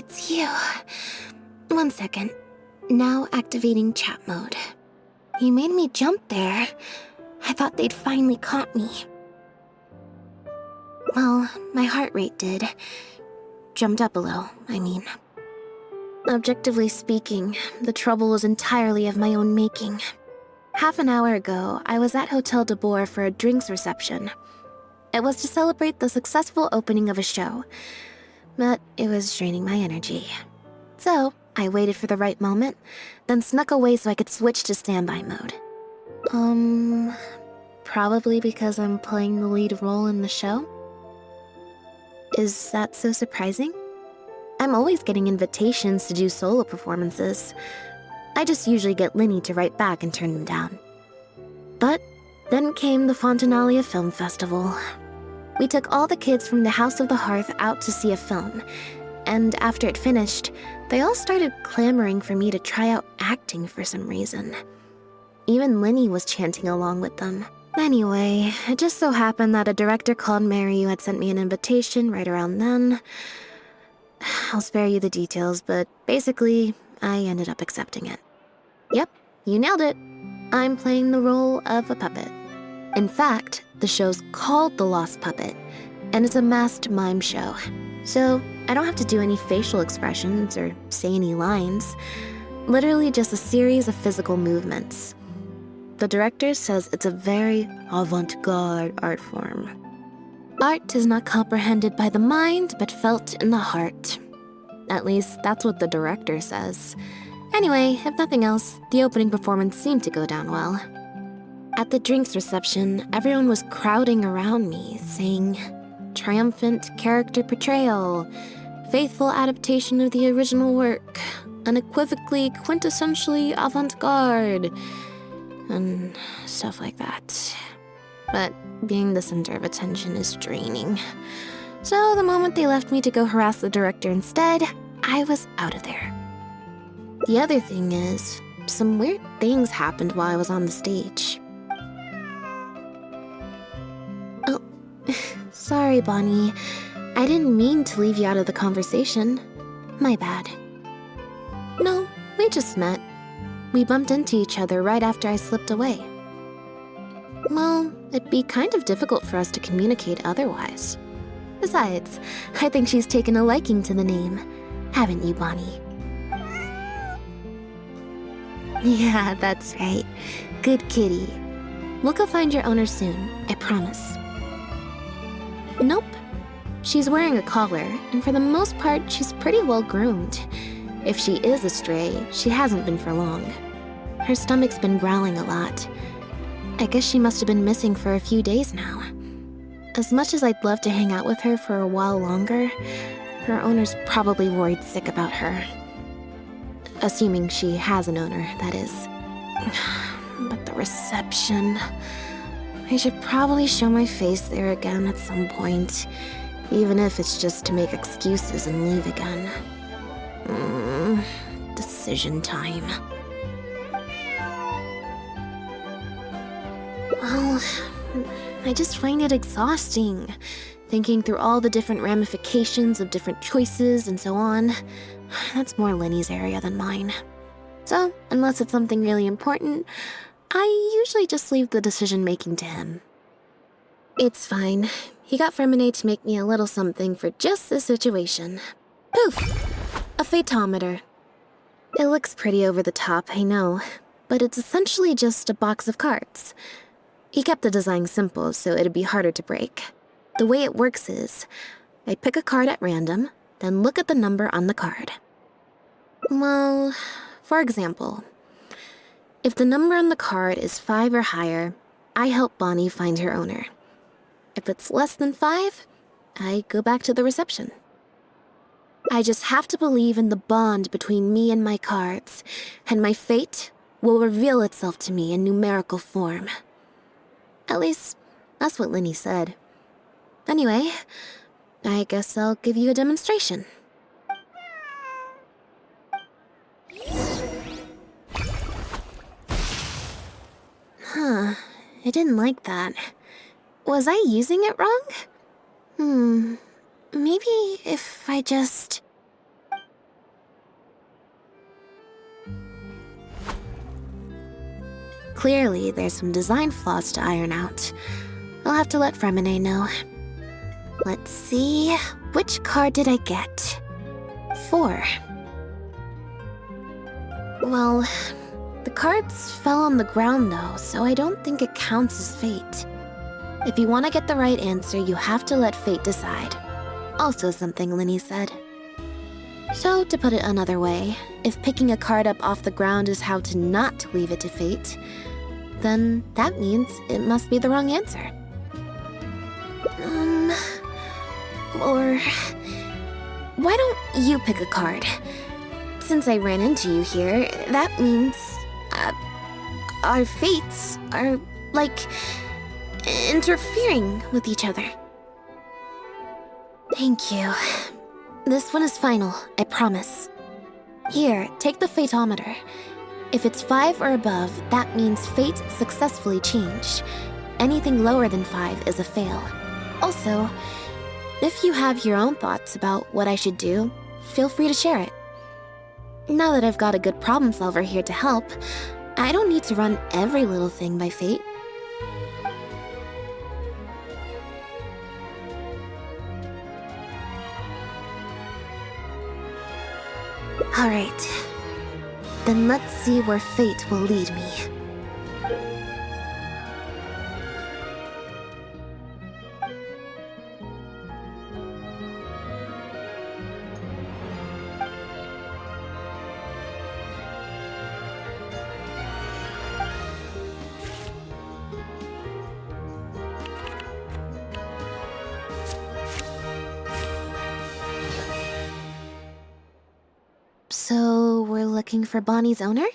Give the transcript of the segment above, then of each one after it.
it's you. 1 second. Now activating chat mode. You made me jump there. I thought they'd finally caught me. Well, my heart rate did. Jumped up a little, I mean. Objectively speaking, the trouble was entirely of my own making. Half an hour ago, I was at Hotel de Boer for a drinks reception. It was to celebrate the successful opening of a show, but it was draining my energy. So, I waited for the right moment, then snuck away so I could switch to standby mode. Probably because I'm playing the lead role in the show? Is that so surprising? I'm always getting invitations to do solo performances. I just usually get Lyney to write back and turn them down. But then came the Fontaine Film Festival. We took all the kids from the House of the Hearth out to see a film, and after it finished, they all started clamoring for me to try out acting for some reason. Even Lyney was chanting along with them. Anyway, it just so happened that a director called Merieux had sent me an invitation right around then. I'll spare you the details, but basically, I ended up accepting it. Yep, you nailed it. I'm playing the role of a puppet. In fact, the show's called The Lost Puppet, and it's a masked mime show. So, I don't have to do any facial expressions or say any lines. Literally just a series of physical movements. The director says it's a very avant-garde art form. Art is not comprehended by the mind, but felt in the heart. At least, that's what the director says. Anyway, if nothing else, the opening performance seemed to go down well. At the drinks reception, everyone was crowding around me, saying, "Triumphant character portrayal, faithful adaptation of the original work, unequivocally, quintessentially avant-garde," and stuff like that. But being the center of attention is draining. So the moment they left me to go harass the director instead, I was out of there. The other thing is, some weird things happened while I was on the stage. Oh, sorry, Bonnie. I didn't mean to leave you out of the conversation. My bad. No, we just met. We bumped into each other right after I slipped away. Well, it'd be kind of difficult for us to communicate otherwise. Besides, I think she's taken a liking to the name. Haven't you, Bonnie? Yeah, that's right. Good kitty. We'll go find your owner soon, I promise. Nope. She's wearing a collar, and for the most part, she's pretty well groomed. If she is a stray, she hasn't been for long. Her stomach's been growling a lot. I guess she must have been missing for a few days now. As much as I'd love to hang out with her for a while longer, her owner's probably worried sick about her. Assuming she has an owner, that is. But the reception... I should probably show my face there again at some point, even if it's just to make excuses and leave again. Decision time. Well, I just find it exhausting, thinking through all the different ramifications of different choices and so on. That's more Lyney's area than mine. So, unless it's something really important, I usually just leave the decision-making to him. It's fine. He got Fremine to make me a little something for just this situation. Poof! A photometer. It looks pretty over the top, I know, but it's essentially just a box of cards. He kept the design simple, so it'd be harder to break. The way it works is, I pick a card at random, then look at the number on the card. Well, for example, if the number on the card is 5 or higher, I help Bonnie find her owner. If it's less than 5, I go back to the reception. I just have to believe in the bond between me and my cards, and my fate will reveal itself to me in numerical form. At least, that's what Lyney said. Anyway, I guess I'll give you a demonstration. Huh, I didn't like that. Was I using it wrong? Maybe if I just... Clearly, there's some design flaws to iron out. I'll have to let Fremine know. Let's see, which card did I get? 4. Well, the cards fell on the ground though, so I don't think it counts as fate. If you want to get the right answer, you have to let fate decide. Also something Lyney said. So, to put it another way, if picking a card up off the ground is how to not leave it to fate, then that means it must be the wrong answer. Or why don't you pick a card? Since I ran into you here, that means our fates are, like, interfering with each other. Thank you. This one is final, I promise. Here, take the Fateometer. If it's 5 or above, that means fate successfully changed. Anything lower than 5 is a fail. Also, if you have your own thoughts about what I should do, feel free to share it. Now that I've got a good problem solver here to help, I don't need to run every little thing by fate. Alright. Then let's see where fate will lead me. So, we're looking for Bonnie's owner?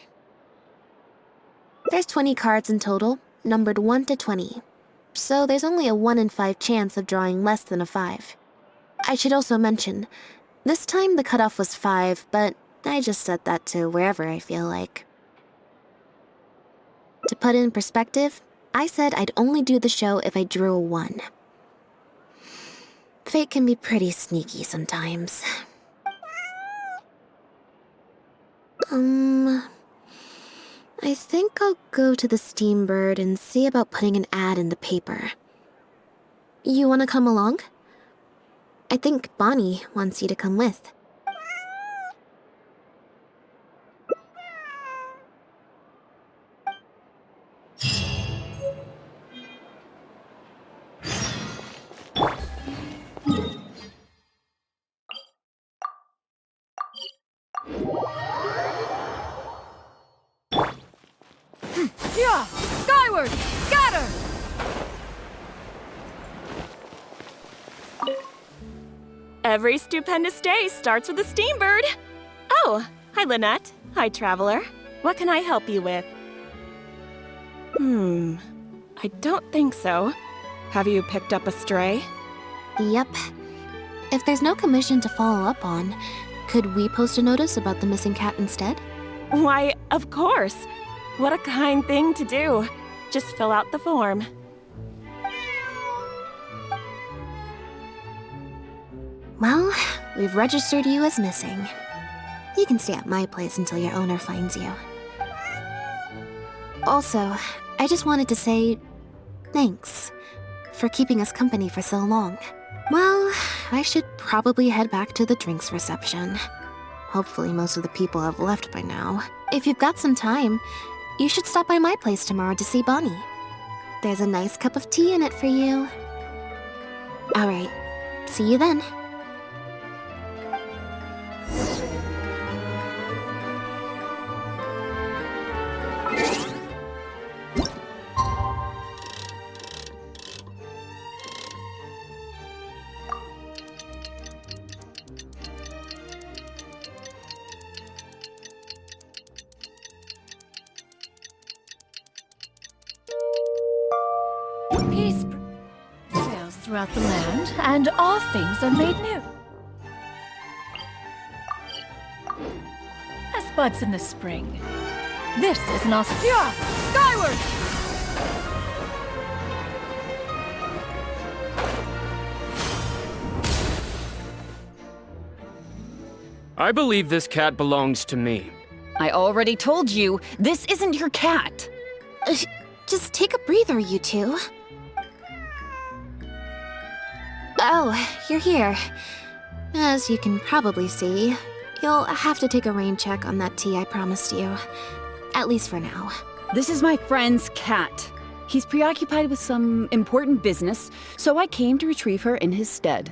There's 20 cards in total, numbered 1 to 20. So there's only a 1 in 5 chance of drawing less than a 5. I should also mention, this time the cutoff was 5, but I just set that to wherever I feel like. To put it in perspective, I said I'd only do the show if I drew a 1. Fate can be pretty sneaky sometimes. I think I'll go to the Steambird and see about putting an ad in the paper. You wanna come along? I think Bonnie wants you to come with. Yeah! Skyward! Scatter! Every stupendous day starts with a Steambird! Oh, hi Lynette. Hi Traveler. What can I help you with? I don't think so. Have you picked up a stray? Yep. If there's no commission to follow up on, could we post a notice about the missing cat instead? Why, of course. What a kind thing to do. Just fill out the form. Well, we've registered you as missing. You can stay at my place until your owner finds you. Also, I just wanted to say thanks for keeping us company for so long. Well, I should probably head back to the drinks reception. Hopefully most of the people have left by now. If you've got some time, you should stop by my place tomorrow to see Bonnie. There's a nice cup of tea in it for you. Alright, see you then. Peace prevails throughout the land, and all things are made new. As buds in the spring, this is an auspicious skyward! I believe this cat belongs to me. I already told you, this isn't your cat. Just take a breather, you two. Oh, you're here. As you can probably see, you'll have to take a rain check on that tea I promised you. At least for now. This is my friend's cat. He's preoccupied with some important business, so I came to retrieve her in his stead.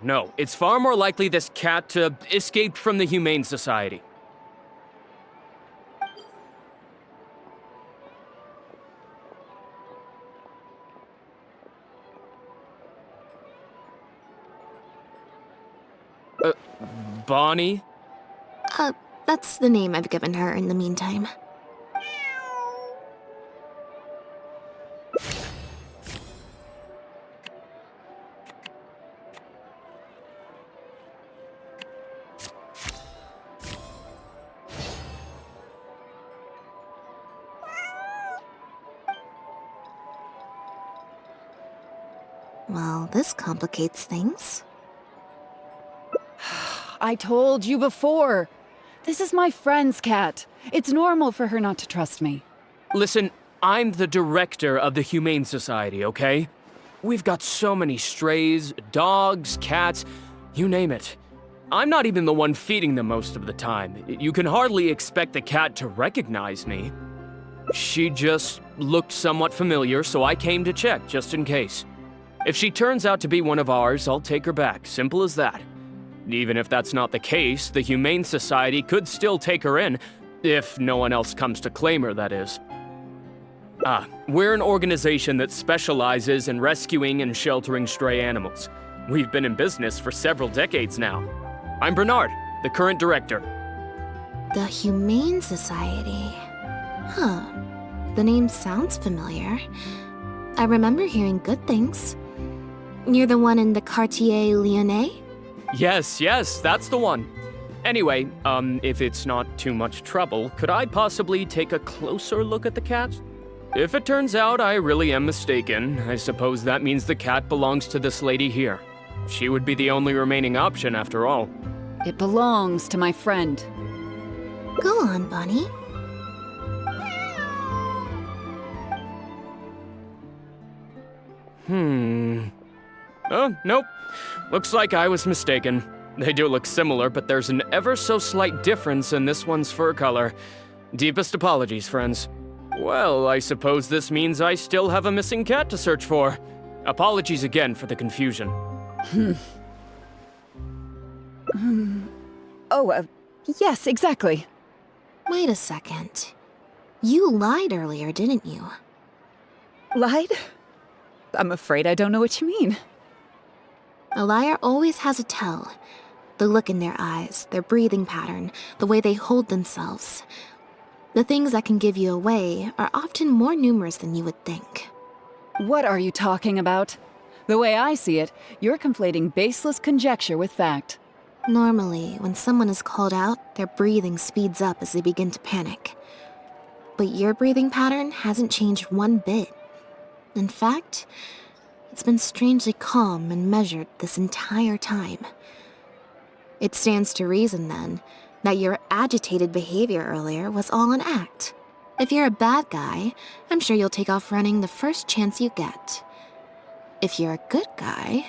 No. It's far more likely this cat escaped from the Humane Society. Bonnie? That's the name I've given her in the meantime. Well, this complicates things. I told you before. This is my friend's cat. It's normal for her not to trust me. Listen, I'm the director of the Humane Society, okay? We've got so many strays, dogs, cats, you name it. I'm not even the one feeding them most of the time. You can hardly expect the cat to recognize me. She just looked somewhat familiar, so I came to check, just in case. If she turns out to be one of ours, I'll take her back. Simple as that. Even if that's not the case, the Humane Society could still take her in, if no one else comes to claim her, that is. We're an organization that specializes in rescuing and sheltering stray animals. We've been in business for several decades now. I'm Bernard, the current director. The Humane Society. Huh. The name sounds familiar. I remember hearing good things. You're the one in the Quartier Lyonnais? Yes, that's the one. Anyway, if it's not too much trouble, could I possibly take a closer look at the cat? If it turns out I really am mistaken, I suppose that means the cat belongs to this lady here. She would be the only remaining option after all. It belongs to my friend. Go on, Bonnie. Oh, nope. Looks like I was mistaken. They do look similar, but there's an ever so slight difference in this one's fur color. Deepest apologies, friends. Well, I suppose this means I still have a missing cat to search for. Apologies again for the confusion. Yes, exactly. Wait a second. You lied earlier, didn't you? Lied? I'm afraid I don't know what you mean. A liar always has a tell. The look in their eyes, their breathing pattern, the way they hold themselves. The things that can give you away are often more numerous than you would think. What are you talking about? The way I see it, you're conflating baseless conjecture with fact. Normally, when someone is called out, their breathing speeds up as they begin to panic. But your breathing pattern hasn't changed one bit. In fact, it's been strangely calm and measured this entire time. It stands to reason, then, that your agitated behavior earlier was all an act. If you're a bad guy, I'm sure you'll take off running the first chance you get. If you're a good guy,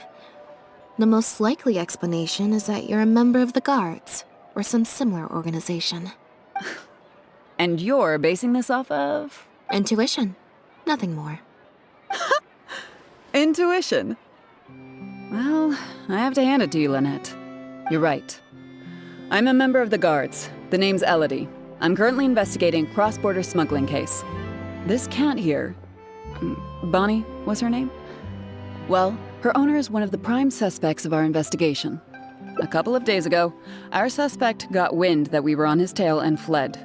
the most likely explanation is that you're a member of the Guards, or some similar organization. And you're basing this off of? Intuition. Nothing more. Intuition. Well, I have to hand it to you, Lynette. You're right. I'm a member of the Guards. The name's Elodie. I'm currently investigating a cross-border smuggling case. This cat here, Bonnie was her name? Well, her owner is one of the prime suspects of our investigation. A couple of days ago, our suspect got wind that we were on his tail and fled.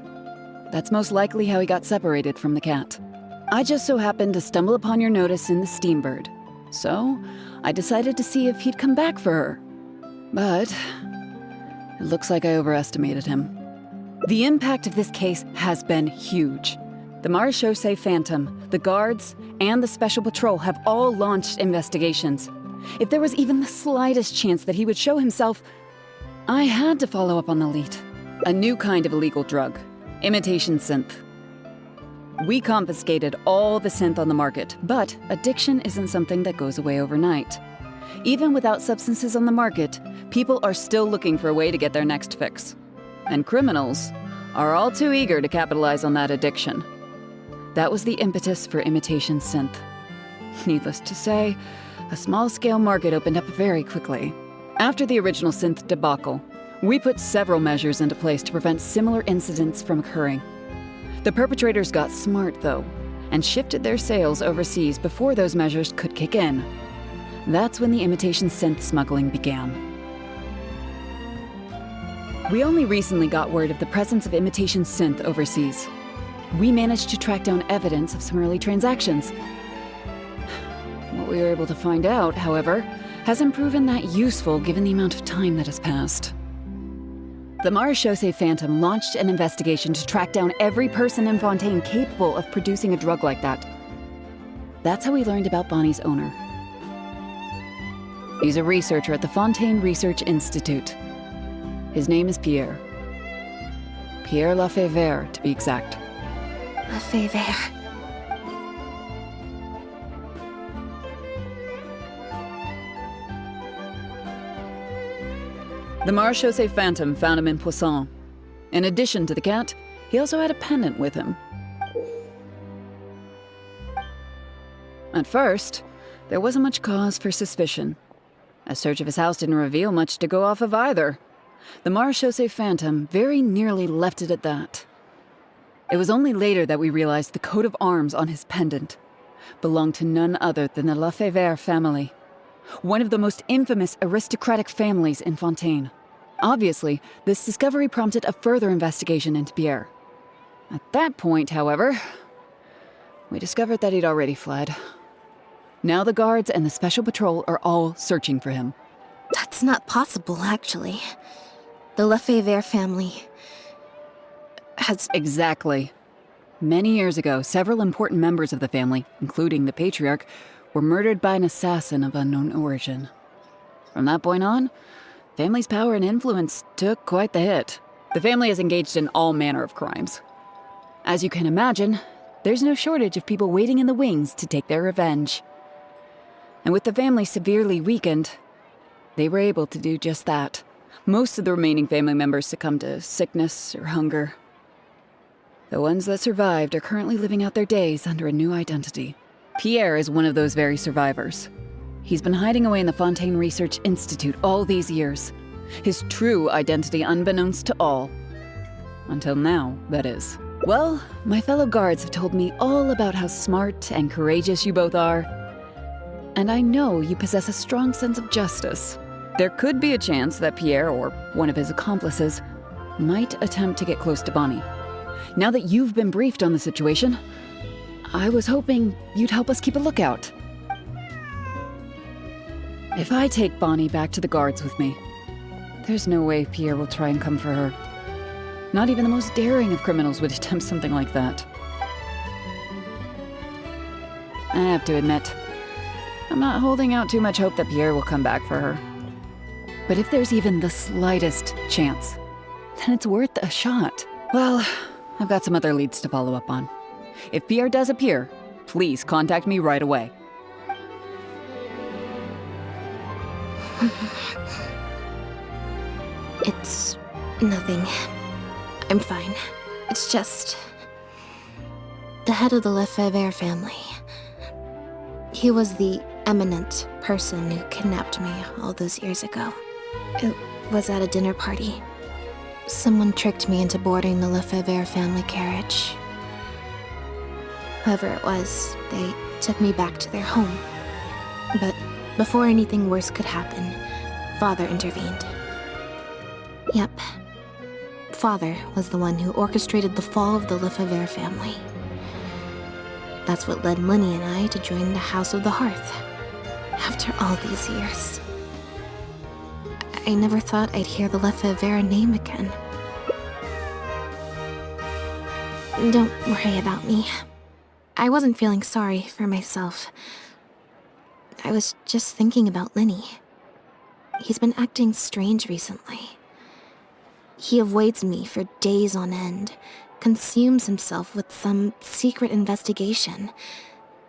That's most likely how he got separated from the cat. I just so happened to stumble upon your notice in the Steambird. So, I decided to see if he'd come back for her. But it looks like I overestimated him. The impact of this case has been huge. The Merieux Phantom, the guards, and the Special Patrol have all launched investigations. If there was even the slightest chance that he would show himself, I had to follow up on the lead. A new kind of illegal drug, imitation synth. We confiscated all the synth on the market, but addiction isn't something that goes away overnight. Even without substances on the market, people are still looking for a way to get their next fix. And criminals are all too eager to capitalize on that addiction. That was the impetus for imitation synth. Needless to say, a small-scale market opened up very quickly. After the original synth debacle, we put several measures into place to prevent similar incidents from occurring. The perpetrators got smart, though, and shifted their sales overseas before those measures could kick in. That's when the imitation synth smuggling began. We only recently got word of the presence of imitation synth overseas. We managed to track down evidence of some early transactions. What we were able to find out, however, hasn't proven that useful given the amount of time that has passed. The Merieux Phantom launched an investigation to track down every person in Fontaine capable of producing a drug like that. That's how we learned about Bonnie's owner. He's a researcher at the Fontaine Research Institute. His name is Pierre. Pierre Lafayette, to be exact. Lafayette. The Merieux Phantom found him in Poisson. In addition to the cat, he also had a pendant with him. At first, there wasn't much cause for suspicion. A search of his house didn't reveal much to go off of either. The Merieux Phantom very nearly left it at that. It was only later that we realized the coat of arms on his pendant belonged to none other than the Lafayette family, one of the most infamous aristocratic families in Fontaine. Obviously, this discovery prompted a further investigation into Pierre. At that point, however, we discovered that he'd already fled. Now the guards and the Special Patrol are all searching for him. That's not possible, actually. The Lafayette family has... Exactly. Many years ago, several important members of the family, including the patriarch, were murdered by an assassin of unknown origin. From that point on, family's power and influence took quite the hit. The family is engaged in all manner of crimes. As you can imagine, there's no shortage of people waiting in the wings to take their revenge. And with the family severely weakened, they were able to do just that. Most of the remaining family members succumbed to sickness or hunger. The ones that survived are currently living out their days under a new identity. Pierre is one of those very survivors. He's been hiding away in the Fontaine Research Institute all these years. His true identity unbeknownst to all. Until now, that is. Well, my fellow guards have told me all about how smart and courageous you both are. And I know you possess a strong sense of justice. There could be a chance that Pierre, or one of his accomplices, might attempt to get close to Bonnie. Now that you've been briefed on the situation, I was hoping you'd help us keep a lookout. If I take Bonnie back to the guards with me, there's no way Pierre will try and come for her. Not even the most daring of criminals would attempt something like that. I have to admit, I'm not holding out too much hope that Pierre will come back for her. But if there's even the slightest chance, then it's worth a shot. Well, I've got some other leads to follow up on. If Pierre does appear, please contact me right away. It's nothing. I'm fine. It's just... the head of the Lefebvre family. He was the eminent person who kidnapped me all those years ago. It was at a dinner party. Someone tricked me into boarding the Lefebvre family carriage. Whoever it was, they took me back to their home. But before anything worse could happen, Father intervened. Yep. Father was the one who orchestrated the fall of the Lefebvre family. That's what led Lyney and I to join the House of the Hearth. After all these years. I never thought I'd hear the Lefebvre name again. Don't worry about me. I wasn't feeling sorry for myself. I was just thinking about Lyney. He's been acting strange recently. He avoids me for days on end, consumes himself with some secret investigation,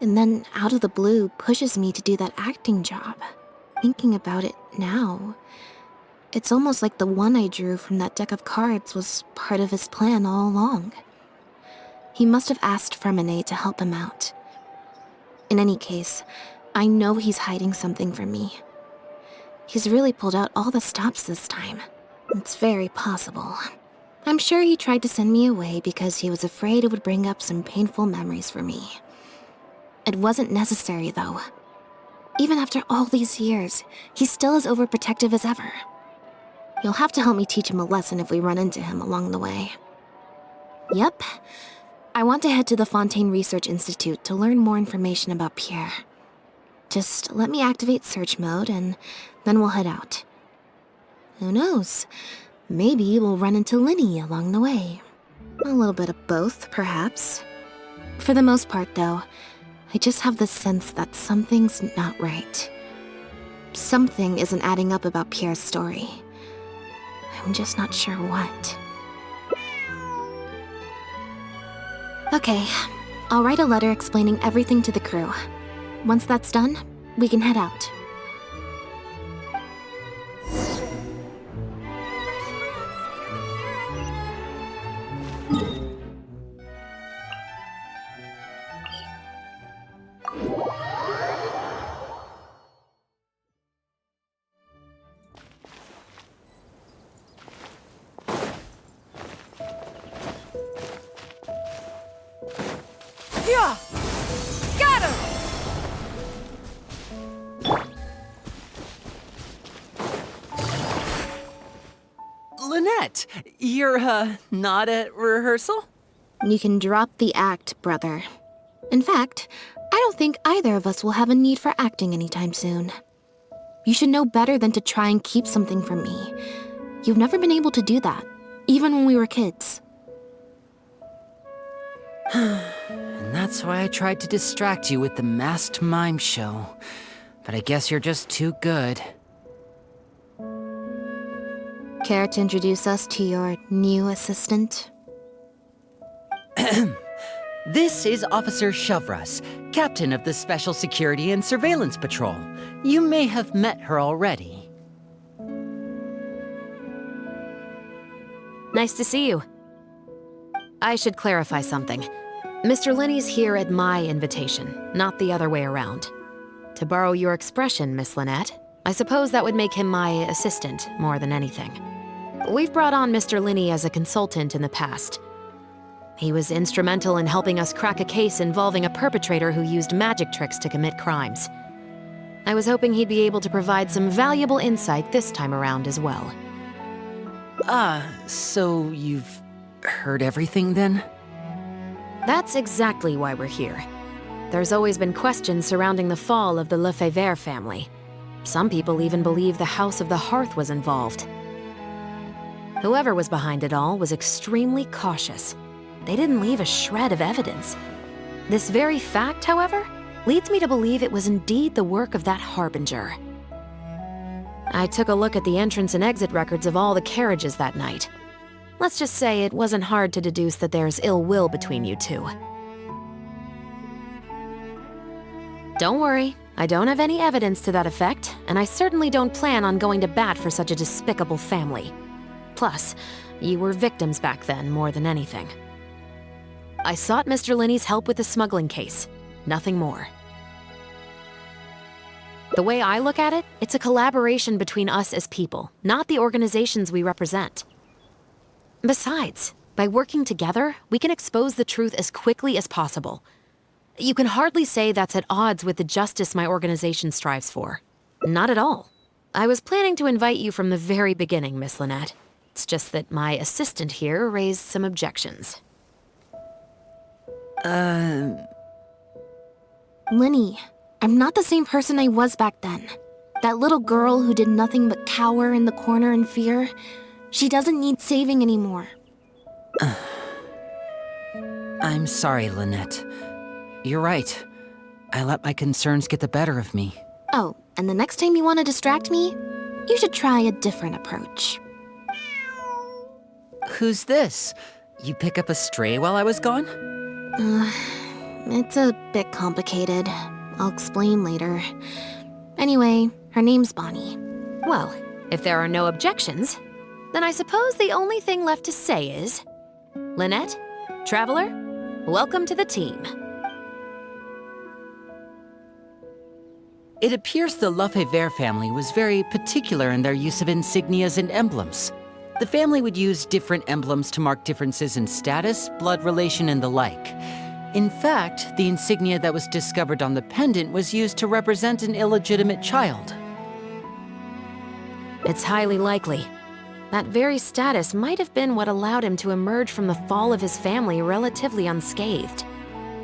and then out of the blue pushes me to do that acting job. Thinking about it now, it's almost like the one I drew from that deck of cards was part of his plan all along. He must have asked Fermine to help him out. In any case, I know he's hiding something from me. He's really pulled out all the stops this time. It's very possible. I'm sure he tried to send me away because he was afraid it would bring up some painful memories for me. It wasn't necessary, though. Even after all these years, he's still as overprotective as ever. You'll have to help me teach him a lesson if we run into him along the way. Yep. I want to head to the Fontaine Research Institute to learn more information about Pierre. Just let me activate search mode and then we'll head out. Who knows? Maybe we'll run into Lyney along the way. A little bit of both, perhaps. For the most part, though, I just have the sense that something's not right. Something isn't adding up about Pierre's story. I'm just not sure what. Okay, I'll write a letter explaining everything to the crew. Once that's done, we can head out. Yeah! Scatter! Lynette, you're, not at rehearsal? You can drop the act, brother. In fact, I don't think either of us will have a need for acting anytime soon. You should know better than to try and keep something from me. You've never been able to do that, even when we were kids. And that's why I tried to distract you with the masked mime show. But I guess you're just too good. Care to introduce us to your new assistant? This is Officer Shovras, captain of the Special Security and Surveillance Patrol. You may have met her already. Nice to see you. I should clarify something. Mr. Lyney's here at my invitation, not the other way around. To borrow your expression, Miss Lynette, I suppose that would make him my assistant more than anything. We've brought on Mr. Lyney as a consultant in the past. He was instrumental in helping us crack a case involving a perpetrator who used magic tricks to commit crimes. I was hoping he'd be able to provide some valuable insight this time around as well. So you've heard everything then? That's exactly why we're here. There's always been questions surrounding the fall of the Lefebvre family. Some people even believe the House of the Hearth was involved. Whoever was behind it all was extremely cautious. They didn't leave a shred of evidence. This very fact, however, leads me to believe it was indeed the work of that harbinger. I took a look at the entrance and exit records of all the carriages that night. Let's just say it wasn't hard to deduce that there's ill will between you two. Don't worry, I don't have any evidence to that effect, and I certainly don't plan on going to bat for such a despicable family. Plus, you were victims back then more than anything. I sought Mr. Lyney's help with the smuggling case, nothing more. The way I look at it, it's a collaboration between us as people, not the organizations we represent. Besides, by working together, we can expose the truth as quickly as possible. You can hardly say that's at odds with the justice my organization strives for. Not at all. I was planning to invite you from the very beginning, Miss Lynette. It's just that my assistant here raised some objections. Lyney, I'm not the same person I was back then. That little girl who did nothing but cower in the corner in fear, she doesn't need saving anymore. I'm sorry, Lynette. You're right. I let my concerns get the better of me. Oh, and the next time you want to distract me, you should try a different approach. Who's this? You pick up a stray while I was gone? It's a bit complicated. I'll explain later. Anyway, her name's Bonnie. Well, if there are no objections, then I suppose the only thing left to say is... Lynette, Traveler, welcome to the team. It appears the Lefebvre family was very particular in their use of insignias and emblems. The family would use different emblems to mark differences in status, blood relation, and the like. In fact, the insignia that was discovered on the pendant was used to represent an illegitimate child. It's highly likely. That very status might have been what allowed him to emerge from the fall of his family relatively unscathed.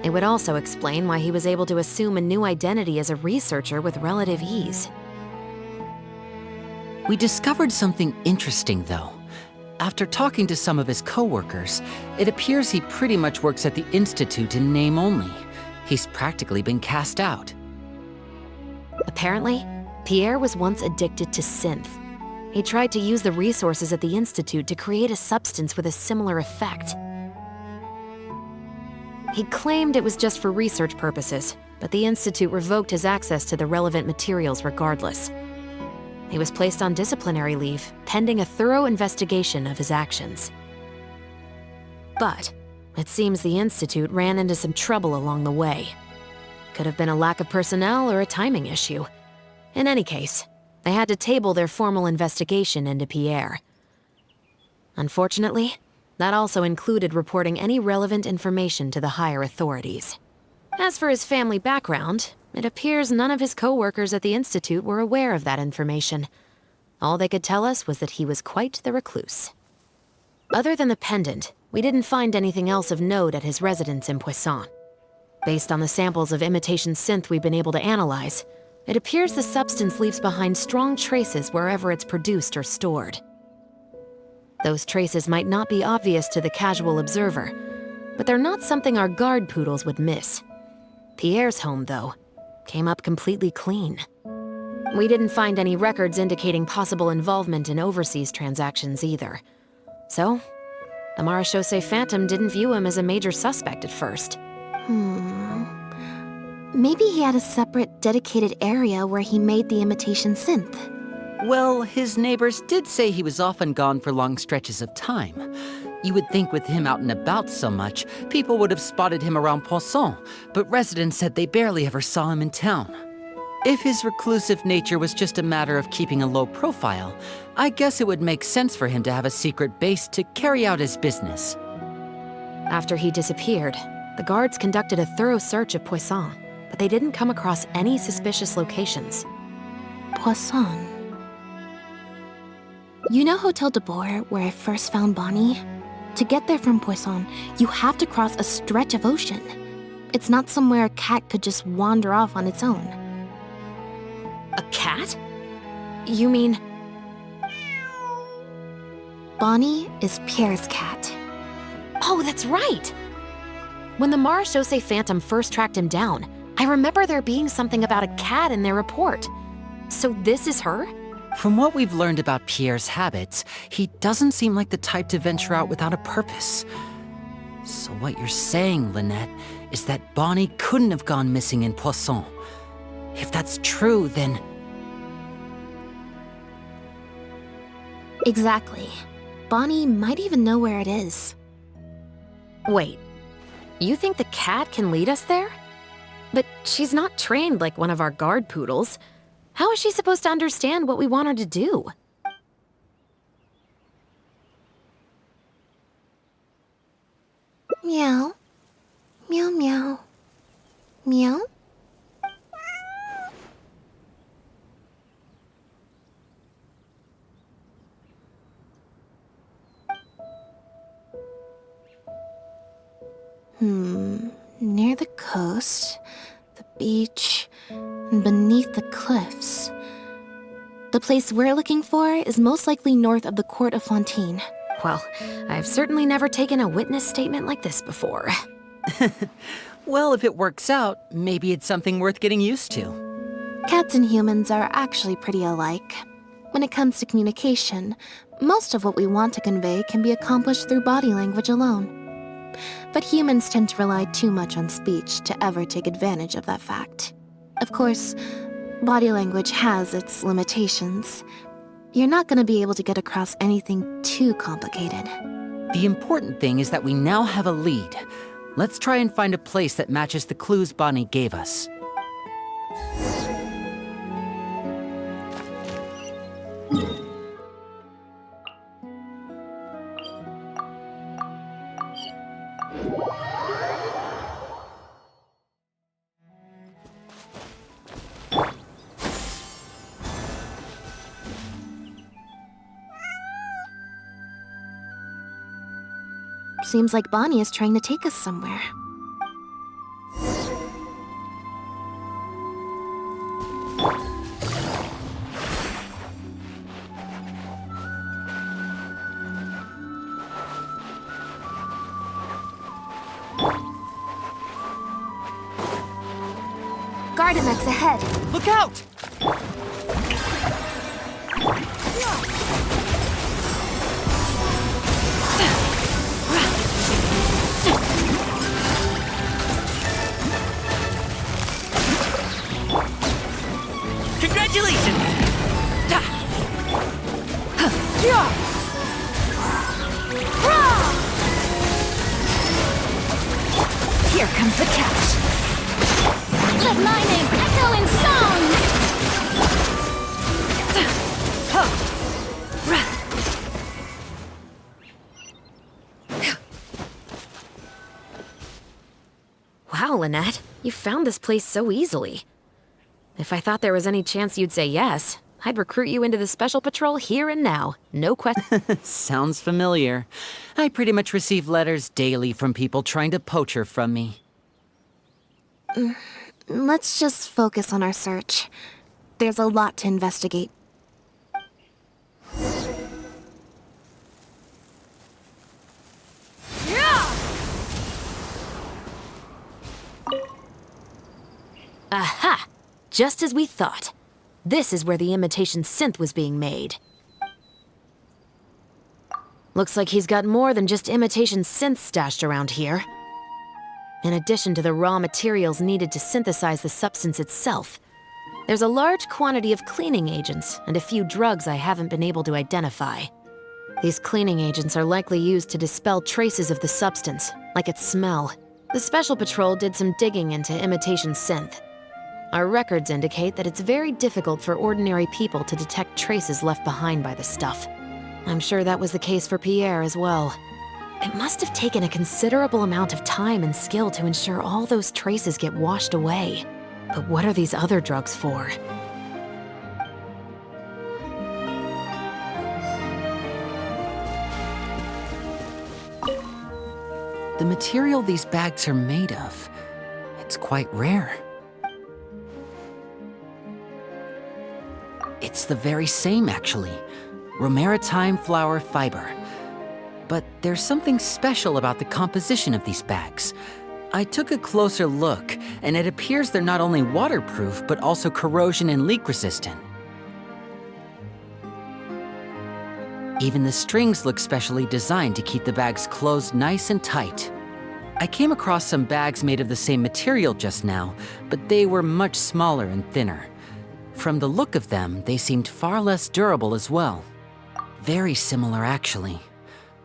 It would also explain why he was able to assume a new identity as a researcher with relative ease. We discovered something interesting, though. After talking to some of his co-workers, it appears he pretty much works at the Institute in name only. He's practically been cast out. Apparently, Pierre was once addicted to synth. He tried to use the resources at the Institute to create a substance with a similar effect. He claimed it was just for research purposes, but the Institute revoked his access to the relevant materials regardless. He was placed on disciplinary leave, pending a thorough investigation of his actions. But it seems the Institute ran into some trouble along the way. Could have been a lack of personnel or a timing issue. In any case, they had to table their formal investigation into Pierre. Unfortunately, that also included reporting any relevant information to the higher authorities. As for his family background, it appears none of his co-workers at the Institute were aware of that information. All they could tell us was that he was quite the recluse. Other than the pendant, we didn't find anything else of note at his residence in Poisson. Based on the samples of imitation synth we've been able to analyze, it appears the substance leaves behind strong traces wherever it's produced or stored. Those traces might not be obvious to the casual observer, but they're not something our guard poodles would miss. Pierre's home, though, came up completely clean. We didn't find any records indicating possible involvement in overseas transactions either. So, the Merieux Phantom didn't view him as a major suspect at first. Maybe he had a separate, dedicated area where he made the imitation synth. Well, his neighbors did say he was often gone for long stretches of time. You would think with him out and about so much, people would have spotted him around Poisson, but residents said they barely ever saw him in town. If his reclusive nature was just a matter of keeping a low profile, I guess it would make sense for him to have a secret base to carry out his business. After he disappeared, the guards conducted a thorough search of Poisson, but they didn't come across any suspicious locations. Poisson. You know Hotel de Boer, where I first found Bonnie? To get there from Poisson, you have to cross a stretch of ocean. It's not somewhere a cat could just wander off on its own. A cat? You mean... Bonnie is Pierre's cat. Oh, that's right! When the Merieux Phantom first tracked him down, I remember there being something about a cat in their report. So this is her? From what we've learned about Pierre's habits, he doesn't seem like the type to venture out without a purpose. So what you're saying, Lynette, is that Bonnie couldn't have gone missing in Poisson. If that's true, then... Exactly. Bonnie might even know where it is. Wait, you think the cat can lead us there? But she's not trained like one of our guard poodles. How is she supposed to understand what we want her to do? Meow. Meow meow. Meow? Near the coast, the beach, and beneath the cliffs. The place we're looking for is most likely north of the court of Fontaine. Well, I've certainly never taken a witness statement like this before. Well, if it works out, maybe it's something worth getting used to. Cats and humans are actually pretty alike. When it comes to communication, most of what we want to convey can be accomplished through body language alone. But humans tend to rely too much on speech to ever take advantage of that fact. Of course, body language has its limitations. You're not going to be able to get across anything too complicated. The important thing is that we now have a lead. Let's try and find a place that matches the clues Bonnie gave us. Seems like Bonnie is trying to take us somewhere. Gardemex ahead. Look out! Congratulations! Here comes the catch. Let my name echo in song! Wow, Lynette, you found this place so easily. If I thought there was any chance you'd say yes, I'd recruit you into the Special Patrol here and now. No question. Sounds familiar. I pretty much receive letters daily from people trying to poach her from me. Let's just focus on our search. There's a lot to investigate. Aha! Just as we thought. This is where the imitation synth was being made. Looks like he's got more than just imitation synths stashed around here. In addition to the raw materials needed to synthesize the substance itself, there's a large quantity of cleaning agents and a few drugs I haven't been able to identify. These cleaning agents are likely used to dispel traces of the substance, like its smell. The Special Patrol did some digging into imitation synth. Our records indicate that it's very difficult for ordinary people to detect traces left behind by the stuff. I'm sure that was the case for Pierre as well. It must have taken a considerable amount of time and skill to ensure all those traces get washed away. But what are these other drugs for? The material these bags are made of, it's quite rare. It's the very same, actually. Romaritime flower fiber. But there's something special about the composition of these bags. I took a closer look, and it appears they're not only waterproof, but also corrosion and leak resistant. Even the strings look specially designed to keep the bags closed nice and tight. I came across some bags made of the same material just now, but they were much smaller and thinner. From the look of them, they seemed far less durable as well. Very similar, actually.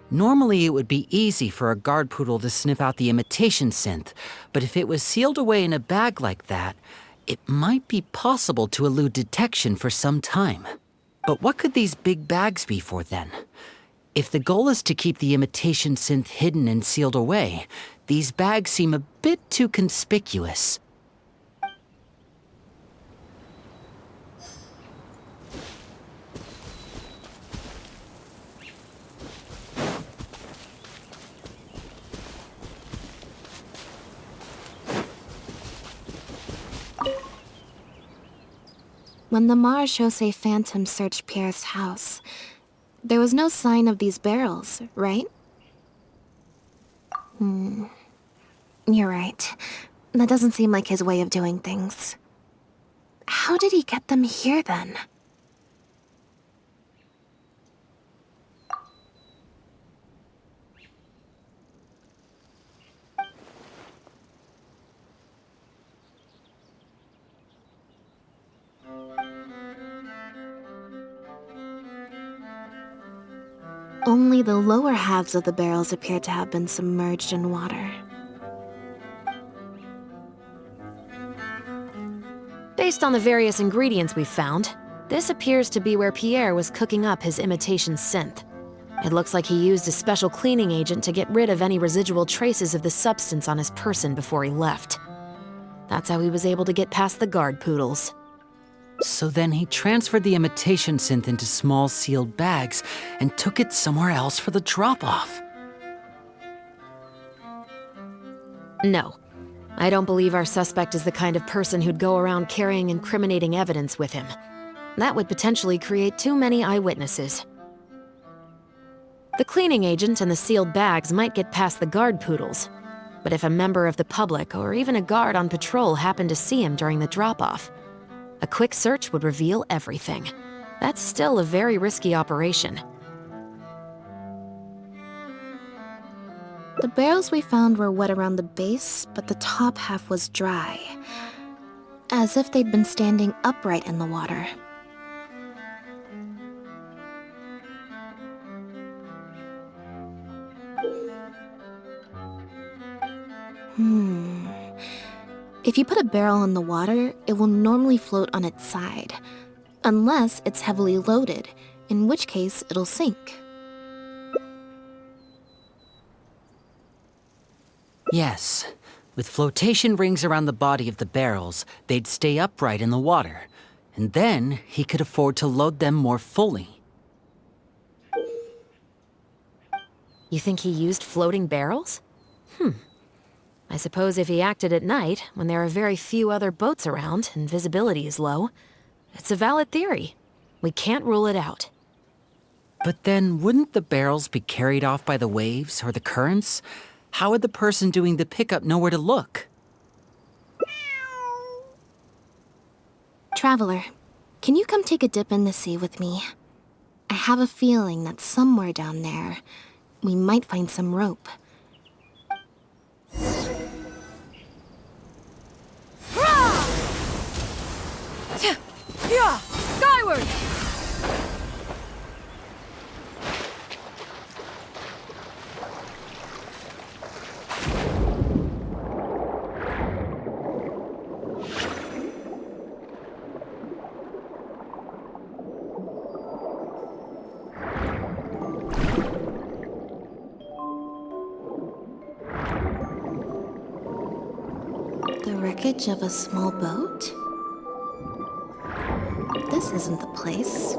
Normally, it would be easy for a guard poodle to sniff out the imitation synth, but if it was sealed away in a bag like that, it might be possible to elude detection for some time. But what could these big bags be for then? If the goal is to keep the imitation synth hidden and sealed away, these bags seem a bit too conspicuous. When the Merieux Phantom searched Pierre's house, there was no sign of these barrels, right? You're right. That doesn't seem like his way of doing things. How did he get them here, then? Only the lower halves of the barrels appear to have been submerged in water. Based on the various ingredients we found, this appears to be where Pierre was cooking up his imitation synth. It looks like he used a special cleaning agent to get rid of any residual traces of the substance on his person before he left. That's how he was able to get past the guard poodles. So then he transferred the imitation synth into small sealed bags and took it somewhere else for the drop-off. No. I don't believe our suspect is the kind of person who'd go around carrying incriminating evidence with him. That would potentially create too many eyewitnesses. The cleaning agent and the sealed bags might get past the guard poodles, but if a member of the public or even a guard on patrol happened to see him during the drop-off, a quick search would reveal everything. That's still a very risky operation. The barrels we found were wet around the base, but the top half was dry. As if they'd been standing upright in the water. If you put a barrel in the water, it will normally float on its side. Unless it's heavily loaded, in which case it'll sink. Yes. With flotation rings around the body of the barrels, they'd stay upright in the water. And then he could afford to load them more fully. You think he used floating barrels? I suppose if he acted at night, when there are very few other boats around and visibility is low, it's a valid theory. We can't rule it out. But then, wouldn't the barrels be carried off by the waves or the currents? How would the person doing the pickup know where to look? Traveler, can you come take a dip in the sea with me? I have a feeling that somewhere down there, we might find some rope. Yeah! Skyward! The wreckage of a small boat? This isn't the place.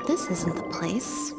This isn't the place.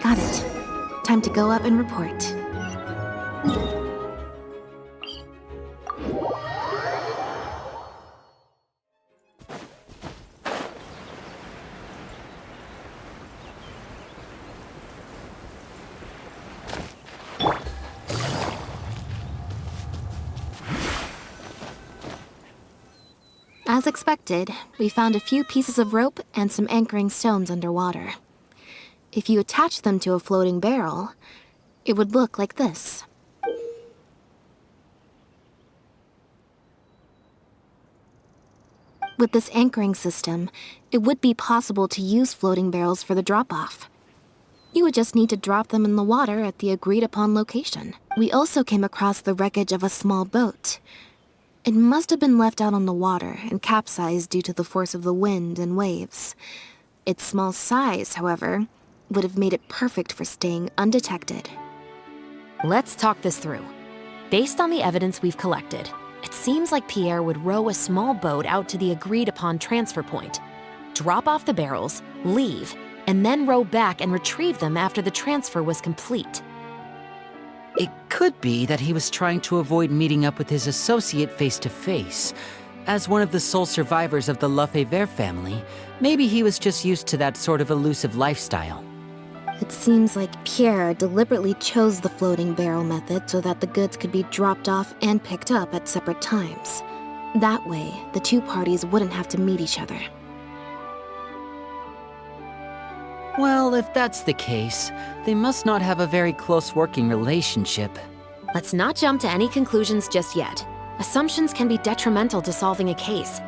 Got it. Time to go up and report. As expected, we found a few pieces of rope and some anchoring stones underwater. If you attach them to a floating barrel, it would look like this. With this anchoring system, it would be possible to use floating barrels for the drop-off. You would just need to drop them in the water at the agreed-upon location. We also came across the wreckage of a small boat. It must have been left out on the water and capsized due to the force of the wind and waves. Its small size, however, would have made it perfect for staying undetected. Let's talk this through. Based on the evidence we've collected, it seems like Pierre would row a small boat out to the agreed-upon transfer point, drop off the barrels, leave, and then row back and retrieve them after the transfer was complete. It could be that he was trying to avoid meeting up with his associate face-to-face. As one of the sole survivors of the Lefebvre family, maybe he was just used to that sort of elusive lifestyle. It seems like Pierre deliberately chose the floating barrel method so that the goods could be dropped off and picked up at separate times. That way, the two parties wouldn't have to meet each other. Well, if that's the case, they must not have a very close working relationship. Let's not jump to any conclusions just yet. Assumptions can be detrimental to solving a case.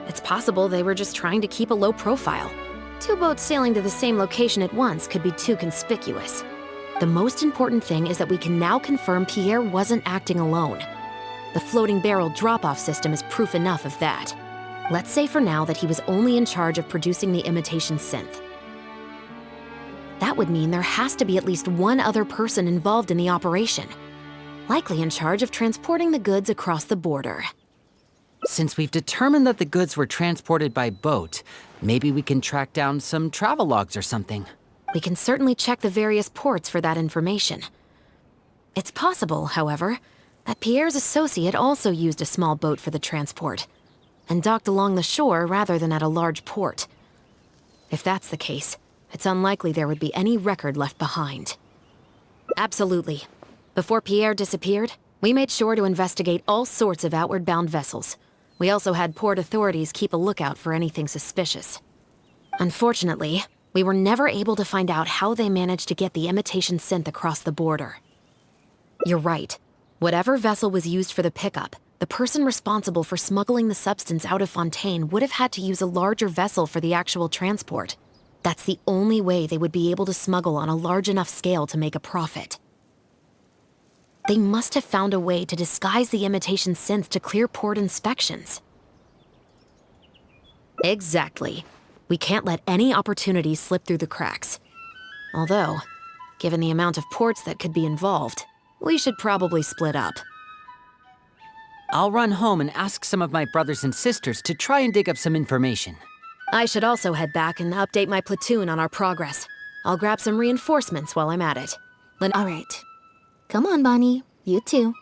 It's possible they were just trying to keep a low profile. Two boats sailing to the same location at once could be too conspicuous. The most important thing is that we can now confirm Pierre wasn't acting alone. The floating barrel drop-off system is proof enough of that. Let's say for now that he was only in charge of producing the imitation synth. That would mean there has to be at least one other person involved in the operation, likely in charge of transporting the goods across the border. Since we've determined that the goods were transported by boat, maybe we can track down some travel logs or something. We can certainly check the various ports for that information. It's possible, however, that Pierre's associate also used a small boat for the transport, and docked along the shore rather than at a large port. If that's the case, it's unlikely there would be any record left behind. Absolutely. Before Pierre disappeared, we made sure to investigate all sorts of outward-bound vessels. We also had port authorities keep a lookout for anything suspicious. Unfortunately, we were never able to find out how they managed to get the imitation synth across the border. You're right. Whatever vessel was used for the pickup, the person responsible for smuggling the substance out of Fontaine would have had to use a larger vessel for the actual transport. That's the only way they would be able to smuggle on a large enough scale to make a profit. They must have found a way to disguise the imitation synth to clear port inspections. Exactly. We can't let any opportunities slip through the cracks. Although, given the amount of ports that could be involved, we should probably split up. I'll run home and ask some of my brothers and sisters to try and dig up some information. I should also head back and update my platoon on our progress. I'll grab some reinforcements while I'm at it. All right. Come on, Bonnie. You too.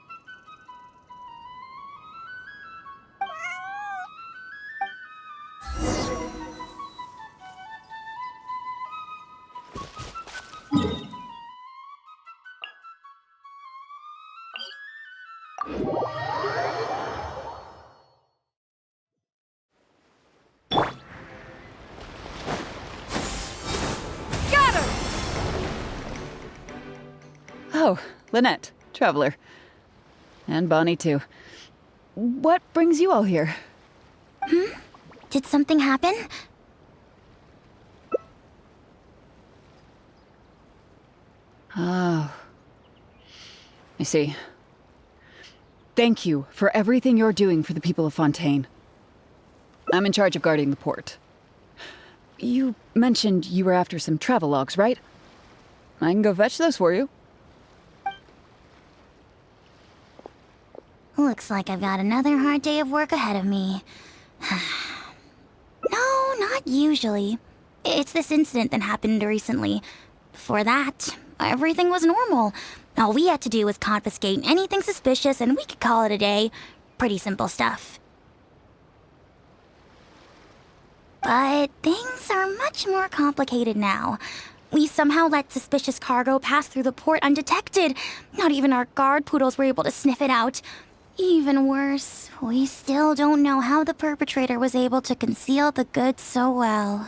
Oh, Lynette, traveler. And Bonnie, too. What brings you all here? Did something happen? Oh. I see. Thank you for everything you're doing for the people of Fontaine. I'm in charge of guarding the port. You mentioned you were after some travel logs, right? I can go fetch those for you. Looks like I've got another hard day of work ahead of me. No, not usually. It's this incident that happened recently. Before that, everything was normal. All we had to do was confiscate anything suspicious and we could call it a day. Pretty simple stuff. But things are much more complicated now. We somehow let suspicious cargo pass through the port undetected. Not even our guard poodles were able to sniff it out. Even worse, we still don't know how the perpetrator was able to conceal the goods so well.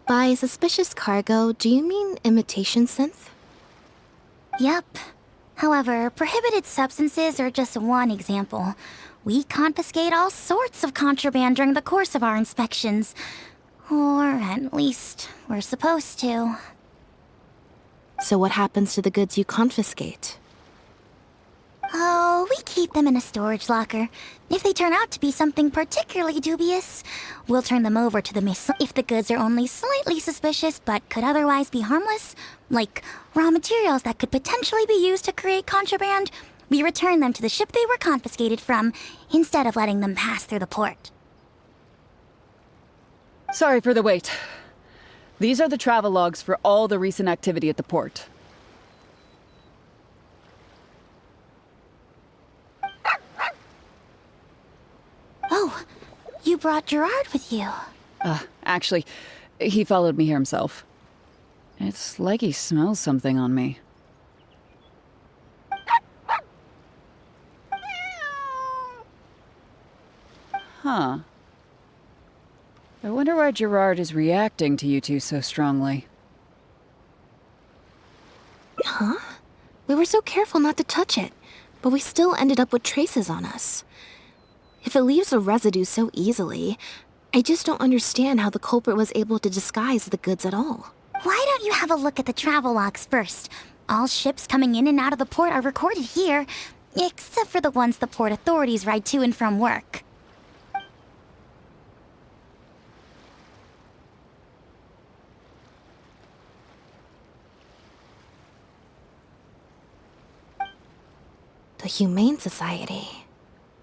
By suspicious cargo, do you mean imitation synth? Yep. However, prohibited substances are just one example. We confiscate all sorts of contraband during the course of our inspections. Or at least, we're supposed to. So what happens to the goods you confiscate? Oh, we keep them in a storage locker. If they turn out to be something particularly dubious, we'll turn them over to the maison. If the goods are only slightly suspicious but could otherwise be harmless, like raw materials that could potentially be used to create contraband, we return them to the ship they were confiscated from, instead of letting them pass through the port. Sorry for the wait. These are the travel logs for all the recent activity at the port. Oh, you brought Gerard with you. Actually, he followed me here himself. It's like he smells something on me. Huh. I wonder why Gerard is reacting to you two so strongly. Huh? We were so careful not to touch it, but we still ended up with traces on us. If it leaves a residue so easily, I just don't understand how the culprit was able to disguise the goods at all. Why don't you have a look at the travel logs first? All ships coming in and out of the port are recorded here, except for the ones the port authorities ride to and from work. The Humane Society.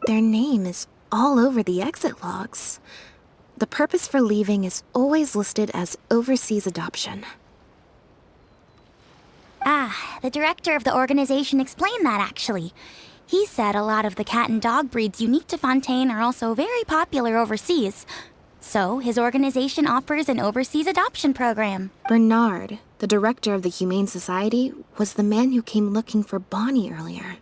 Their name is all over the exit logs. The purpose for leaving is always listed as overseas adoption. Ah, the director of the organization explained that, actually. He said a lot of the cat and dog breeds unique to Fontaine are also very popular overseas. So, his organization offers an overseas adoption program. Bernard, the director of the Humane Society, was the man who came looking for Bonnie earlier.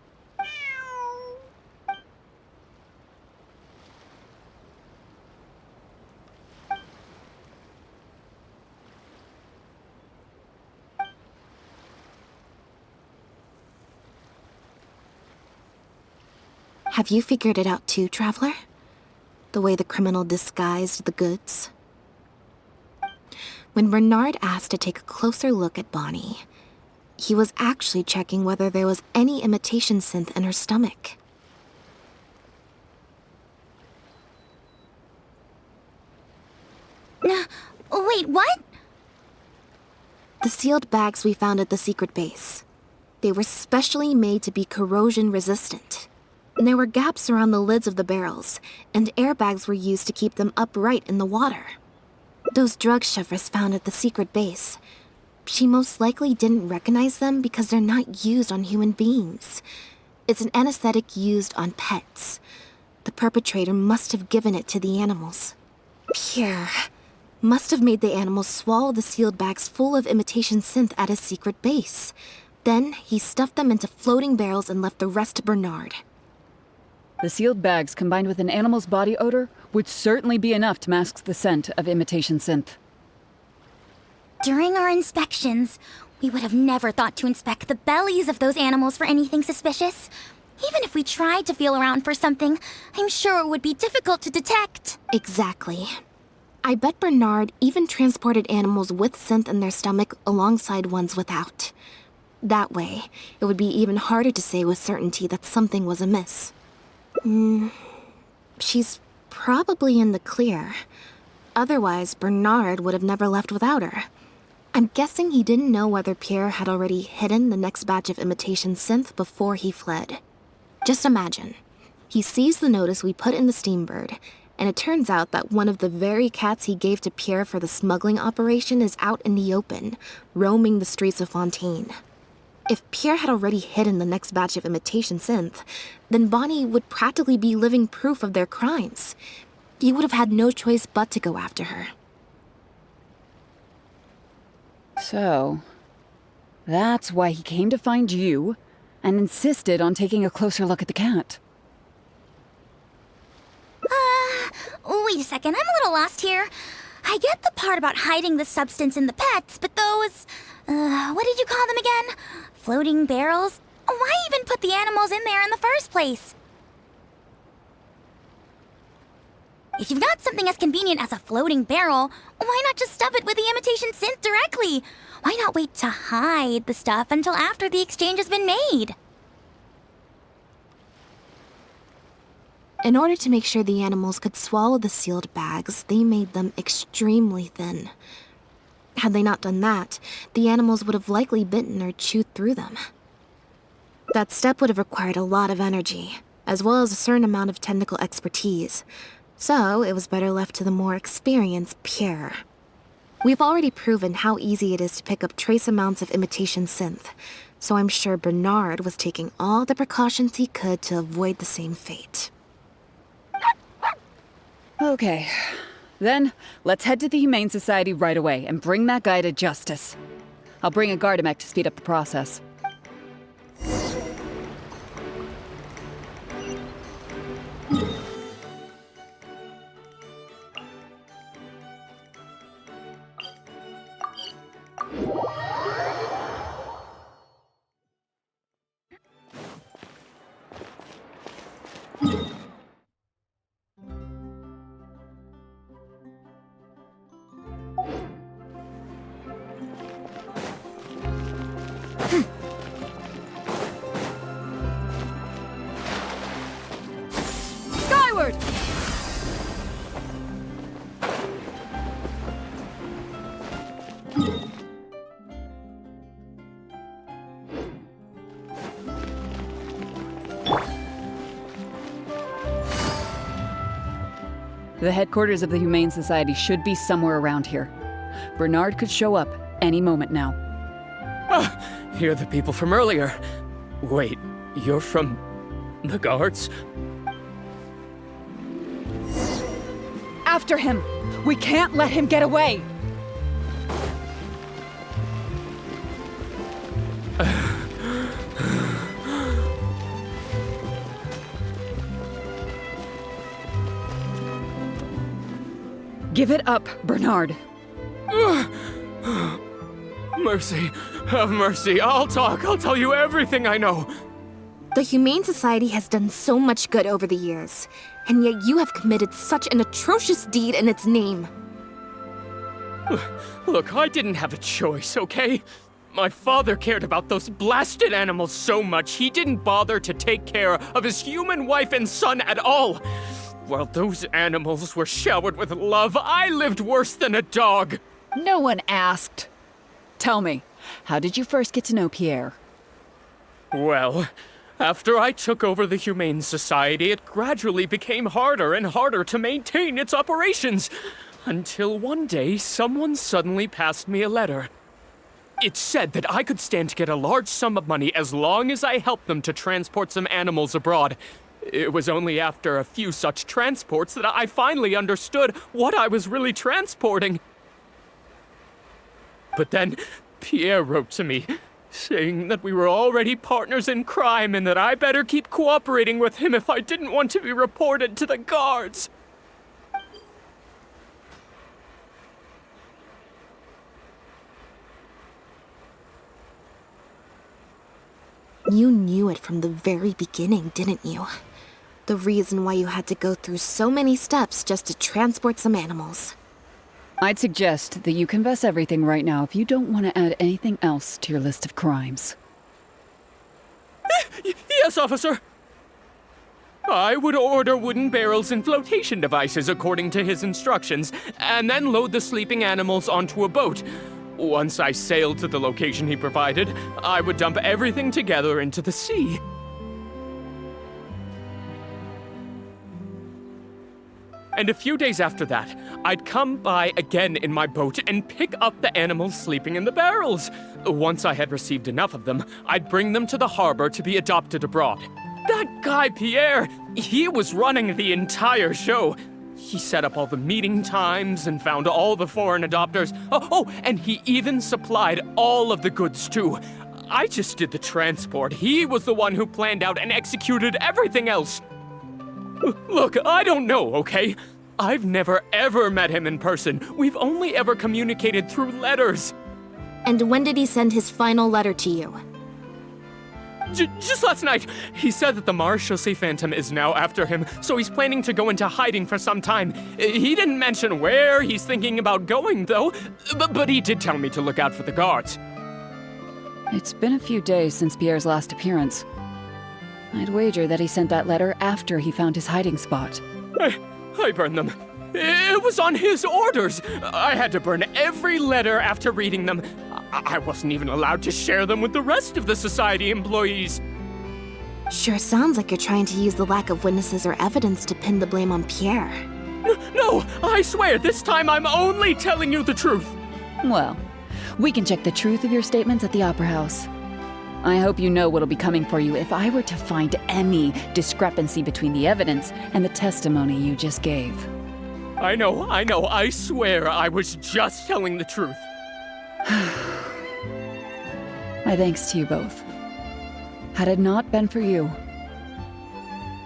Have you figured it out too, Traveler? The way the criminal disguised the goods? When Bernard asked to take a closer look at Bonnie, he was actually checking whether there was any imitation synth in her stomach. Wait, what? The sealed bags we found at the secret base. They were specially made to be corrosion resistant. And there were gaps around the lids of the barrels, and airbags were used to keep them upright in the water. Those drug Shivers found at the secret base, she most likely didn't recognize them because they're not used on human beings. It's an anesthetic used on pets. The perpetrator must have given it to the animals. Pierre must have made the animals swallow the sealed bags full of imitation synth at his secret base. Then he stuffed them into floating barrels and left the rest to Bernard. The sealed bags combined with an animal's body odor would certainly be enough to mask the scent of imitation synth. During our inspections, we would have never thought to inspect the bellies of those animals for anything suspicious. Even if we tried to feel around for something, I'm sure it would be difficult to detect. Exactly. I bet Bernard even transported animals with synth in their stomach alongside ones without. That way, it would be even harder to say with certainty that something was amiss. She's probably in the clear. Otherwise, Bernard would have never left without her. I'm guessing he didn't know whether Pierre had already hidden the next batch of imitation synth before he fled. Just imagine. He sees the notice we put in the Steambird, and it turns out that one of the very cats he gave to Pierre for the smuggling operation is out in the open, roaming the streets of Fontaine. If Pierre had already hidden the next batch of imitation synth, then Bonnie would practically be living proof of their crimes. He would have had no choice but to go after her. So, that's why he came to find you and insisted on taking a closer look at the cat. Wait a second, I'm a little lost here. I get the part about hiding the substance in the pets, but those... what did you call them again? Floating barrels? Why Why even put the animals in there in the first place? If you've got something as convenient as a floating barrel, why not just stuff it with the imitation synth directly? Why not wait to hide the stuff until after the exchange has been made? In order to make sure the animals could swallow the sealed bags, they made them extremely thin. Had they not done that, the animals would have likely bitten or chewed through them. That step would have required a lot of energy, as well as a certain amount of technical expertise, so it was better left to the more experienced Pierre. We've already proven how easy it is to pick up trace amounts of imitation synth, so I'm sure Bernard was taking all the precautions he could to avoid the same fate. Okay. Then, let's head to the Humane Society right away and bring that guy to justice. I'll bring a Gardamek to speed up the process. Skyward! The headquarters of the Humane Society should be somewhere around here. Bernard could show up any moment now. You're the people from earlier. Wait, you're from the guards? After him! We can't let him get away! Give it up, Bernard. Mercy. Have mercy. I'll talk. I'll tell you everything I know. The Humane Society has done so much good over the years, and yet you have committed such an atrocious deed in its name. Look, I didn't have a choice, okay? My father cared about those blasted animals so much, he didn't bother to take care of his human wife and son at all. While those animals were showered with love, I lived worse than a dog. No one asked. Tell me, how did you first get to know Pierre? Well, after I took over the Humane Society, it gradually became harder and harder to maintain its operations. Until one day, someone suddenly passed me a letter. It said that I could stand to get a large sum of money as long as I helped them to transport some animals abroad. It was only after a few such transports that I finally understood what I was really transporting. But then, Pierre wrote to me, saying that we were already partners in crime and that I better keep cooperating with him if I didn't want to be reported to the guards. You knew it from the very beginning, didn't you? The reason why you had to go through so many steps just to transport some animals. I'd suggest that you confess everything right now if you don't want to add anything else to your list of crimes. Yes, officer. I would order wooden barrels and flotation devices according to his instructions, and then load the sleeping animals onto a boat. Once I sailed to the location he provided, I would dump everything together into the sea. And a few days after that, I'd come by again in my boat and pick up the animals sleeping in the barrels. Once I had received enough of them, I'd bring them to the harbor to be adopted abroad. That guy, Pierre, he was running the entire show. He set up all the meeting times and found all the foreign adopters. Oh, and he even supplied all of the goods too. I just did the transport. He was the one who planned out and executed everything else. Look, I don't know, okay? I've never ever met him in person. We've only ever communicated through letters. And when did he send his final letter to you? Just last night, he said that the Merieux Phantom is now after him, so he's planning to go into hiding for some time. He didn't mention where he's thinking about going, though, but he did tell me to look out for the guards. It's been a few days since Pierre's last appearance. I'd wager that he sent that letter after he found his hiding spot. I burned them. It was on his orders. I had to burn every letter after reading them. I wasn't even allowed to share them with the rest of the Society employees. Sure sounds like you're trying to use the lack of witnesses or evidence to pin the blame on Pierre. No, I swear, this time I'm only telling you the truth. Well, we can check the truth of your statements at the Opera House. I hope you know what'll be coming for you if I were to find any discrepancy between the evidence and the testimony you just gave. I know, I swear I was just telling the truth. My thanks to you both. Had it not been for you,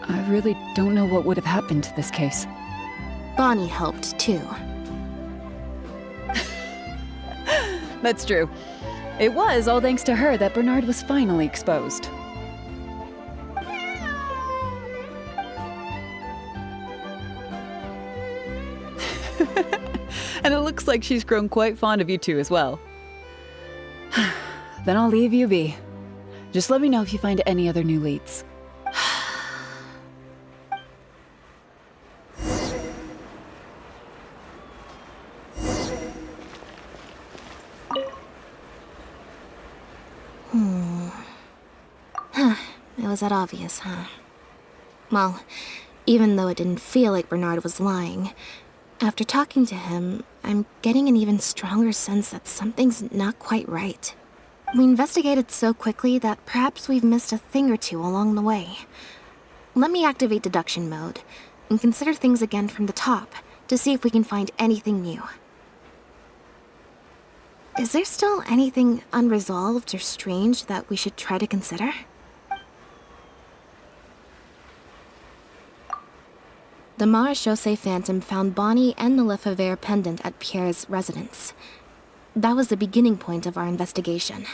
I really don't know what would have happened to this case. Bonnie helped, too. That's true. It was all thanks to her that Bernard was finally exposed. And it looks like she's grown quite fond of you two as well. Then I'll leave you be. Just let me know if you find any other new leads. It was that obvious, huh? Well, even though it didn't feel like Bernard was lying, after talking to him, I'm getting an even stronger sense that something's not quite right. We investigated so quickly that perhaps we've missed a thing or two along the way. Let me activate deduction mode and consider things again from the top to see if we can find anything new. Is there still anything unresolved or strange that we should try to consider? The Merieux Phantom found Bonnie and the Lefebvre pendant at Pierre's residence. That was the beginning point of our investigation.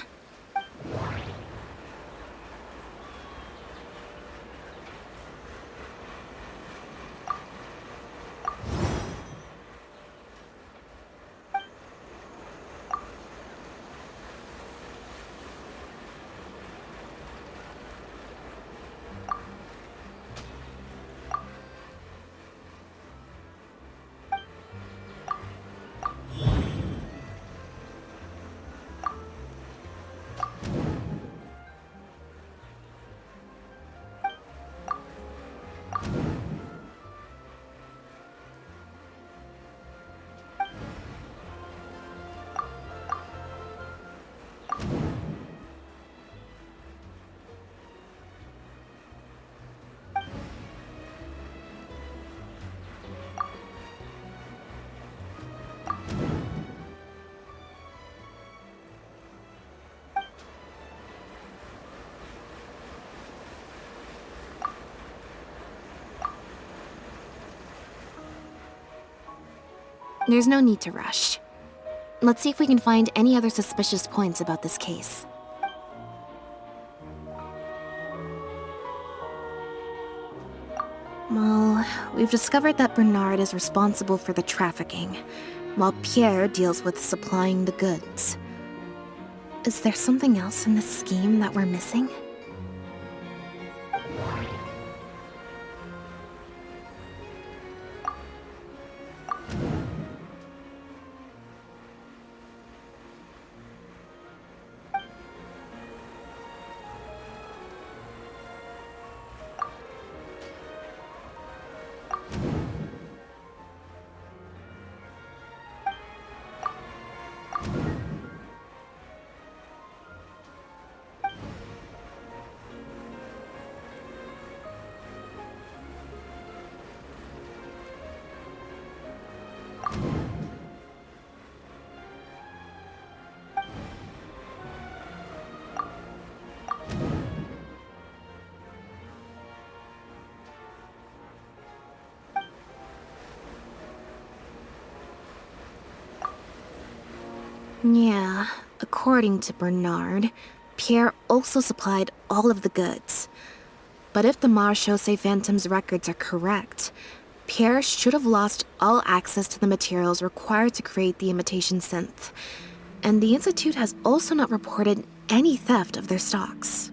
There's no need to rush. Let's see if we can find any other suspicious points about this case. Well, we've discovered that Bernard is responsible for the trafficking, while Pierre deals with supplying the goods. Is there something else in this scheme that we're missing? Yeah, according to Bernard, Pierre also supplied all of the goods. But if the Marechaussee Phantom's records are correct, Pierre should have lost all access to the materials required to create the imitation synth. And the Institute has also not reported any theft of their stocks.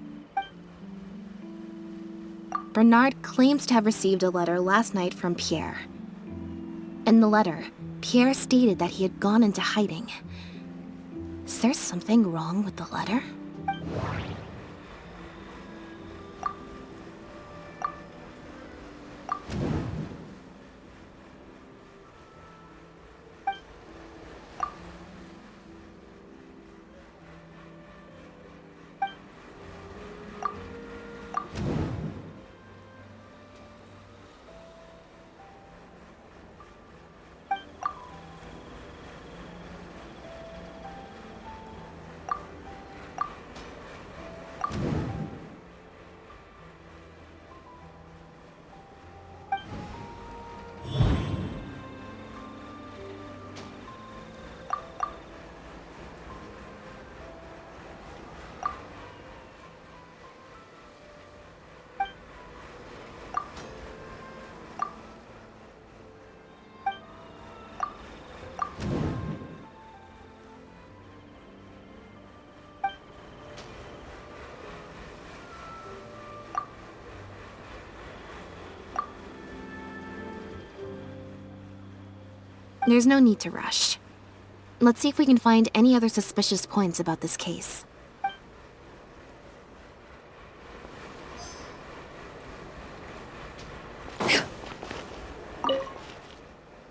Bernard claims to have received a letter last night from Pierre. In the letter, Pierre stated that he had gone into hiding. Is there something wrong with the letter? There's no need to rush. Let's see if we can find any other suspicious points about this case.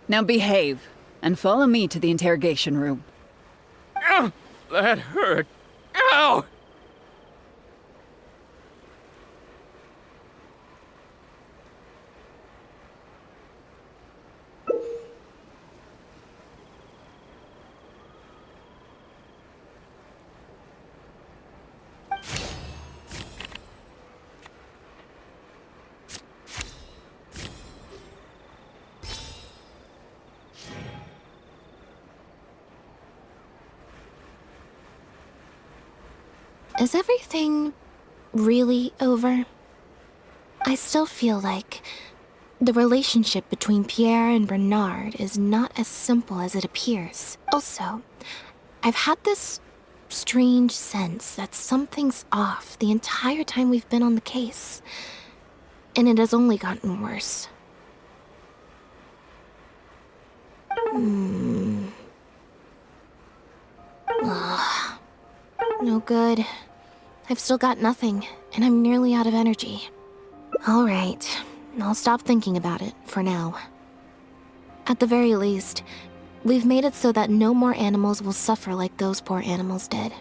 Now behave, and follow me to the interrogation room. Ow! That hurt. Ow! Is everything really over? I still feel like the relationship between Pierre and Bernard is not as simple as it appears. Also, I've had this strange sense that something's off the entire time we've been on the case. And it has only gotten worse. Ugh. No good. I've still got nothing, and I'm nearly out of energy. All right, I'll stop thinking about it for now. At the very least, we've made it so that no more animals will suffer like those poor animals did.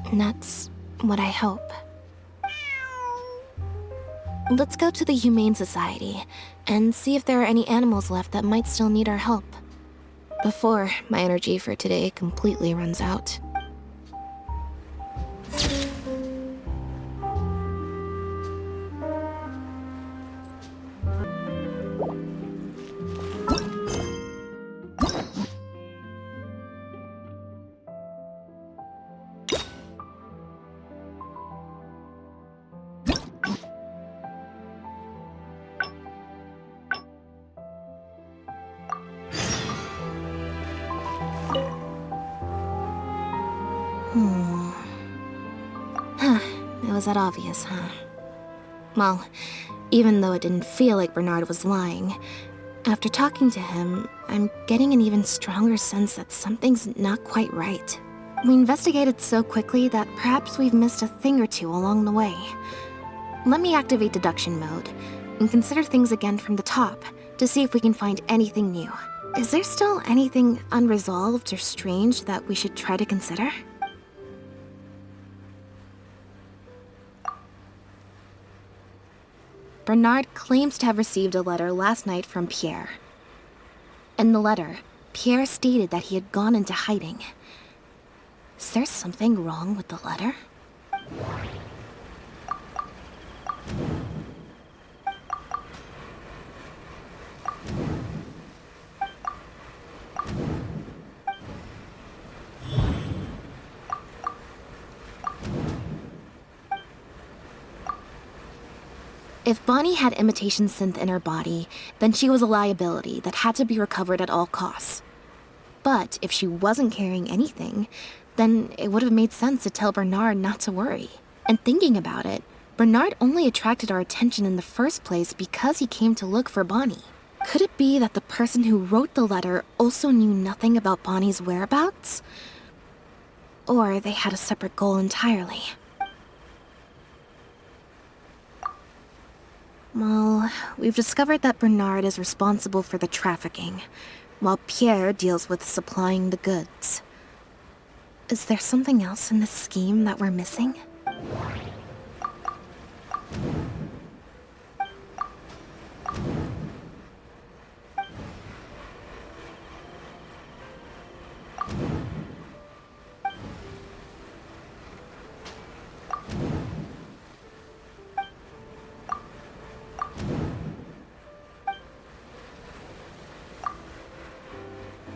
And that's what I hope. Let's go to the Humane Society and see if there are any animals left that might still need our help. Before my energy for today completely runs out. It was that obvious, huh? Well, even though it didn't feel like Bernard was lying, after talking to him, I'm getting an even stronger sense that something's not quite right. We investigated so quickly that perhaps we've missed a thing or two along the way. Let me activate deduction mode and consider things again from the top to see if we can find anything new. Is there still anything unresolved or strange that we should try to consider? Bernard claims to have received a letter last night from Pierre. In the letter, Pierre stated that he had gone into hiding. Is there something wrong with the letter? If Bonnie had imitation synth in her body, then she was a liability that had to be recovered at all costs. But if she wasn't carrying anything, then it would have made sense to tell Bernard not to worry. And thinking about it, Bernard only attracted our attention in the first place because he came to look for Bonnie. Could it be that the person who wrote the letter also knew nothing about Bonnie's whereabouts? Or they had a separate goal entirely? Well, we've discovered that Bernard is responsible for the trafficking, while Pierre deals with supplying the goods. Is there something else in this scheme that we're missing?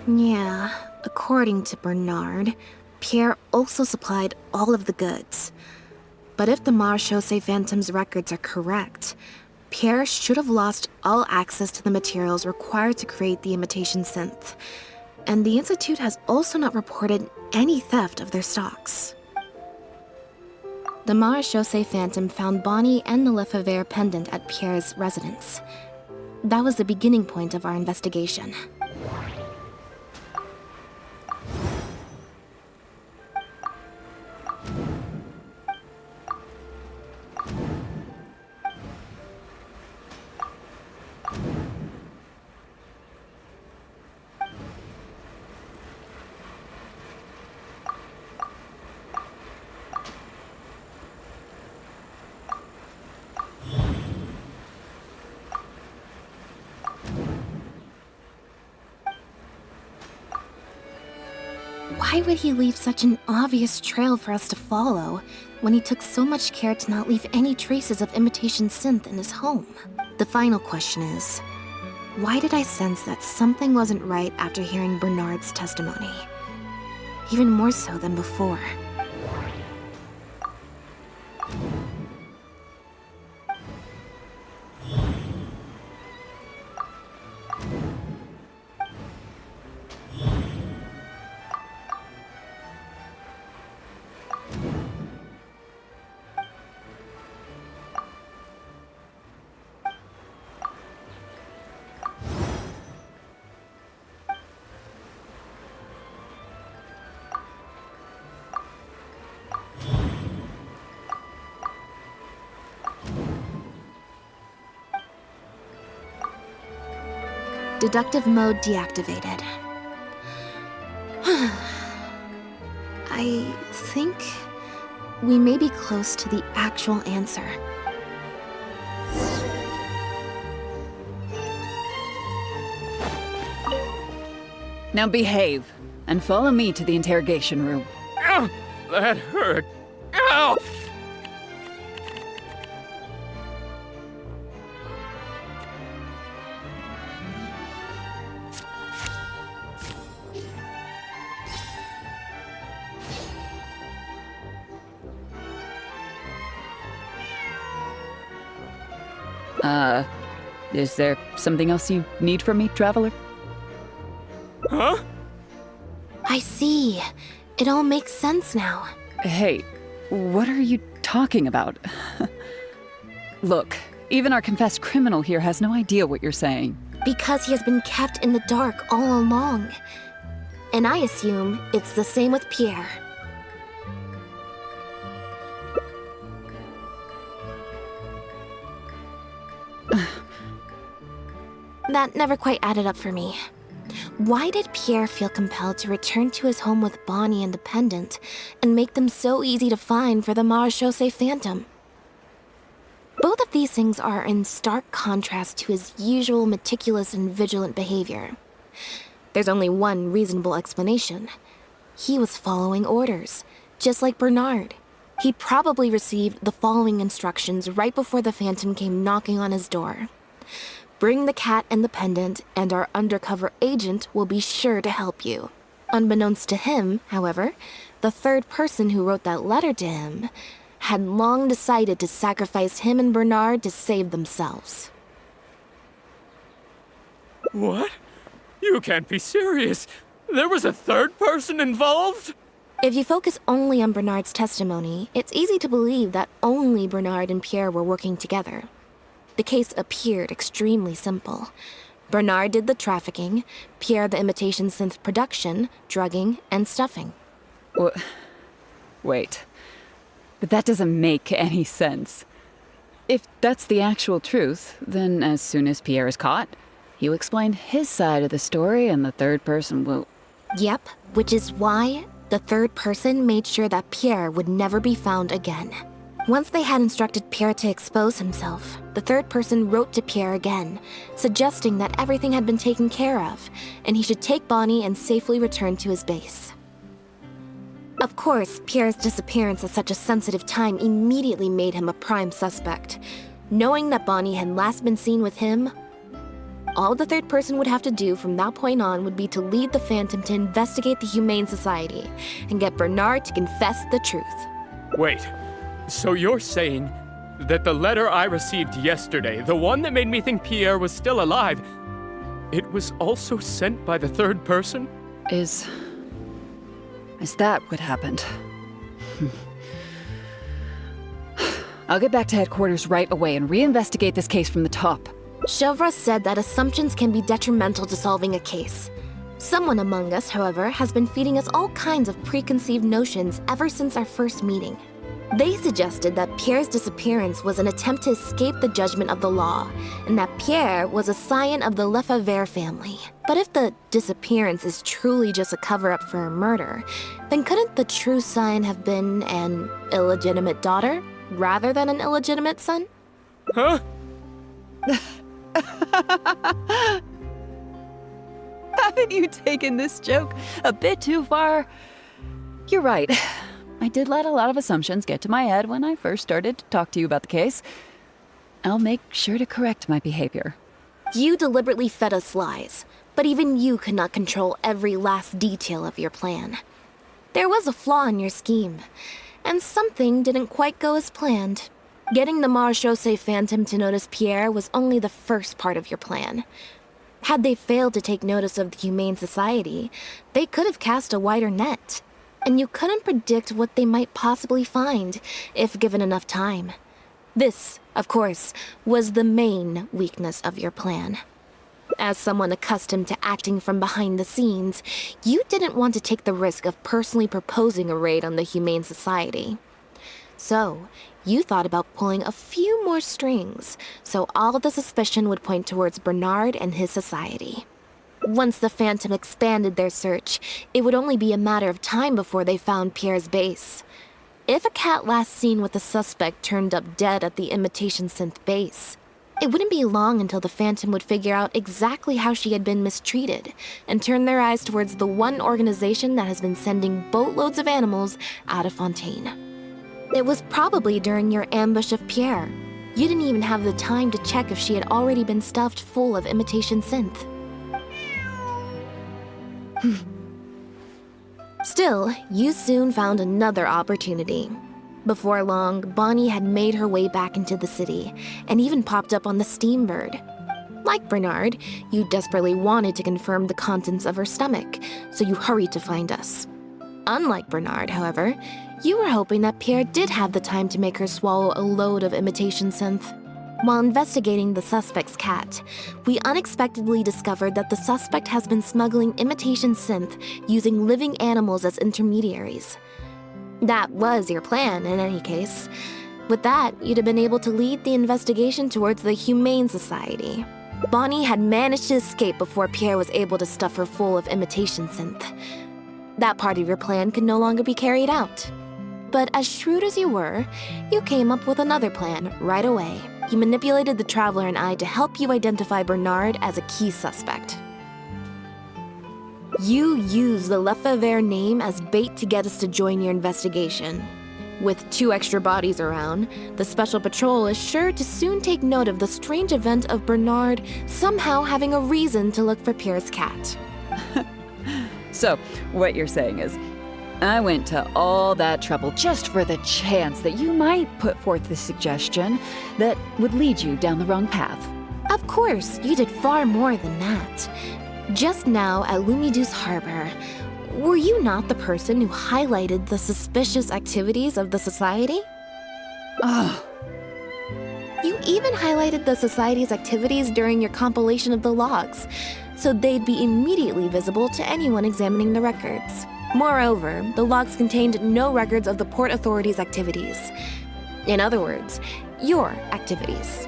Yeah, according to Bernard, Pierre also supplied all of the goods. But if the Merieux Phantom's records are correct, Pierre should have lost all access to the materials required to create the imitation synth. And the Institute has also not reported any theft of their stocks. The Merieux Phantom found Bonnie and the Lefebvre pendant at Pierre's residence. That was the beginning point of our investigation. Why would he leave such an obvious trail for us to follow when he took so much care to not leave any traces of imitation synth in his home? The final question is, why did I sense that something wasn't right after hearing Bernard's testimony? Even more so than before. Deductive mode deactivated. I think we may be close to the actual answer. Now behave, and follow me to the interrogation room. Ow! That hurt. Ow! Is there something else you need from me, Traveler? Huh? I see. It all makes sense now. Hey, what are you talking about? Look, even our confessed criminal here has no idea what you're saying. Because he has been kept in the dark all along. And I assume it's the same with Pierre. That never quite added up for me. Why did Pierre feel compelled to return to his home with Bonnie and the pendant and make them so easy to find for the Merieux Phantom? Both of these things are in stark contrast to his usual meticulous and vigilant behavior. There's only one reasonable explanation. He was following orders, just like Bernard. He probably received the following instructions right before the Phantom came knocking on his door. Bring the cat and the pendant, and our undercover agent will be sure to help you. Unbeknownst to him, however, the third person who wrote that letter to him had long decided to sacrifice him and Bernard to save themselves. What? You can't be serious. There was a third person involved? If you focus only on Bernard's testimony, it's easy to believe that only Bernard and Pierre were working together. The case appeared extremely simple. Bernard did the trafficking, Pierre the imitation synth production, drugging, and stuffing. Wait. But that doesn't make any sense. If that's the actual truth, then as soon as Pierre is caught, he'll explain his side of the story and the third person will... Yep, which is why the third person made sure that Pierre would never be found again. Once they had instructed Pierre to expose himself, the third person wrote to Pierre again, suggesting that everything had been taken care of, and he should take Bonnie and safely return to his base. Of course, Pierre's disappearance at such a sensitive time immediately made him a prime suspect. Knowing that Bonnie had last been seen with him, all the third person would have to do from that point on would be to lead the Phantom to investigate the Humane Society and get Bernard to confess the truth. Wait, so you're saying that the letter I received yesterday, the one that made me think Pierre was still alive, it was also sent by the third person? Is that what happened? I'll get back to headquarters right away and reinvestigate this case from the top. Chevra said that assumptions can be detrimental to solving a case. Someone among us, however, has been feeding us all kinds of preconceived notions ever since our first meeting. They suggested that Pierre's disappearance was an attempt to escape the judgment of the law, and that Pierre was a scion of the Lefebvre family. But if the disappearance is truly just a cover-up for a murder, then couldn't the true scion have been an illegitimate daughter, rather than an illegitimate son? Huh? Haven't you taken this joke a bit too far? You're right. I did let a lot of assumptions get to my head when I first started to talk to you about the case. I'll make sure to correct my behavior. You deliberately fed us lies, but even you could not control every last detail of your plan. There was a flaw in your scheme, and something didn't quite go as planned. Getting the Merieux Phantom to notice Pierre was only the first part of your plan. Had they failed to take notice of the Humane Society, they could have cast a wider net. And you couldn't predict what they might possibly find, if given enough time. This, of course, was the main weakness of your plan. As someone accustomed to acting from behind the scenes, you didn't want to take the risk of personally proposing a raid on the Humane Society. So, you thought about pulling a few more strings, so all the suspicion would point towards Bernard and his society. Once the Phantom expanded their search, it would only be a matter of time before they found Pierre's base. If a cat last seen with the suspect turned up dead at the imitation synth base, it wouldn't be long until the Phantom would figure out exactly how she had been mistreated and turn their eyes towards the one organization that has been sending boatloads of animals out of Fontaine. It was probably during your ambush of Pierre. You didn't even have the time to check if she had already been stuffed full of imitation synth. Still, you soon found another opportunity. Before long, Bonnie had made her way back into the city, and even popped up on the Steambird. Like Bernard, you desperately wanted to confirm the contents of her stomach, so you hurried to find us. Unlike Bernard, however, you were hoping that Pierre did have the time to make her swallow a load of imitation synth. While investigating the suspect's cat, we unexpectedly discovered that the suspect has been smuggling imitation synth using living animals as intermediaries. That was your plan, in any case. With that, you'd have been able to lead the investigation towards the Humane Society. Bonnie had managed to escape before Pierre was able to stuff her full of imitation synth. That part of your plan could no longer be carried out. But as shrewd as you were, you came up with another plan right away. You manipulated the Traveler and I to help you identify Bernard as a key suspect. You used the Lefebvre name as bait to get us to join your investigation. With 2 extra bodies around, the Special Patrol is sure to soon take note of the strange event of Bernard somehow having a reason to look for Pierre's cat. So, what you're saying is, I went to all that trouble just for the chance that you might put forth the suggestion that would lead you down the wrong path. Of course, you did far more than that. Just now at Lumidu's harbor, were you not the person who highlighted the suspicious activities of the Society? Oh, You even highlighted the Society's activities during your compilation of the logs, so they'd be immediately visible to anyone examining the records. Moreover, the logs contained no records of the Port Authority's activities. In other words, your activities.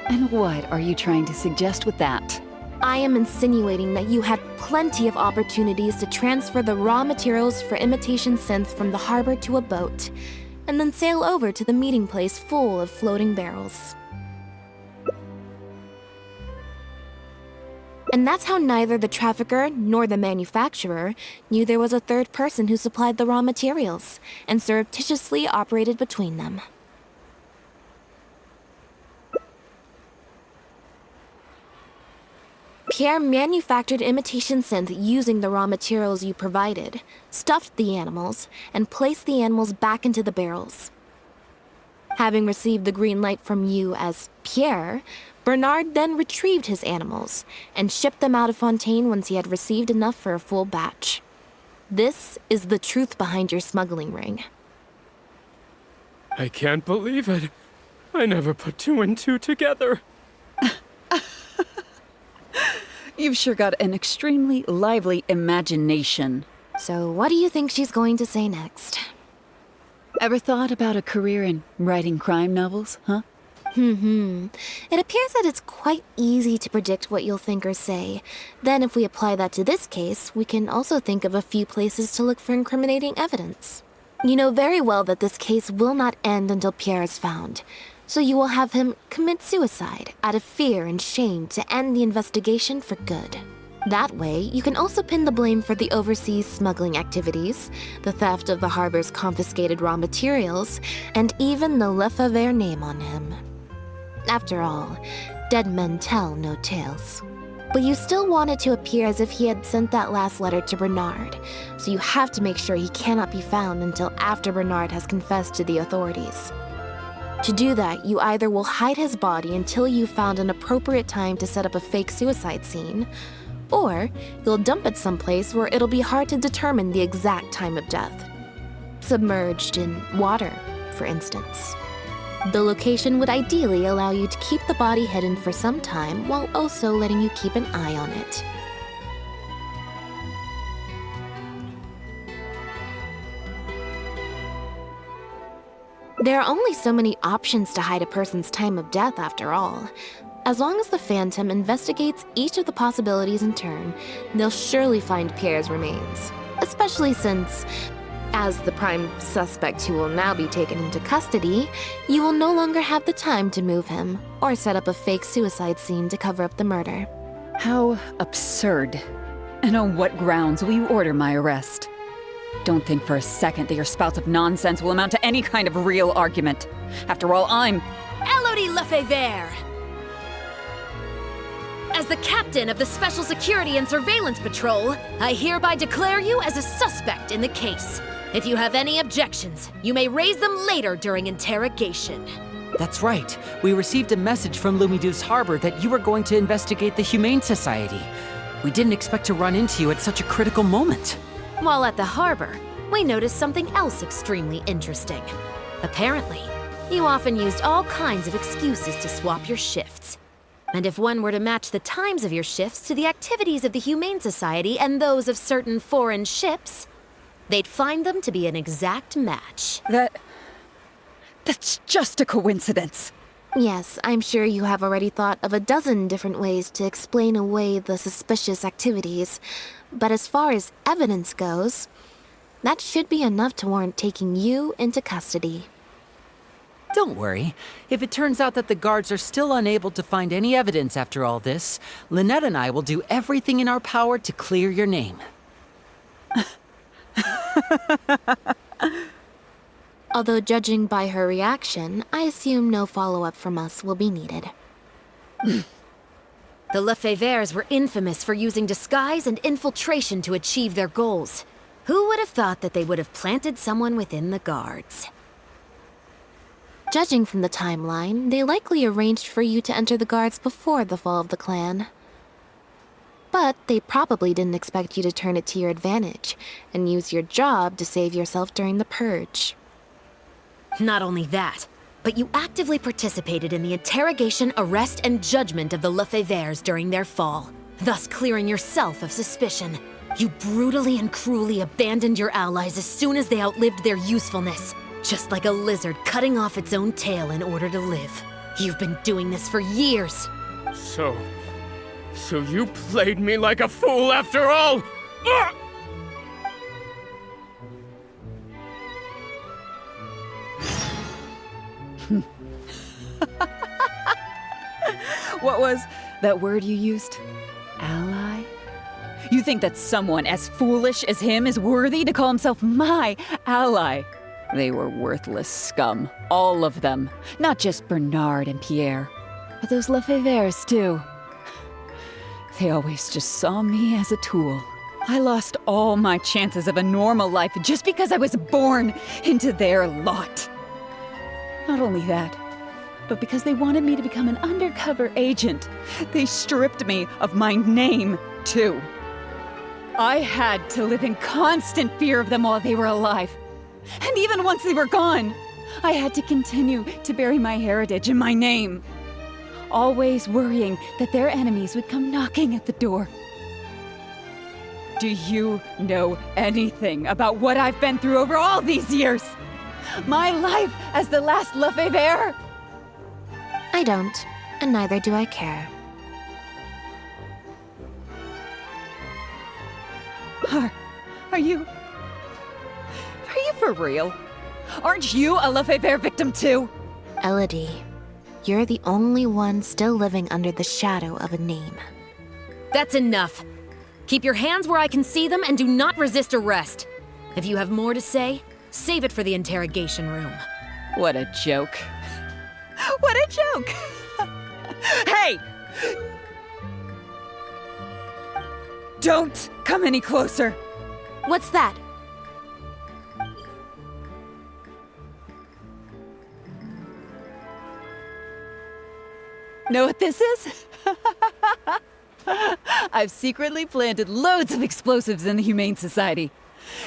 and what are you trying to suggest with that? I am insinuating that you had plenty of opportunities to transfer the raw materials for imitation synth from the harbor to a boat, and then sail over to the meeting place full of floating barrels. And that's how neither the trafficker nor the manufacturer knew there was a third person who supplied the raw materials, and surreptitiously operated between them. Pierre manufactured imitation synth using the raw materials you provided, stuffed the animals, and placed the animals back into the barrels. Having received the green light from you as Pierre, Bernard then retrieved his animals and shipped them out of Fontaine once he had received enough for a full batch. This is the truth behind your smuggling ring. I can't believe it. I never put two and two together. You've sure got an extremely lively imagination. So what do you think she's going to say next? Ever thought about a career in writing crime novels, huh? It appears that it's quite easy to predict what you'll think or say. Then if we apply that to this case, we can also think of a few places to look for incriminating evidence. You know very well that this case will not end until Pierre is found, so you will have him commit suicide out of fear and shame to end the investigation for good. That way, you can also pin the blame for the overseas smuggling activities, the theft of the harbor's confiscated raw materials, and even the Lefebvre name on him. After all, dead men tell no tales. But you still want it to appear as if he had sent that last letter to Bernard, so you have to make sure he cannot be found until after Bernard has confessed to the authorities. To do that, you either will hide his body until you've found an appropriate time to set up a fake suicide scene, or you'll dump it someplace where it'll be hard to determine the exact time of death. Submerged in water, for instance. The location would ideally allow you to keep the body hidden for some time while also letting you keep an eye on it. There are only so many options to hide a person's time of death after all. As long as the Phantom investigates each of the possibilities in turn, they'll surely find Pierre's remains. Especially since, as the prime suspect who will now be taken into custody, you will no longer have the time to move him or set up a fake suicide scene to cover up the murder. How absurd. And on what grounds will you order my arrest? Don't think for a second that your spouts of nonsense will amount to any kind of real argument. After all, I'm... Elodie Lefebvre! As the captain of the Special Security and Surveillance Patrol, I hereby declare you as a suspect in the case. If you have any objections, you may raise them later during interrogation. That's right. We received a message from Lumidu's harbor that you were going to investigate the Humane Society. We didn't expect to run into you at such a critical moment. While at the harbor, we noticed something else extremely interesting. Apparently, you often used all kinds of excuses to swap your shifts. And if one were to match the times of your shifts to the activities of the Humane Society and those of certain foreign ships, they'd find them to be an exact match. That's just a coincidence. Yes, I'm sure you have already thought of a dozen different ways to explain away the suspicious activities, but as far as evidence goes, that should be enough to warrant taking you into custody. Don't worry. If it turns out that the guards are still unable to find any evidence after all this, Lynette and I will do everything in our power to clear your name. Although judging by her reaction, I assume no follow-up from us will be needed. The Lefebvres were infamous for using disguise and infiltration to achieve their goals. Who would have thought that they would have planted someone within the guards? Judging from the timeline, they likely arranged for you to enter the guards before the fall of the clan. But they probably didn't expect you to turn it to your advantage and use your job to save yourself during the purge. Not only that, but you actively participated in the interrogation, arrest, and judgment of the Lefebvres during their fall, thus clearing yourself of suspicion. You brutally and cruelly abandoned your allies as soon as they outlived their usefulness, just like a lizard cutting off its own tail in order to live. You've been doing this for years. So you played me like a fool after all? Ugh! What was that word you used? Ally? You think that someone as foolish as him is worthy to call himself my ally? They were worthless scum, all of them. Not just Bernard and Pierre, but those Lefebvres too. They always just saw me as a tool. I lost all my chances of a normal life just because I was born into their lot. Not only that, but because they wanted me to become an undercover agent, they stripped me of my name, too. I had to live in constant fear of them while they were alive. And even once they were gone, I had to continue to bury my heritage and my name, always worrying that their enemies would come knocking at the door. Do you know anything about what I've been through over all these years? My life as the last Lefebvre? I don't, and neither do I care. Are you for real? Aren't you a Lefebvre victim too? Elodie, you're the only one still living under the shadow of a name. That's enough. Keep your hands where I can see them and do not resist arrest. If you have more to say, save it for the interrogation room. What a joke. What a joke! Hey! Don't come any closer! What's that? Know what this is? I've secretly planted loads of explosives in the Humane Society.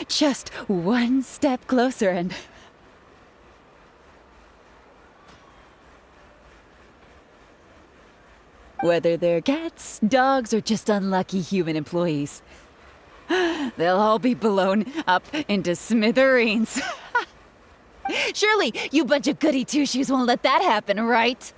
Just one step closer and... Whether they're cats, dogs, or just unlucky human employees, they'll all be blown up into smithereens. Surely you bunch of goody two-shoes won't let that happen, right?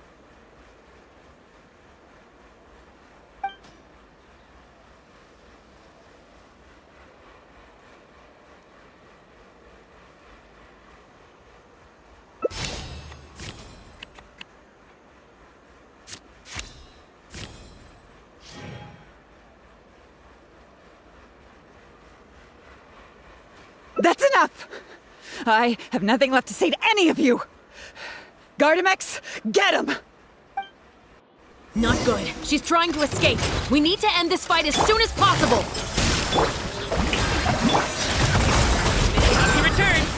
That's enough! I have nothing left to say to any of you! Gardamex, get him! Not good. She's trying to escape. We need to end this fight as soon as possible. He returns!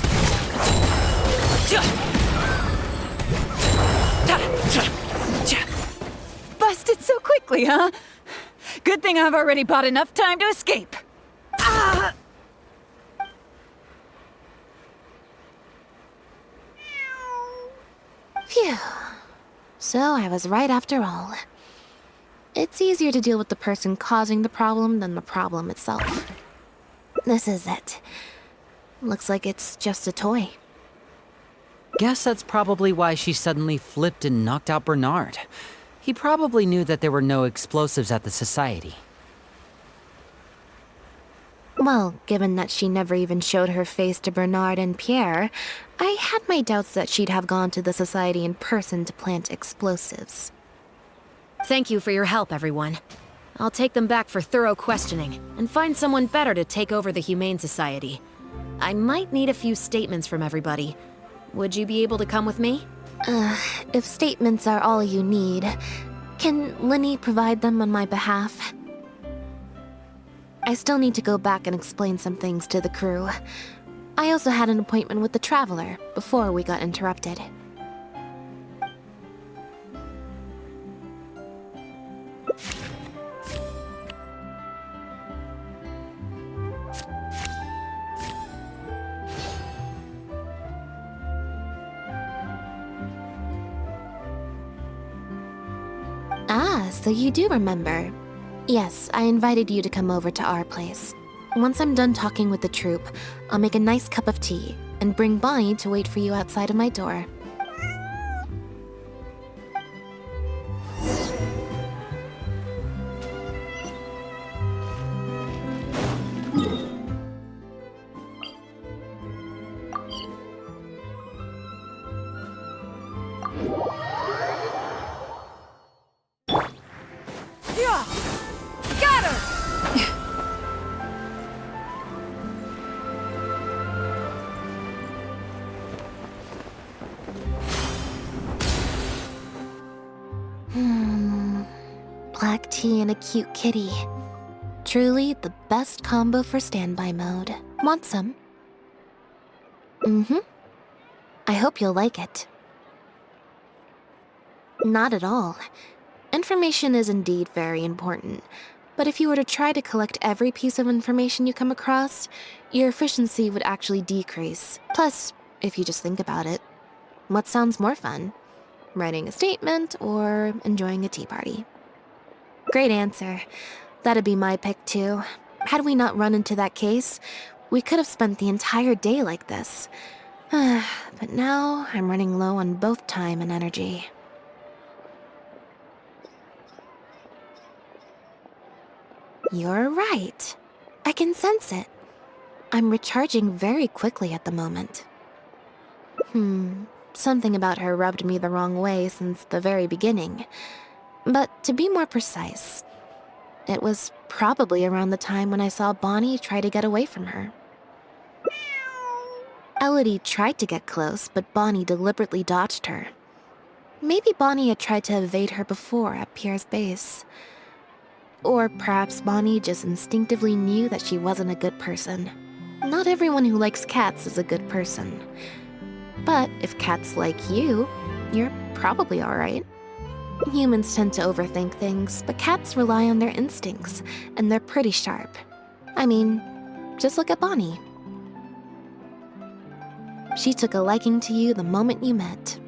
Busted so quickly, huh? Good thing I've already bought enough time to escape. Ah! Phew. So I was right after all. It's easier to deal with the person causing the problem than the problem itself. This is it. Looks like it's just a toy. Guess that's probably why she suddenly flipped and knocked out Bernard. He probably knew that there were no explosives at the Society. Well, given that she never even showed her face to Bernard and Pierre, I had my doubts that she'd have gone to the Society in person to plant explosives. Thank you for your help, everyone. I'll take them back for thorough questioning and find someone better to take over the Humane Society. I might need a few statements from everybody. Would you be able to come with me? If statements are all you need, can Lyney provide them on my behalf? I still need to go back and explain some things to the crew. I also had an appointment with the Traveler before we got interrupted. Ah, so you do remember. Yes, I invited you to come over to our place. Once I'm done talking with the troupe, I'll make a nice cup of tea and bring Bonnie to wait for you outside of my door. Black tea and a cute kitty. Truly the best combo for standby mode. Want some? Mm-hmm. I hope you'll like it. Not at all. Information is indeed very important, but if you were to try to collect every piece of information you come across, your efficiency would actually decrease. Plus, if you just think about it, what sounds more fun? Writing a statement or enjoying a tea party? Great answer. That'd be my pick too. Had we not run into that case, we could have spent the entire day like this. But now I'm running low on both time and energy. You're right. I can sense it. I'm recharging very quickly at the moment. Something about her rubbed me the wrong way since the very beginning. But to be more precise, it was probably around the time when I saw Bonnie try to get away from her. Elodie tried to get close, but Bonnie deliberately dodged her. Maybe Bonnie had tried to evade her before at Pierre's base. Or perhaps Bonnie just instinctively knew that she wasn't a good person. Not everyone who likes cats is a good person. But if cats like you, you're probably alright. Humans tend to overthink things, but cats rely on their instincts, and they're pretty sharp. I mean, just look at Bonnie. She took a liking to you the moment you met.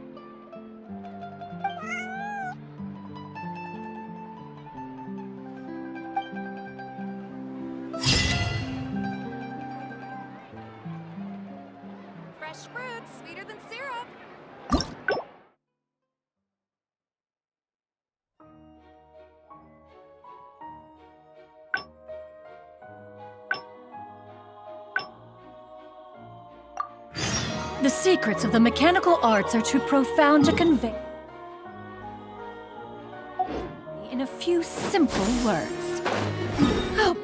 Fresh fruits, sweeter than syrup. The secrets of the mechanical arts are too profound to convey in a few simple words. Oh.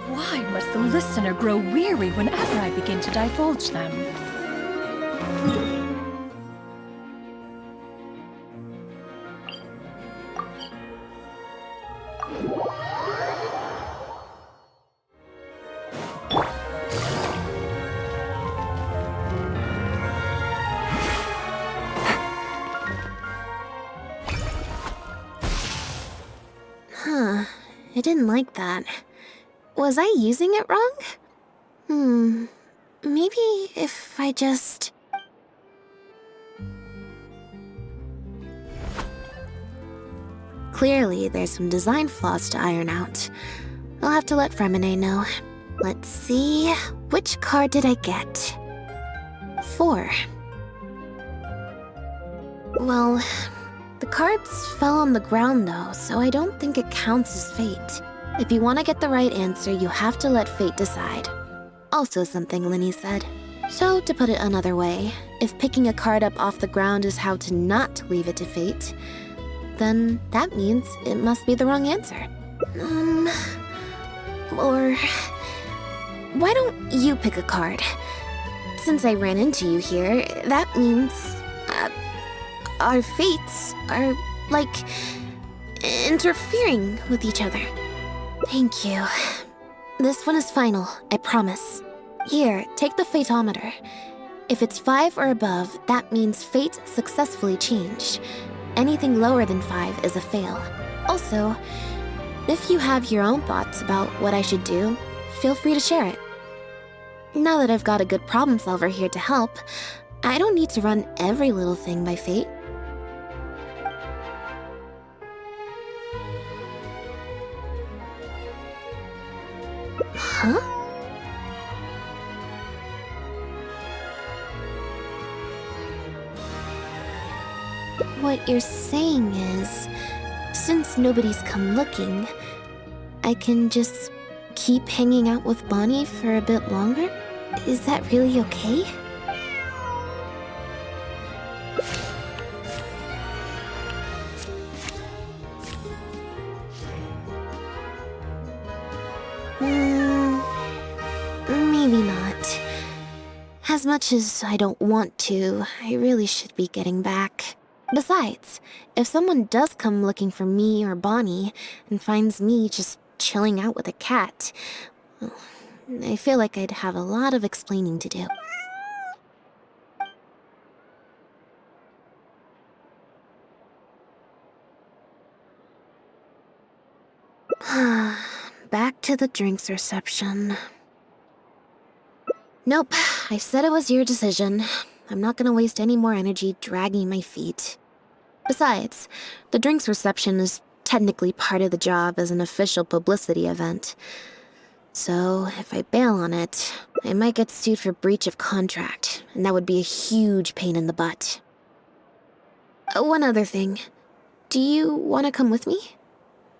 Why must the listener grow weary whenever I begin to divulge them? I didn't like that. Was I using it wrong? Maybe if I just... Clearly, there's some design flaws to iron out. I'll have to let Fremine know. Let's see... Which card did I get? 4. Well... The cards fell on the ground though, so I don't think it counts as fate. If you want to get the right answer, you have to let fate decide. Also something Lyney said. So, to put it another way, if picking a card up off the ground is how to not leave it to fate, then that means it must be the wrong answer. Or... Why don't you pick a card? Since I ran into you here, that means... our fates are, like, interfering with each other. Thank you. This one is final, I promise. Here, take the fateometer. If it's 5 or above, that means fate successfully changed. Anything lower than 5 is a fail. Also, if you have your own thoughts about what I should do, feel free to share it. Now that I've got a good problem solver here to help, I don't need to run every little thing by fate. Huh? What you're saying is, since nobody's come looking, I can just keep hanging out with Bonnie for a bit longer? Is that really okay? Maybe not. As much as I don't want to, I really should be getting back. Besides, if someone does come looking for me or Bonnie and finds me just chilling out with a cat, I feel like I'd have a lot of explaining to do. Back to the drinks reception. Nope, I said it was your decision. I'm not gonna waste any more energy dragging my feet. Besides, the drinks reception is technically part of the job as an official publicity event. So, if I bail on it, I might get sued for breach of contract, and that would be a huge pain in the butt. One other thing. Do you want to come with me?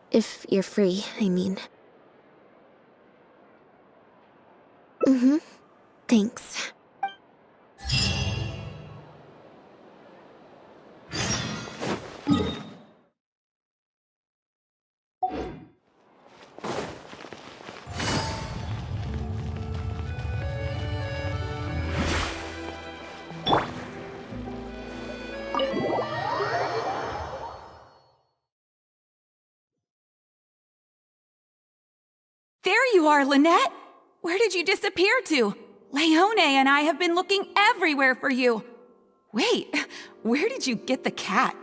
If you're free, I mean. Thanks. There you are, Lynette! Where did you disappear to? Leone and I have been looking everywhere for you. Wait, where did you get the cat?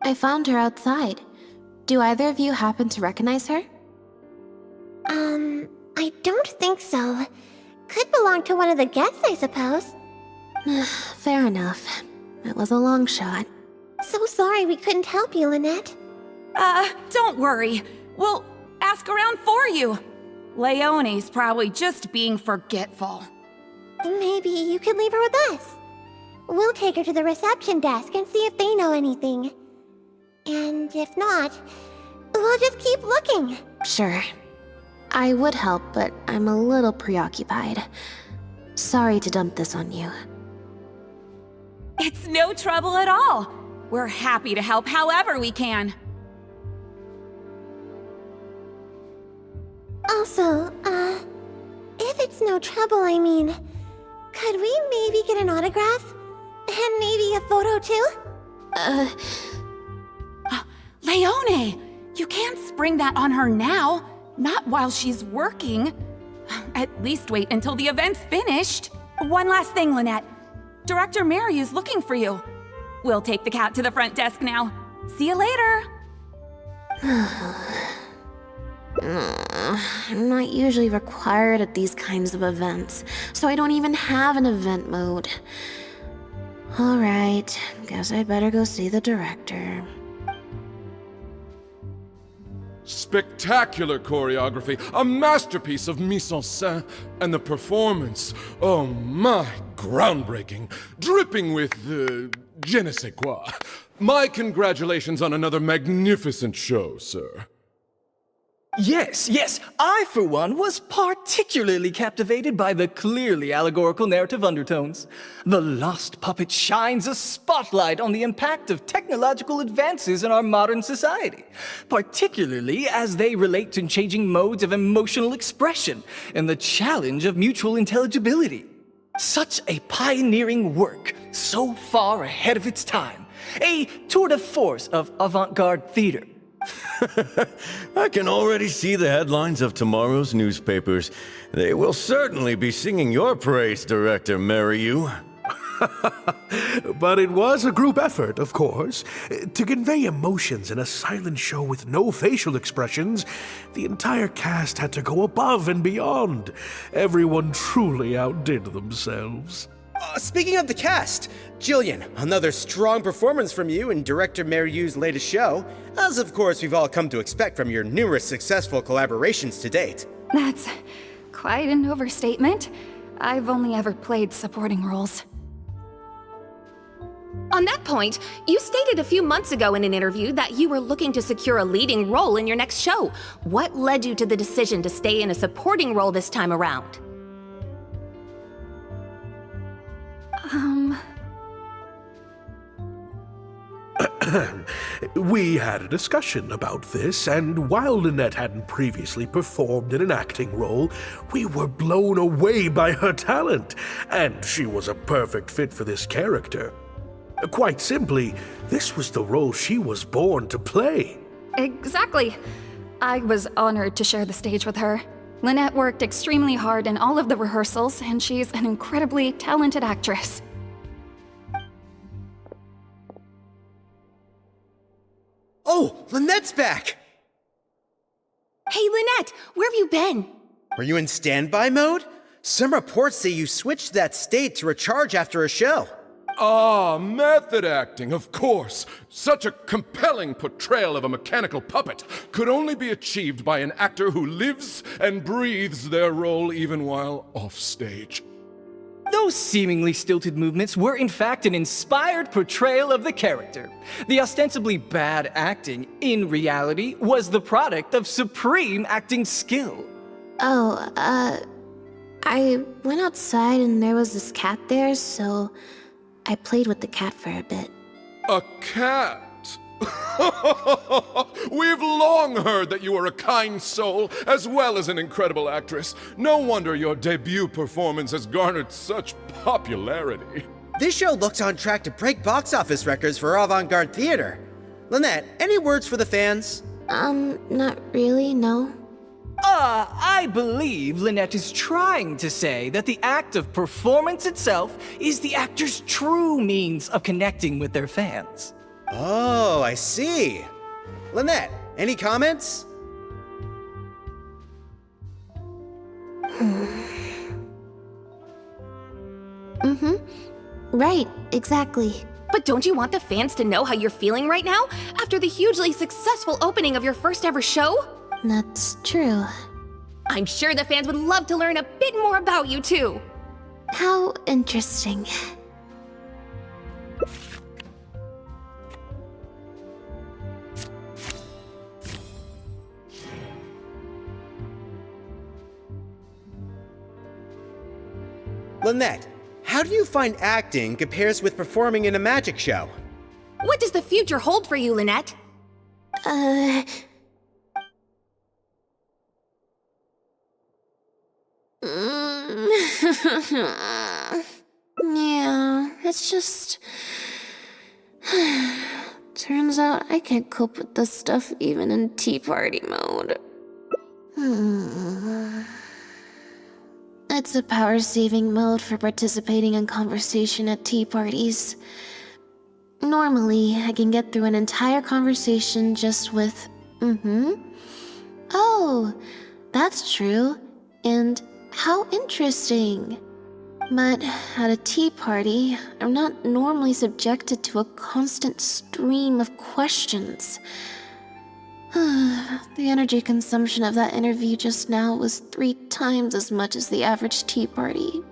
I found her outside. Do either of you happen to recognize her? I don't think so. Could belong to one of the guests, I suppose. Fair enough. It was a long shot. So sorry we couldn't help you, Lynette. Don't worry. We'll ask around for you. Leone's probably just being forgetful. Maybe you could leave her with us. We'll take her to the reception desk and see if they know anything. And if not, we'll just keep looking. Sure. I would help, but I'm a little preoccupied. Sorry to dump this on you. It's no trouble at all. We're happy to help however we can. Also, if it's no trouble, I mean, could we maybe get an autograph? And maybe a photo too? Leone! You can't spring that on her now. Not while she's working. At least wait until the event's finished. One last thing, Lynette. Director Merieux's looking for you. We'll take the cat to the front desk now. See you later. I'm not usually required at these kinds of events, so I don't even have an event mode. Alright, guess I'd better go see the director. Spectacular choreography, a masterpiece of mise-en-scène, and the performance, oh my, groundbreaking, dripping with, je ne sais quoi. My congratulations on another magnificent show, sir. Yes, I for one was particularly captivated by the clearly allegorical narrative undertones. The Lost Puppet shines a spotlight on the impact of technological advances in our modern society, particularly as they relate to changing modes of emotional expression and the challenge of mutual intelligibility. Such a pioneering work, so far ahead of its time. A tour de force of avant-garde theater. I can already see the headlines of tomorrow's newspapers. They will certainly be singing your praise, Director Merieux. But it was a group effort, of course. To convey emotions in a silent show with no facial expressions, the entire cast had to go above and beyond. Everyone truly outdid themselves. Speaking of the cast, Jillian, another strong performance from you in Director Merieux's latest show, as of course we've all come to expect from your numerous successful collaborations to date. That's quite an overstatement. I've only ever played supporting roles. On that point, you stated a few months ago in an interview that you were looking to secure a leading role in your next show. What led you to the decision to stay in a supporting role this time around? We had a discussion about this, and while Lynette hadn't previously performed in an acting role, we were blown away by her talent, and she was a perfect fit for this character. Quite simply, this was the role she was born to play. Exactly. I was honored to share the stage with her. Lynette worked extremely hard in all of the rehearsals, and she's an incredibly talented actress. Oh, Lynette's back! Hey, Lynette, where have you been? Were you in standby mode? Some reports say you switched to that state to recharge after a show. Ah, method acting, of course. Such a compelling portrayal of a mechanical puppet could only be achieved by an actor who lives and breathes their role even while offstage. Those seemingly stilted movements were in fact an inspired portrayal of the character. The ostensibly bad acting, in reality, was the product of supreme acting skill. I went outside and there was this cat there, so I played with the cat for a bit. A cat? We've long heard that you are a kind soul, as well as an incredible actress. No wonder your debut performance has garnered such popularity. This show looks on track to break box office records for avant-garde theater. Lynette, any words for the fans? Not really, no. I believe Lynette is trying to say that the act of performance itself is the actor's true means of connecting with their fans. Oh, I see. Lynette, any comments? Right, exactly. But don't you want the fans to know how you're feeling right now, after the hugely successful opening of your first ever show? That's true. I'm sure the fans would love to learn a bit more about you, too. How interesting. Lynette, how do you find acting compares with performing in a magic show? What does the future hold for you, Lynette? Yeah, it's just... Turns out I can't cope with this stuff even in tea party mode. It's a power-saving mode for participating in conversation at tea parties. Normally, I can get through an entire conversation just with, Oh, that's true. And how interesting. But at a tea party, I'm not normally subjected to a constant stream of questions. The energy consumption of that interview just now was 3 times as much as the average tea party.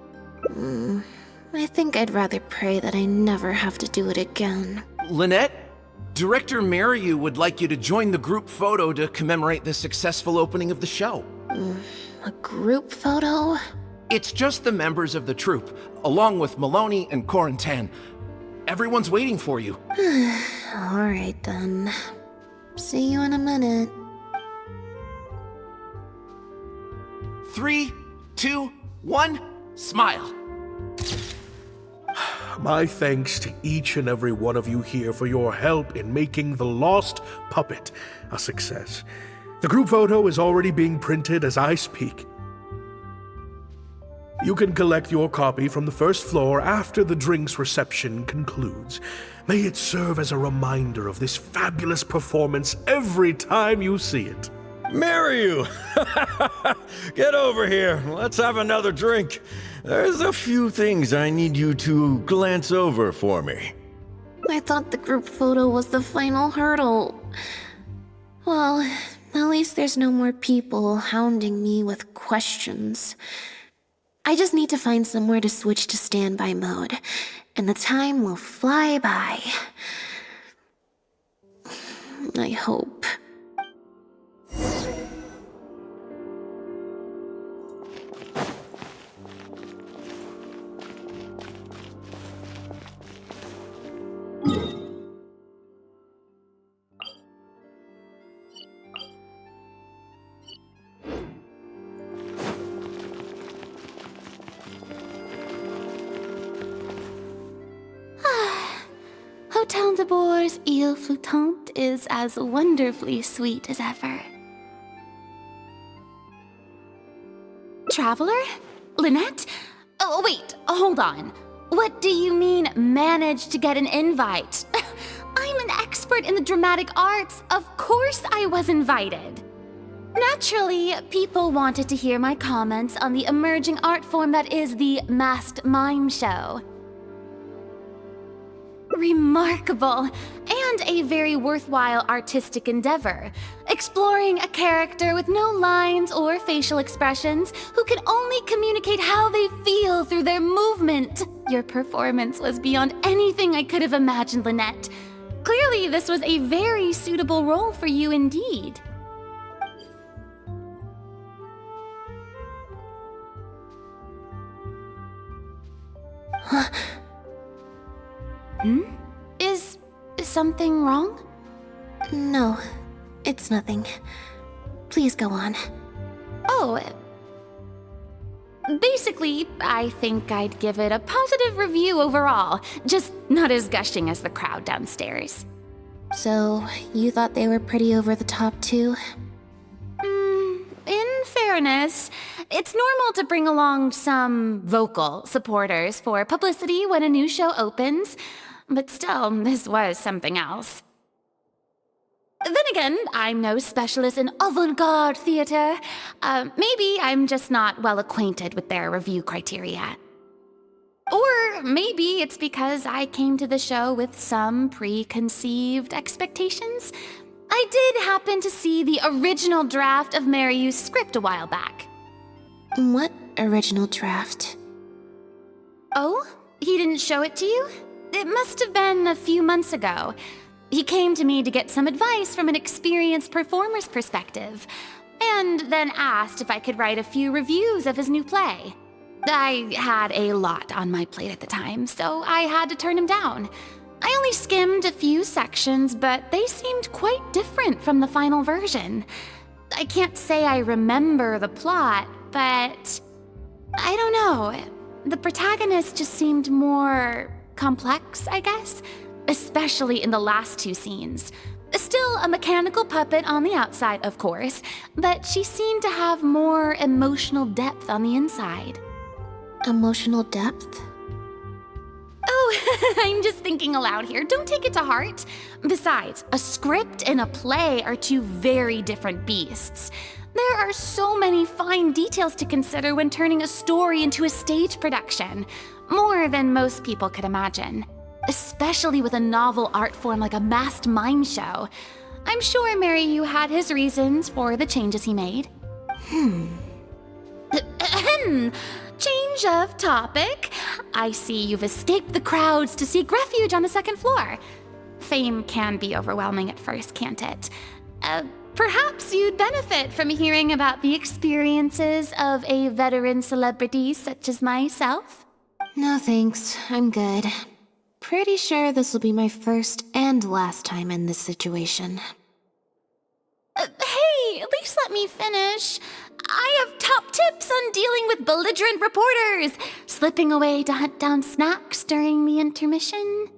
I think I'd rather pray that I never have to do it again. Lynette, Director Merieux would like you to join the group photo to commemorate the successful opening of the show. A group photo? It's just the members of the troupe, along with Maloney and Fontaine. Everyone's waiting for you. Alright then. See you in a minute. 3, 2, 1, smile. My thanks to each and every one of you here for your help in making The Lost Puppet a success. The group photo is already being printed as I speak. You can collect your copy from the first floor after the drinks reception concludes. May it serve as a reminder of this fabulous performance every time you see it. Merieux! Get over here. Let's have another drink. There's a few things I need you to glance over for me. I thought the group photo was the final hurdle. Well, at least there's no more people hounding me with questions. I just need to find somewhere to switch to standby mode, and the time will fly by. I hope. Hotel de Bour's Ile Flottante is as wonderfully sweet as ever. Traveler? Lynette? Oh, wait, hold on. What do you mean, managed to get an invite? I'm an expert in the dramatic arts. Of course I was invited. Naturally, people wanted to hear my comments on the emerging art form that is the masked mime show. Remarkable, and a very worthwhile artistic endeavor, exploring a character with no lines or facial expressions who can only communicate how they feel through their movement. Your performance was beyond anything I could have imagined, Lynette. Clearly, this was a very suitable role for you indeed. Huh? Is something wrong? No, it's nothing. Please go on. Oh, basically, I think I'd give it a positive review overall, just not as gushing as the crowd downstairs. So, you thought they were pretty over the top too? In fairness, it's normal to bring along some vocal supporters for publicity when a new show opens, but still, this was something else. Then again, I'm no specialist in avant-garde theater. Maybe I'm just not well acquainted with their review criteria. Or maybe it's because I came to the show with some preconceived expectations. I did happen to see the original draft of Merieux's script a while back. What original draft? Oh? He didn't show it to you? It must have been a few months ago. He came to me to get some advice from an experienced performer's perspective, and then asked if I could write a few reviews of his new play. I had a lot on my plate at the time, so I had to turn him down. I only skimmed a few sections, but they seemed quite different from the final version. I can't say I remember the plot, but I don't know. The protagonist just seemed more complex, I guess, especially in the last two scenes. Still a mechanical puppet on the outside, of course, but she seemed to have more emotional depth on the inside. Emotional depth? Oh, I'm just thinking aloud here. Don't take it to heart. Besides, a script and a play are two very different beasts. There are so many fine details to consider when turning a story into a stage production. More than most people could imagine. Especially with a novel art form like a masked mime show. I'm sure Merieux had his reasons for the changes he made. Change of topic. I see you've escaped the crowds to seek refuge on the second floor. Fame can be overwhelming at first, can't it? Perhaps you'd benefit from hearing about the experiences of a veteran celebrity such as myself. No thanks, I'm good. Pretty sure this will be my first and last time in this situation. Hey, at least let me finish. I have top tips on dealing with belligerent reporters, slipping away to hunt down snacks during the intermission.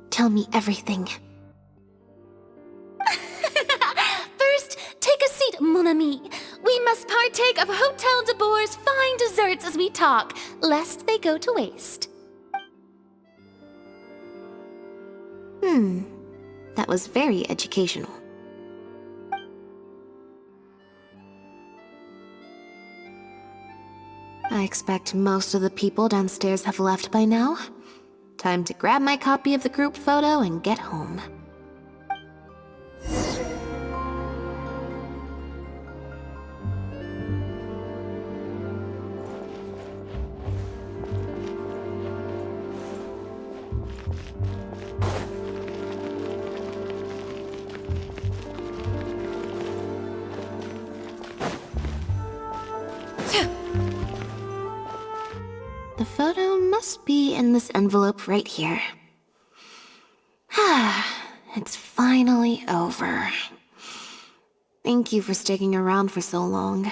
Tell me everything. First, take a seat, mon ami. We must partake of Hotel de Boer's fine desserts as we talk, lest they go to waste. That was very educational. I expect most of the people downstairs have left by now. Time to grab my copy of the group photo and get home. The photo must be in this envelope right here. It's finally over. Thank you for sticking around for so long.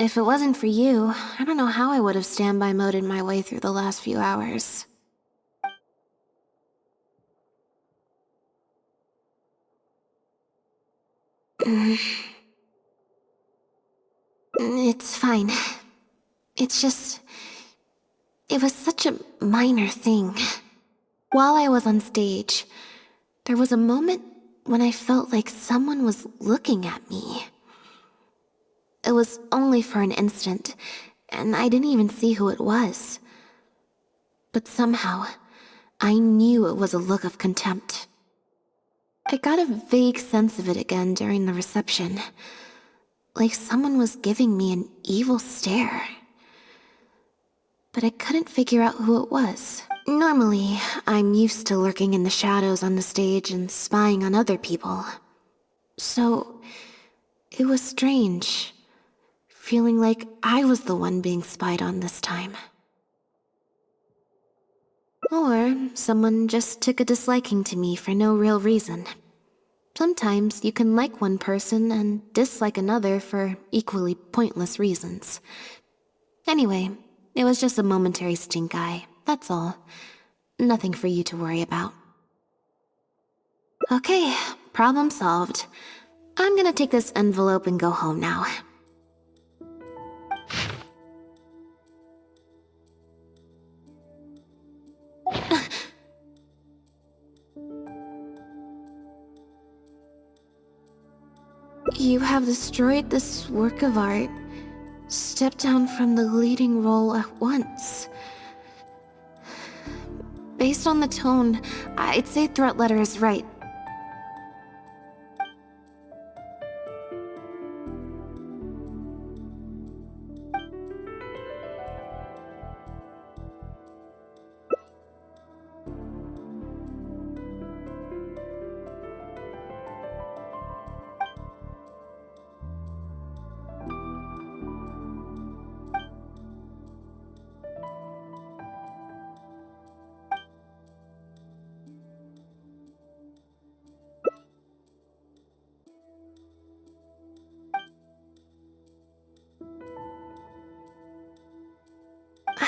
If it wasn't for you, I don't know how I would have standby moded my way through the last few hours. It's fine. It's just... It was such a minor thing. While I was on stage, there was a moment when I felt like someone was looking at me. It was only for an instant, and I didn't even see who it was. But somehow, I knew it was a look of contempt. I got a vague sense of it again during the reception, like someone was giving me an evil stare. But I couldn't figure out who it was. Normally, I'm used to lurking in the shadows on the stage and spying on other people. So, it was strange, feeling like I was the one being spied on this time. Or someone just took a disliking to me for no real reason. Sometimes you can like one person and dislike another for equally pointless reasons. Anyway, it was just a momentary stink eye, that's all. Nothing for you to worry about. Okay, problem solved. I'm gonna take this envelope and go home now. You have destroyed this work of art. Step down from the leading role at once. Based on the tone, I'd say threat letter is right.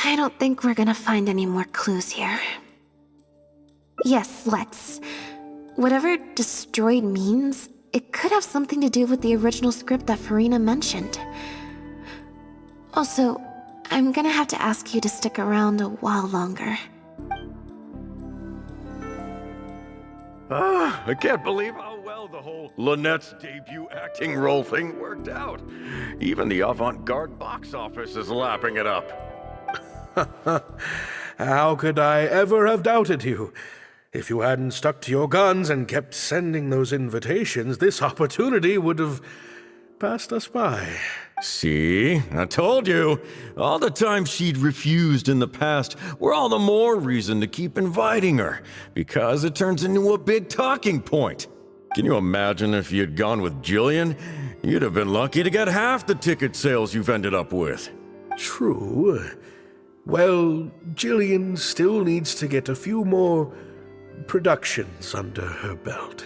I don't think we're gonna find any more clues here. Yes, let's. Whatever destroyed means, it could have something to do with the original script that Farina mentioned. Also, I'm gonna have to ask you to stick around a while longer. I can't believe how well the whole Lynette's debut acting role thing worked out. Even the avant-garde box office is lapping it up. How could I ever have doubted you? If you hadn't stuck to your guns and kept sending those invitations, this opportunity would have passed us by. See? I told you. All the times she'd refused in the past were all the more reason to keep inviting her, because it turns into a big talking point. Can you imagine if you'd gone with Jillian? You'd have been lucky to get half the ticket sales you've ended up with. True. Well, Jillian still needs to get a few more productions under her belt.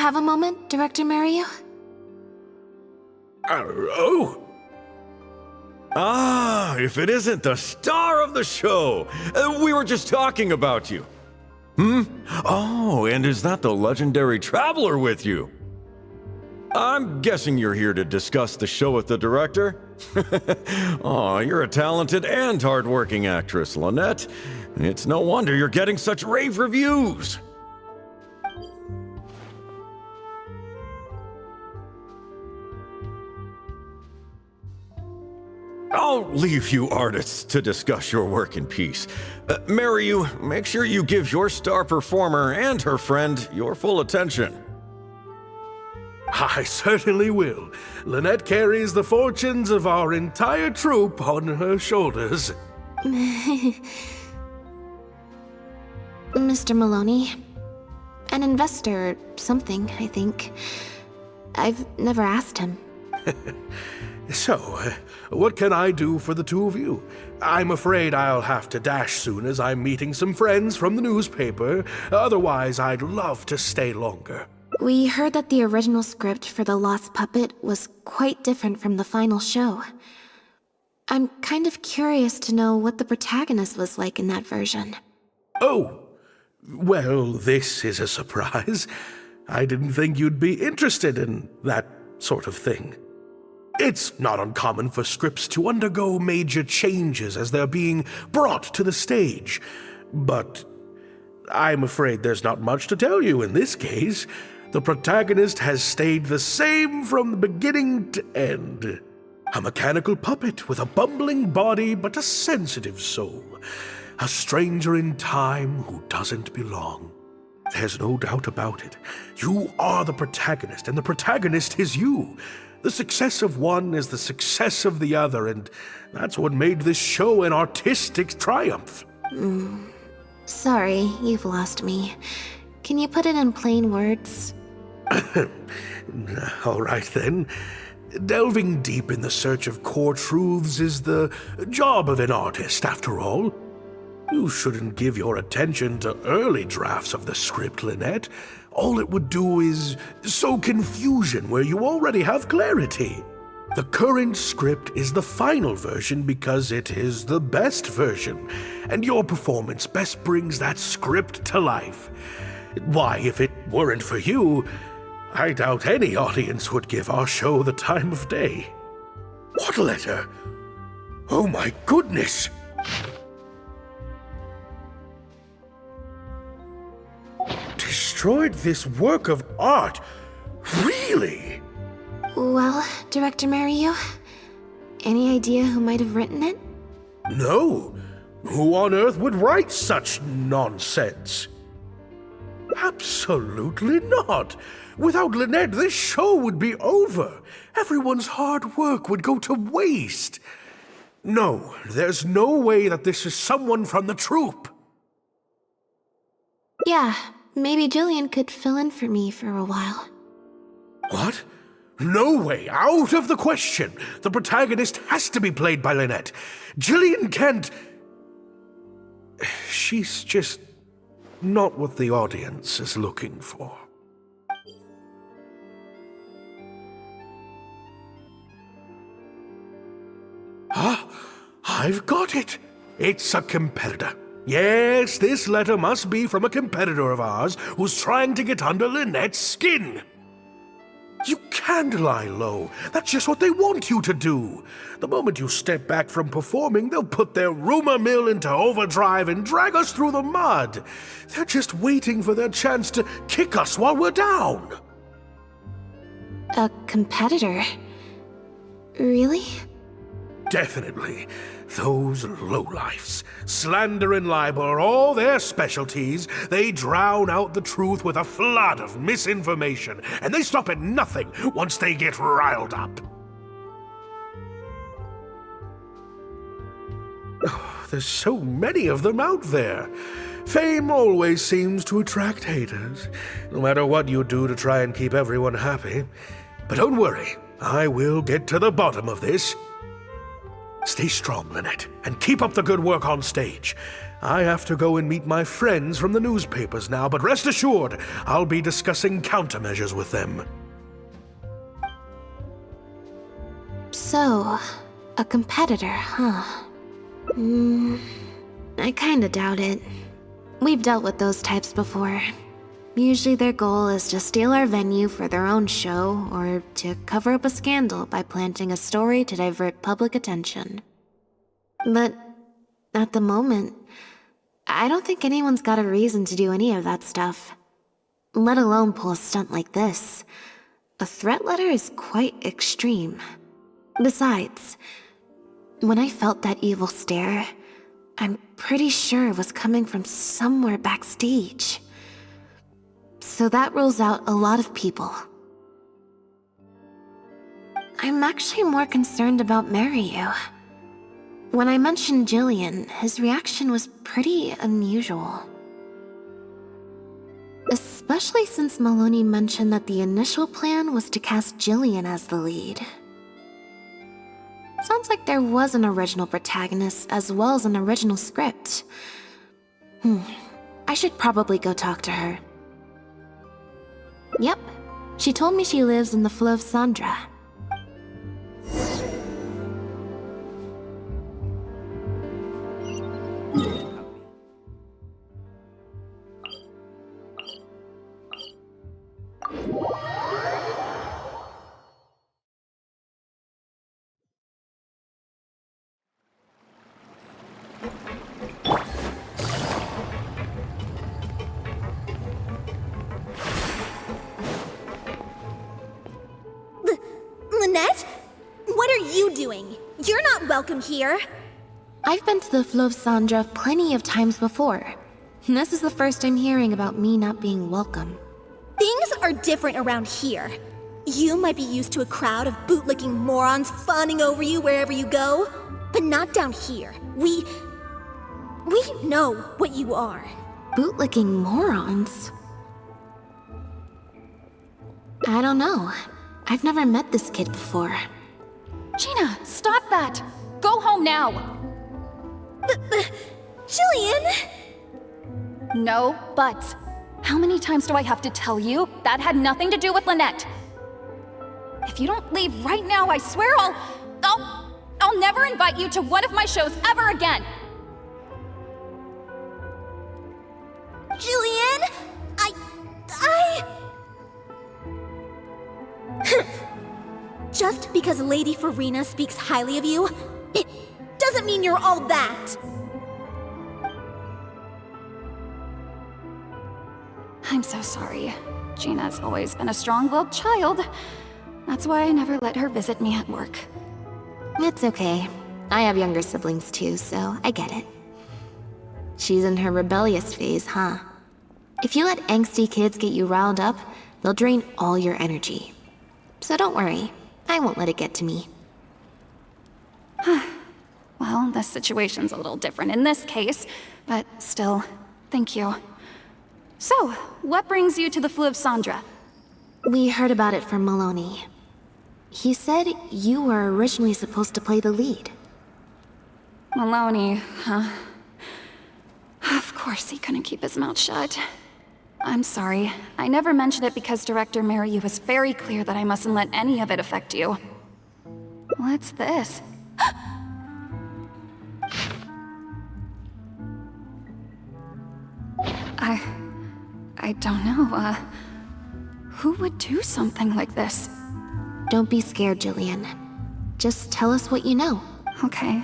have a moment, Director Merieux? Oh! Ah, if it isn't the star of the show! We were just talking about you. Oh, and is that the legendary traveler with you? I'm guessing you're here to discuss the show with the director? Oh, you're a talented and hardworking actress, Lynette. It's no wonder you're getting such rave reviews. I'll leave you artists to discuss your work in peace. Merieux, make sure you give your star performer and her friend your full attention. I certainly will. Lynette carries the fortunes of our entire troupe on her shoulders. Mr. Maloney. An investor or something, I think. I've never asked him. So, what can I do for the two of you? I'm afraid I'll have to dash soon as I'm meeting some friends from the newspaper. Otherwise, I'd love to stay longer. We heard that the original script for The Lost Puppet was quite different from the final show. I'm kind of curious to know what the protagonist was like in that version. Oh, well, this is a surprise. I didn't think you'd be interested in that sort of thing. It's not uncommon for scripts to undergo major changes as they're being brought to the stage. But I'm afraid there's not much to tell you in this case. The protagonist has stayed the same from the beginning to end. A mechanical puppet with a bumbling body but a sensitive soul. A stranger in time who doesn't belong. There's no doubt about it. You are the protagonist, and the protagonist is you. The success of one is the success of the other, and that's what made this show an artistic triumph. Sorry, you've lost me. Can you put it in plain words? All right then. Delving deep in the search of core truths is the job of an artist, after all. You shouldn't give your attention to early drafts of the script, Lynette. All it would do is sow confusion where you already have clarity. The current script is the final version because it is the best version, and your performance best brings that script to life. Why, if it weren't for you, I doubt any audience would give our show the time of day. What letter? Oh my goodness! Destroyed this work of art? Really? Well, Director Merieux, any idea who might have written it? No. Who on earth would write such nonsense? Absolutely not. Without Lynette, this show would be over. Everyone's hard work would go to waste. No, there's no way that this is someone from the troupe. Yeah, maybe Jillian could fill in for me for a while. What? No way, out of the question. The protagonist has to be played by Lynette. Jillian can't... She's just not what the audience is looking for. Ah, I've got it. It's a competitor. Yes, this letter must be from a competitor of ours who's trying to get under Lynette's skin. You can't lie low. That's just what they want you to do. The moment you step back from performing, they'll put their rumor mill into overdrive and drag us through the mud. They're just waiting for their chance to kick us while we're down. A competitor? Really? Definitely. Those lowlifes. Slander and libel are all their specialties. They drown out the truth with a flood of misinformation, and they stop at nothing once they get riled up. Oh, there's so many of them out there. Fame always seems to attract haters, no matter what you do to try and keep everyone happy. But don't worry, I will get to the bottom of this. Stay strong, Lynette, and keep up the good work on stage. I have to go and meet my friends from the newspapers now, but rest assured, I'll be discussing countermeasures with them. So, a competitor, huh? I kinda doubt it. We've dealt with those types before. Usually their goal is to steal our venue for their own show, or to cover up a scandal by planting a story to divert public attention. But at the moment, I don't think anyone's got a reason to do any of that stuff. Let alone pull a stunt like this. A threat letter is quite extreme. Besides, when I felt that evil stare, I'm pretty sure it was coming from somewhere backstage. So that rules out a lot of people. I'm actually more concerned about Merieux. When I mentioned Jillian, his reaction was pretty unusual. Especially since Maloney mentioned that the initial plan was to cast Jillian as the lead. Sounds like there was an original protagonist as well as an original script. I should probably go talk to her. Yep, she told me she lives in the Fleuve Sandra. Lynette? What are you doing? You're not welcome here. I've been to the Fleuve Sandra plenty of times before. This is the first I'm hearing about me not being welcome. Things are different around here. You might be used to a crowd of bootlicking morons fawning over you wherever you go, but not down here. We know what you are. Bootlicking morons? I don't know. I've never met this kid before. Ginna, stop that! Go home now! Jillian! No buts. How many times do I have to tell you? That had nothing to do with Lynette. If you don't leave right now, I swear I'll never invite you to one of my shows ever again! Jillian! Just because Lady Farina speaks highly of you, it doesn't mean you're all that. I'm so sorry. Gina's always been a strong-willed child. That's why I never let her visit me at work. It's okay. I have younger siblings too, so I get it. She's in her rebellious phase, huh? If you let angsty kids get you riled up, they'll drain all your energy. So don't worry, I won't let it get to me. Well, the situation's a little different in this case, but still, thank you. So, what brings you to the Fleuve Sandra? We heard about it from Maloney. He said you were originally supposed to play the lead. Maloney, huh? Of course he couldn't keep his mouth shut. I'm sorry. I never mentioned it because Director Merieux was very clear that I mustn't let any of it affect you. What's this? I don't know, who would do something like this? Don't be scared, Jillian. Just tell us what you know. Okay,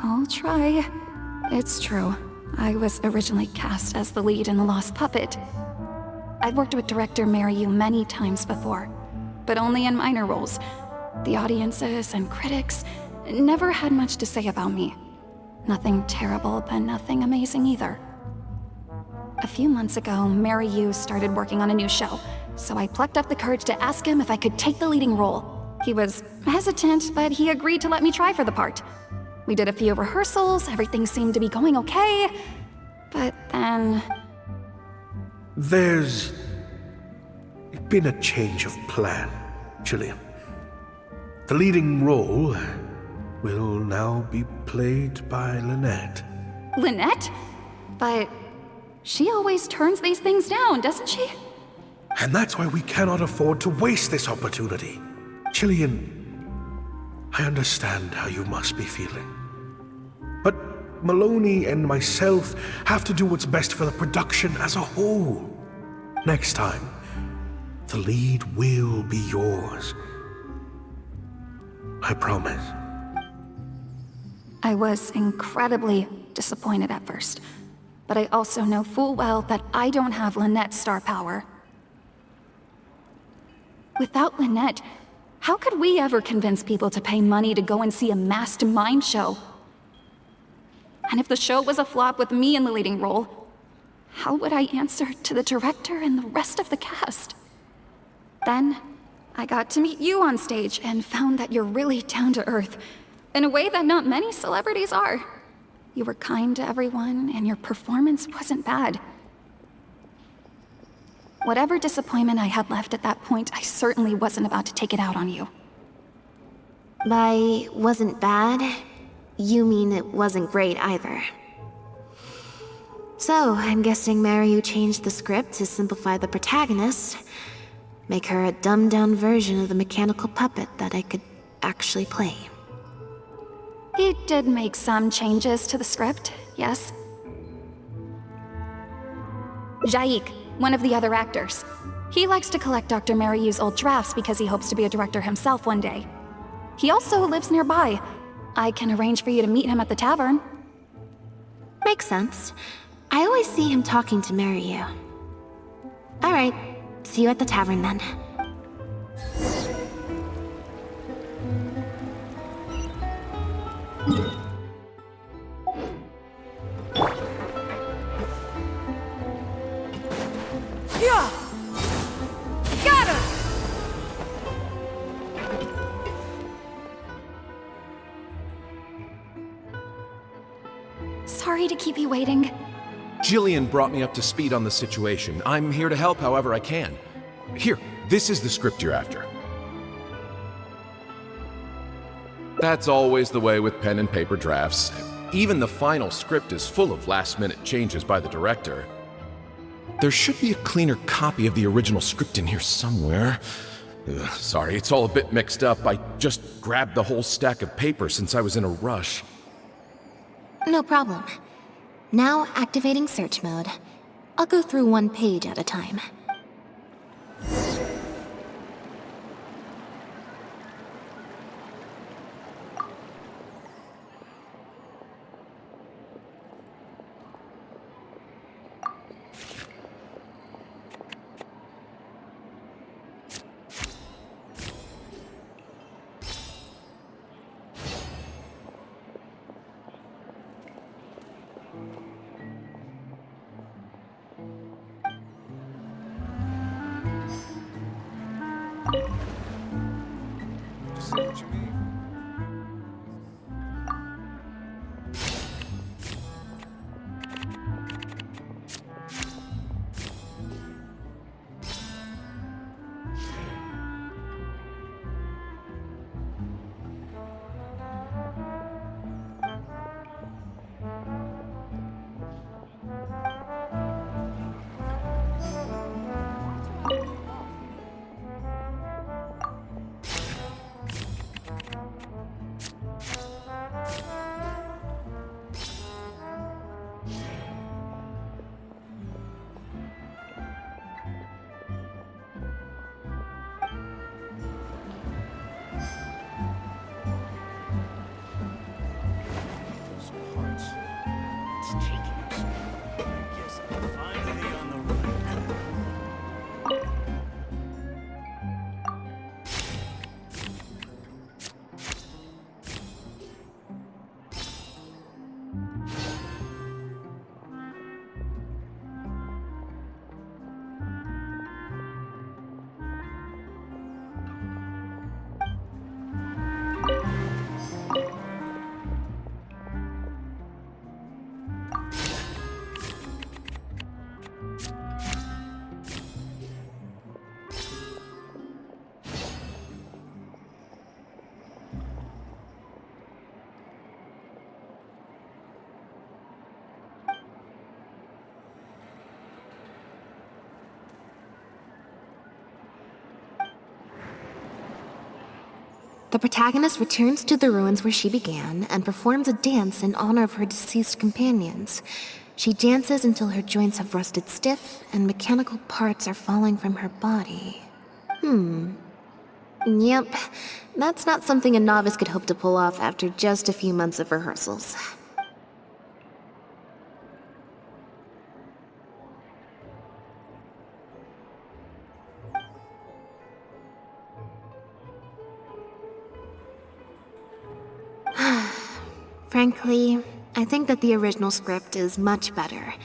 I'll try. It's true. I was originally cast as the lead in The Lost Puppet. I've worked with Director Merieux many times before, but only in minor roles. The audiences and critics never had much to say about me. Nothing terrible, but nothing amazing either. A few months ago, Merieux started working on a new show, so I plucked up the courage to ask him if I could take the leading role. He was hesitant, but he agreed to let me try for the part. We did a few rehearsals, everything seemed to be going okay, but then... There's been a change of plan, Jillian. The leading role will now be played by Lynette. Lynette? But she always turns these things down, doesn't she? And that's why we cannot afford to waste this opportunity. Jillian, I understand how you must be feeling. But Maloney and myself have to do what's best for the production as a whole. Next time, the lead will be yours. I promise. I was incredibly disappointed at first, but I also know full well that I don't have Lynette's star power. Without Lynette, how could we ever convince people to pay money to go and see a masked mime show? And if the show was a flop with me in the leading role, how would I answer to the director and the rest of the cast? Then, I got to meet you on stage and found that you're really down to earth, in a way that not many celebrities are. You were kind to everyone, and your performance wasn't bad. Whatever disappointment I had left at that point, I certainly wasn't about to take it out on you. By wasn't bad, you mean it wasn't great either. So, I'm guessing Merieux changed the script to simplify the protagonist, make her a dumbed-down version of the mechanical puppet that I could actually play. He did make some changes to the script, yes? Jaik, one of the other actors. He likes to collect Dr. Merieux's old drafts because he hopes to be a director himself one day. He also lives nearby. I can arrange for you to meet him at the tavern. Makes sense. I always see him talking to Merieux. Alright, see you at the tavern then. Yeah! Scatter! Sorry to keep you waiting. Jillian brought me up to speed on the situation. I'm here to help however I can. Here, this is the script you're after. That's always the way with pen and paper drafts. Even the final script is full of last-minute changes by the director. There should be a cleaner copy of the original script in here somewhere. Ugh, sorry, it's all a bit mixed up. I just grabbed the whole stack of paper since I was in a rush. No problem. Now activating search mode. I'll go through one page at a time. The protagonist returns to the ruins where she began and performs a dance in honor of her deceased companions. She dances until her joints have rusted stiff and mechanical parts are falling from her body. Yep, that's not something a novice could hope to pull off after just a few months of rehearsals. Frankly, I think that the original script is much better,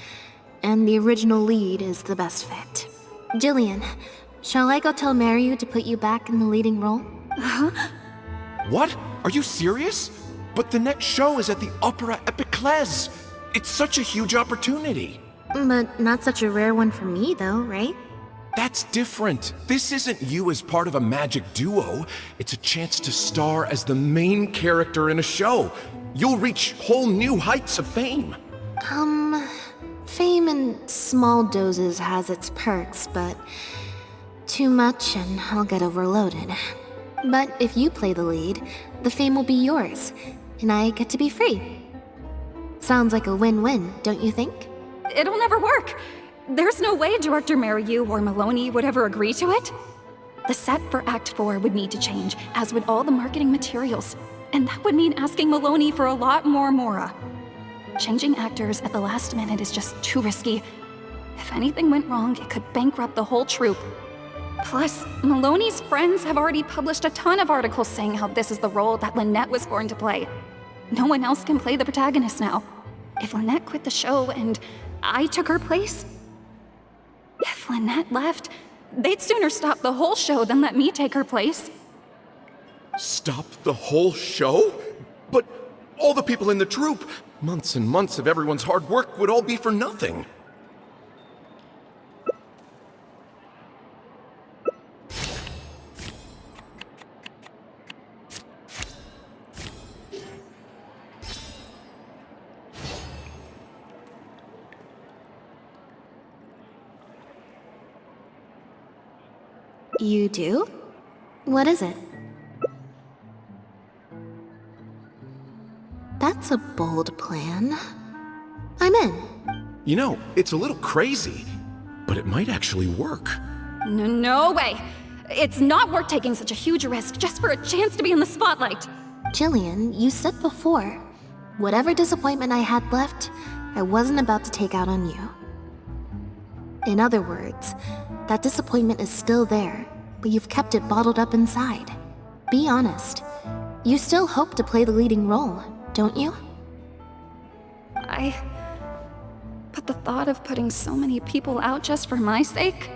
and the original lead is the best fit. Jillian, shall I go tell Merieux to put you back in the leading role? What? Are you serious? But the next show is at the Opera Epiclese. It's such a huge opportunity. But not such a rare one for me, though, right? That's different. This isn't you as part of a magic duo. It's a chance to star as the main character in a show. You'll reach whole new heights of fame. Fame in small doses has its perks, but too much and I'll get overloaded. But if you play the lead, the fame will be yours, and I get to be free. Sounds like a win-win, don't you think? It'll never work. There's no way Director Merieux or Maloney would ever agree to it. The set for Act 4 would need to change, as would all the marketing materials. And that would mean asking Maloney for a lot more Mora. Changing actors at the last minute is just too risky. If anything went wrong, it could bankrupt the whole troupe. Plus, Maloney's friends have already published a ton of articles saying how this is the role that Lynette was born to play. No one else can play the protagonist now. If Lynette quit the show and I took her place, if Lynette left, they'd sooner stop the whole show than let me take her place. Stop the whole show? But all the people in the troupe, months and months of everyone's hard work would all be for nothing. You do? What is it? That's a bold plan. I'm in. You know, it's a little crazy, but it might actually work. No way. It's not worth taking such a huge risk just for a chance to be in the spotlight. Jillian, you said before, whatever disappointment I had left, I wasn't about to take out on you. In other words, that disappointment is still there, but you've kept it bottled up inside. Be honest. You still hope to play the leading role, don't you? But the thought of putting so many people out just for my sake?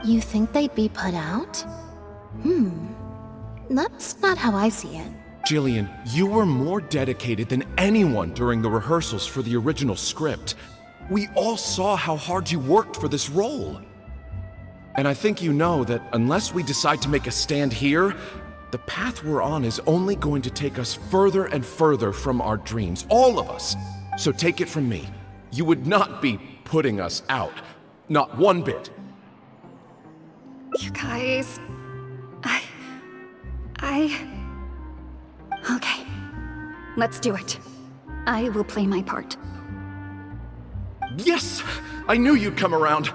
You think they'd be put out? That's not how I see it. Jillian, you were more dedicated than anyone during the rehearsals for the original script. We all saw how hard you worked for this role. And I think you know that unless we decide to make a stand here, the path we're on is only going to take us further and further from our dreams, all of us. So take it from me, you would not be putting us out. Not one bit. You guys... Okay. Let's do it. I will play my part. Yes! I knew you'd come around.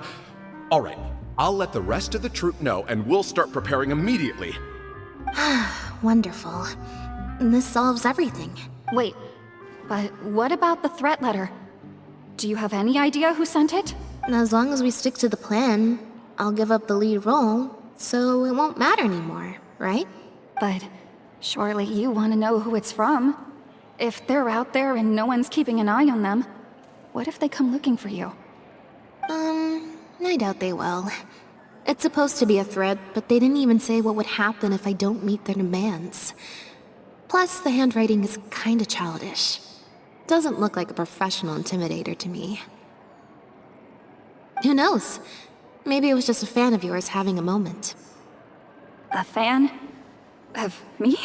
All right, I'll let the rest of the troupe know and we'll start preparing immediately. Wonderful. This solves everything. Wait, but what about the threat letter? Do you have any idea who sent it? As long as we stick to the plan, I'll give up the lead role, so it won't matter anymore, right? But surely you want to know who it's from. If they're out there and no one's keeping an eye on them, what if they come looking for you? I doubt they will. It's supposed to be a threat, but they didn't even say what would happen if I don't meet their demands. Plus, the handwriting is kinda childish. Doesn't look like a professional intimidator to me. Who knows? Maybe it was just a fan of yours having a moment. A fan? Of me?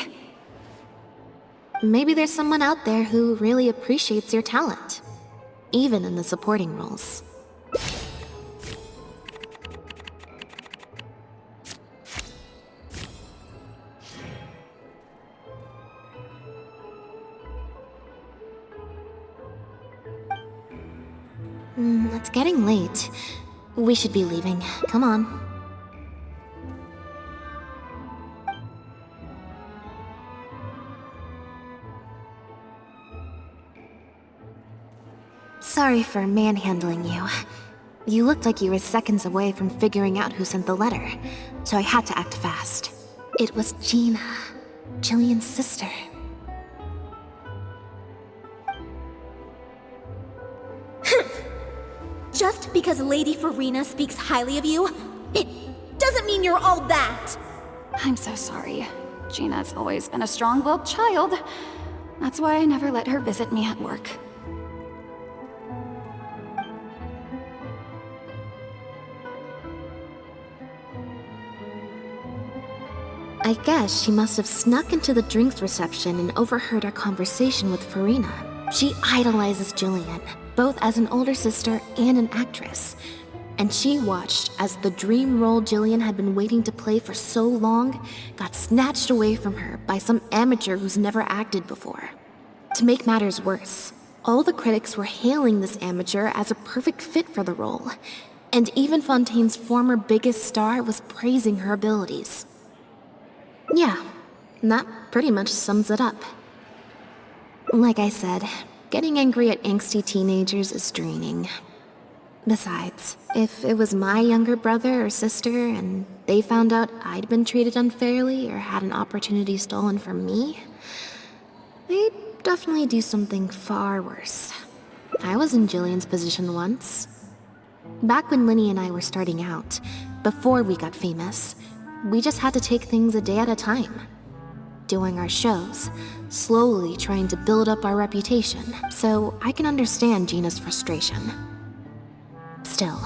Maybe there's someone out there who really appreciates your talent, even in the supporting roles. It's getting late. We should be leaving. Come on. Sorry for manhandling you. You looked like you were seconds away from figuring out who sent the letter, so I had to act fast. It was Ginna, Jillian's sister. Just because Lady Farina speaks highly of you, it doesn't mean you're all that! I'm so sorry. Gina's always been a strong-willed child. That's why I never let her visit me at work. I guess she must have snuck into the drinks reception and overheard our conversation with Farina. She idolizes Jillian, both as an older sister and an actress. And she watched as the dream role Jillian had been waiting to play for so long got snatched away from her by some amateur who's never acted before. To make matters worse, all the critics were hailing this amateur as a perfect fit for the role. And even Fontaine's former biggest star was praising her abilities. Yeah, that pretty much sums it up. Like I said, getting angry at angsty teenagers is draining. Besides, if it was my younger brother or sister and they found out I'd been treated unfairly or had an opportunity stolen from me, they'd definitely do something far worse. I was in Jillian's position once. Back when Lyney and I were starting out, before we got famous, we just had to take things a day at a time. Doing our shows, slowly trying to build up our reputation, so I can understand Gina's frustration. Still,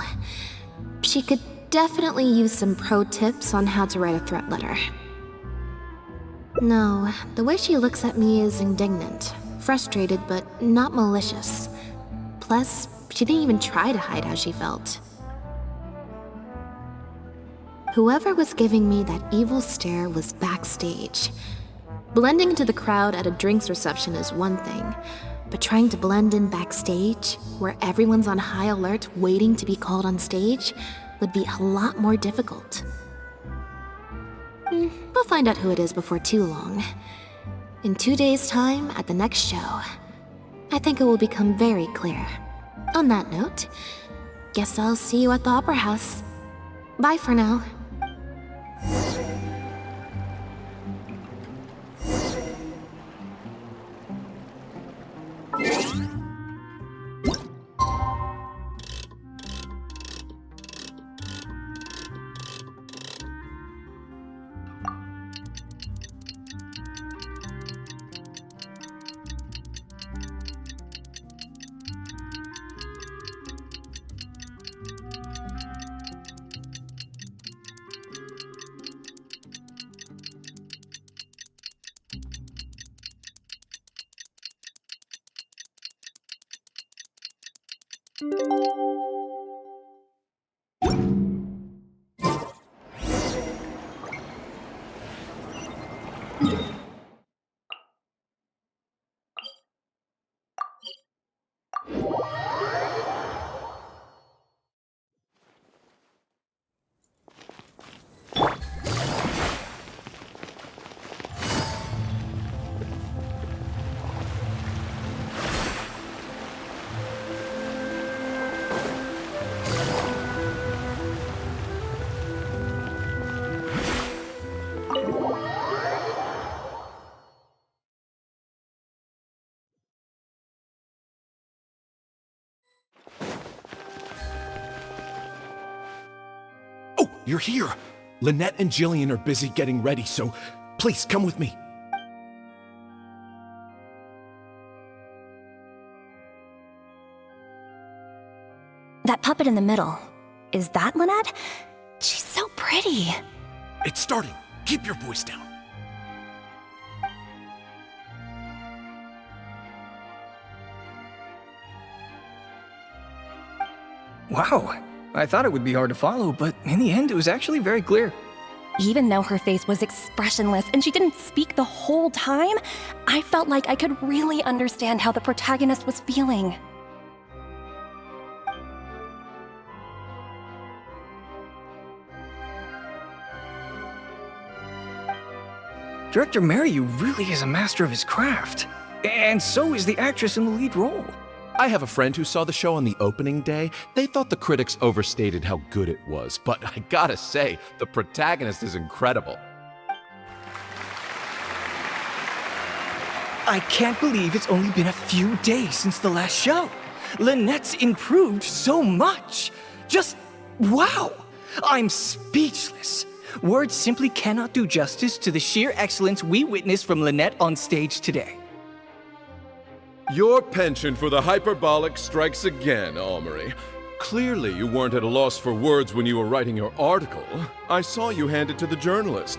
she could definitely use some pro tips on how to write a threat letter. No, the way she looks at me is indignant, frustrated, but not malicious. Plus, she didn't even try to hide how she felt. Whoever was giving me that evil stare was backstage. Blending into the crowd at a drinks reception is one thing, but trying to blend in backstage, where everyone's on high alert waiting to be called on stage, would be a lot more difficult. We'll find out who it is before too long. In 2 days' time, at the next show, I think it will become very clear. On that note, guess I'll see you at the Opera House. Bye for now. You're here! Lynette and Jillian are busy getting ready, so please come with me. That puppet in the middle, is that Lynette? She's so pretty. It's starting. Keep your voice down. Wow. I thought it would be hard to follow, but in the end, it was actually very clear. Even though her face was expressionless and she didn't speak the whole time, I felt like I could really understand how the protagonist was feeling. Director Merieux really is a master of his craft. And so is the actress in the lead role. I have a friend who saw the show on the opening day. They thought the critics overstated how good it was, but I gotta say, the protagonist is incredible. I can't believe it's only been a few days since the last show. Lynette's improved so much. Just wow! I'm speechless. Words simply cannot do justice to the sheer excellence we witnessed from Lynette on stage today. Your penchant for the hyperbolic strikes again, Almery. Clearly you weren't at a loss for words when you were writing your article. I saw you hand it to the journalist.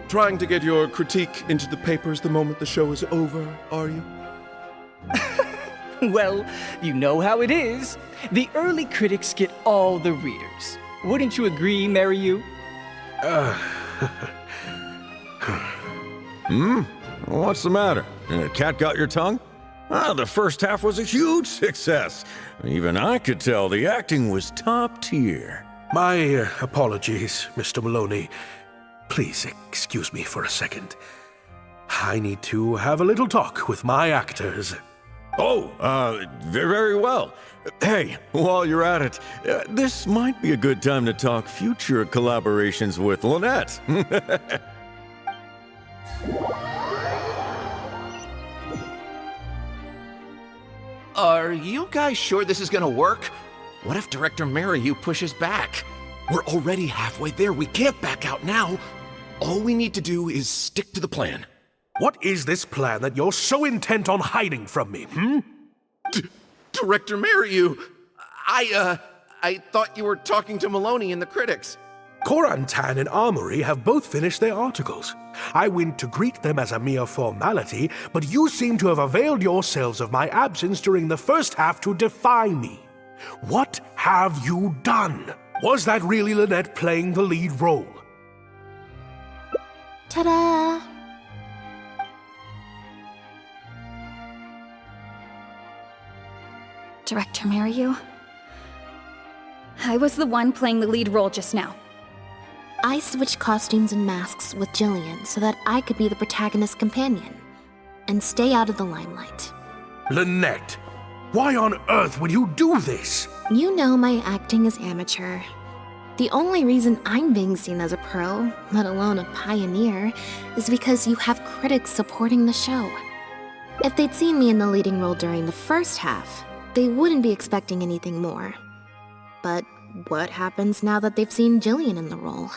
Trying to get your critique into the papers the moment the show is over, are you? Well, you know how it is. The early critics get all the readers. Wouldn't you agree, Merieux? What's the matter? Cat got your tongue? The first half was a huge success. Even I could tell the acting was top tier. My apologies, Mr. Maloney. Please excuse me for a second. I need to have a little talk with my actors. Oh, very well. Hey, while you're at it, this might be a good time to talk future collaborations with Lynette. Are you guys sure this is gonna work? What if Director Merieux pushes back? We're already halfway there. We can't back out now. All we need to do is stick to the plan. What is this plan that you're so intent on hiding from me, Director Merieux, I thought you were talking to Maloney and the critics. Fontaine and Armory have both finished their articles. I went to greet them as a mere formality, but you seem to have availed yourselves of my absence during the first half to defy me. What have you done? Was that really Lynette playing the lead role? Ta-da! Director Merieux, I was the one playing the lead role just now. I switched costumes and masks with Jillian so that I could be the protagonist's companion and stay out of the limelight. Lynette, why on earth would you do this? You know my acting is amateur. The only reason I'm being seen as a pro, let alone a pioneer, is because you have critics supporting the show. If they'd seen me in the leading role during the first half, they wouldn't be expecting anything more. But what happens now that they've seen Jillian in the role?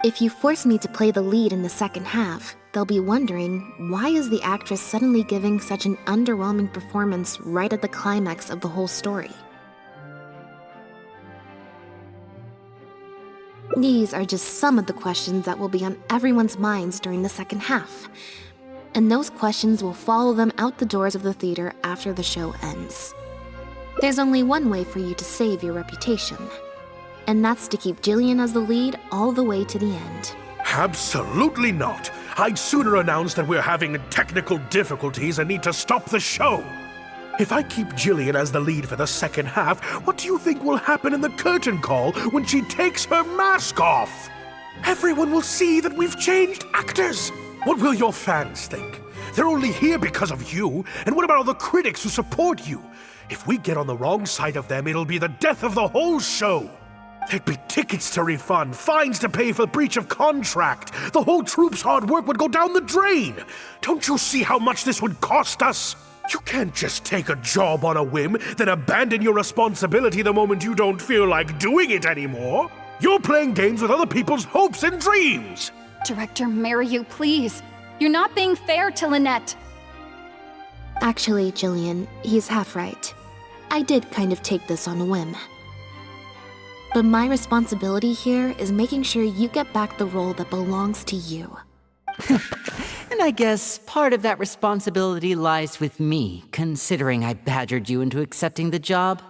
If you force me to play the lead in the second half, they'll be wondering, why is the actress suddenly giving such an underwhelming performance right at the climax of the whole story? These are just some of the questions that will be on everyone's minds during the second half. And those questions will follow them out the doors of the theater after the show ends. There's only one way for you to save your reputation, and that's to keep Jillian as the lead all the way to the end. Absolutely not. I'd sooner announce that we're having technical difficulties and need to stop the show. If I keep Jillian as the lead for the second half, what do you think will happen in the curtain call when she takes her mask off? Everyone will see that we've changed actors. What will your fans think? They're only here because of you, and what about all the critics who support you? If we get on the wrong side of them, it'll be the death of the whole show. There'd be tickets to refund, fines to pay for breach of contract. The whole troupe's hard work would go down the drain. Don't you see how much this would cost us? You can't just take a job on a whim, then abandon your responsibility the moment you don't feel like doing it anymore. You're playing games with other people's hopes and dreams. Director Merieux, please. You're not being fair to Lynette. Actually, Jillian, he's half right. I did kind of take this on a whim. But my responsibility here is making sure you get back the role that belongs to you. And I guess part of that responsibility lies with me, considering I badgered you into accepting the job.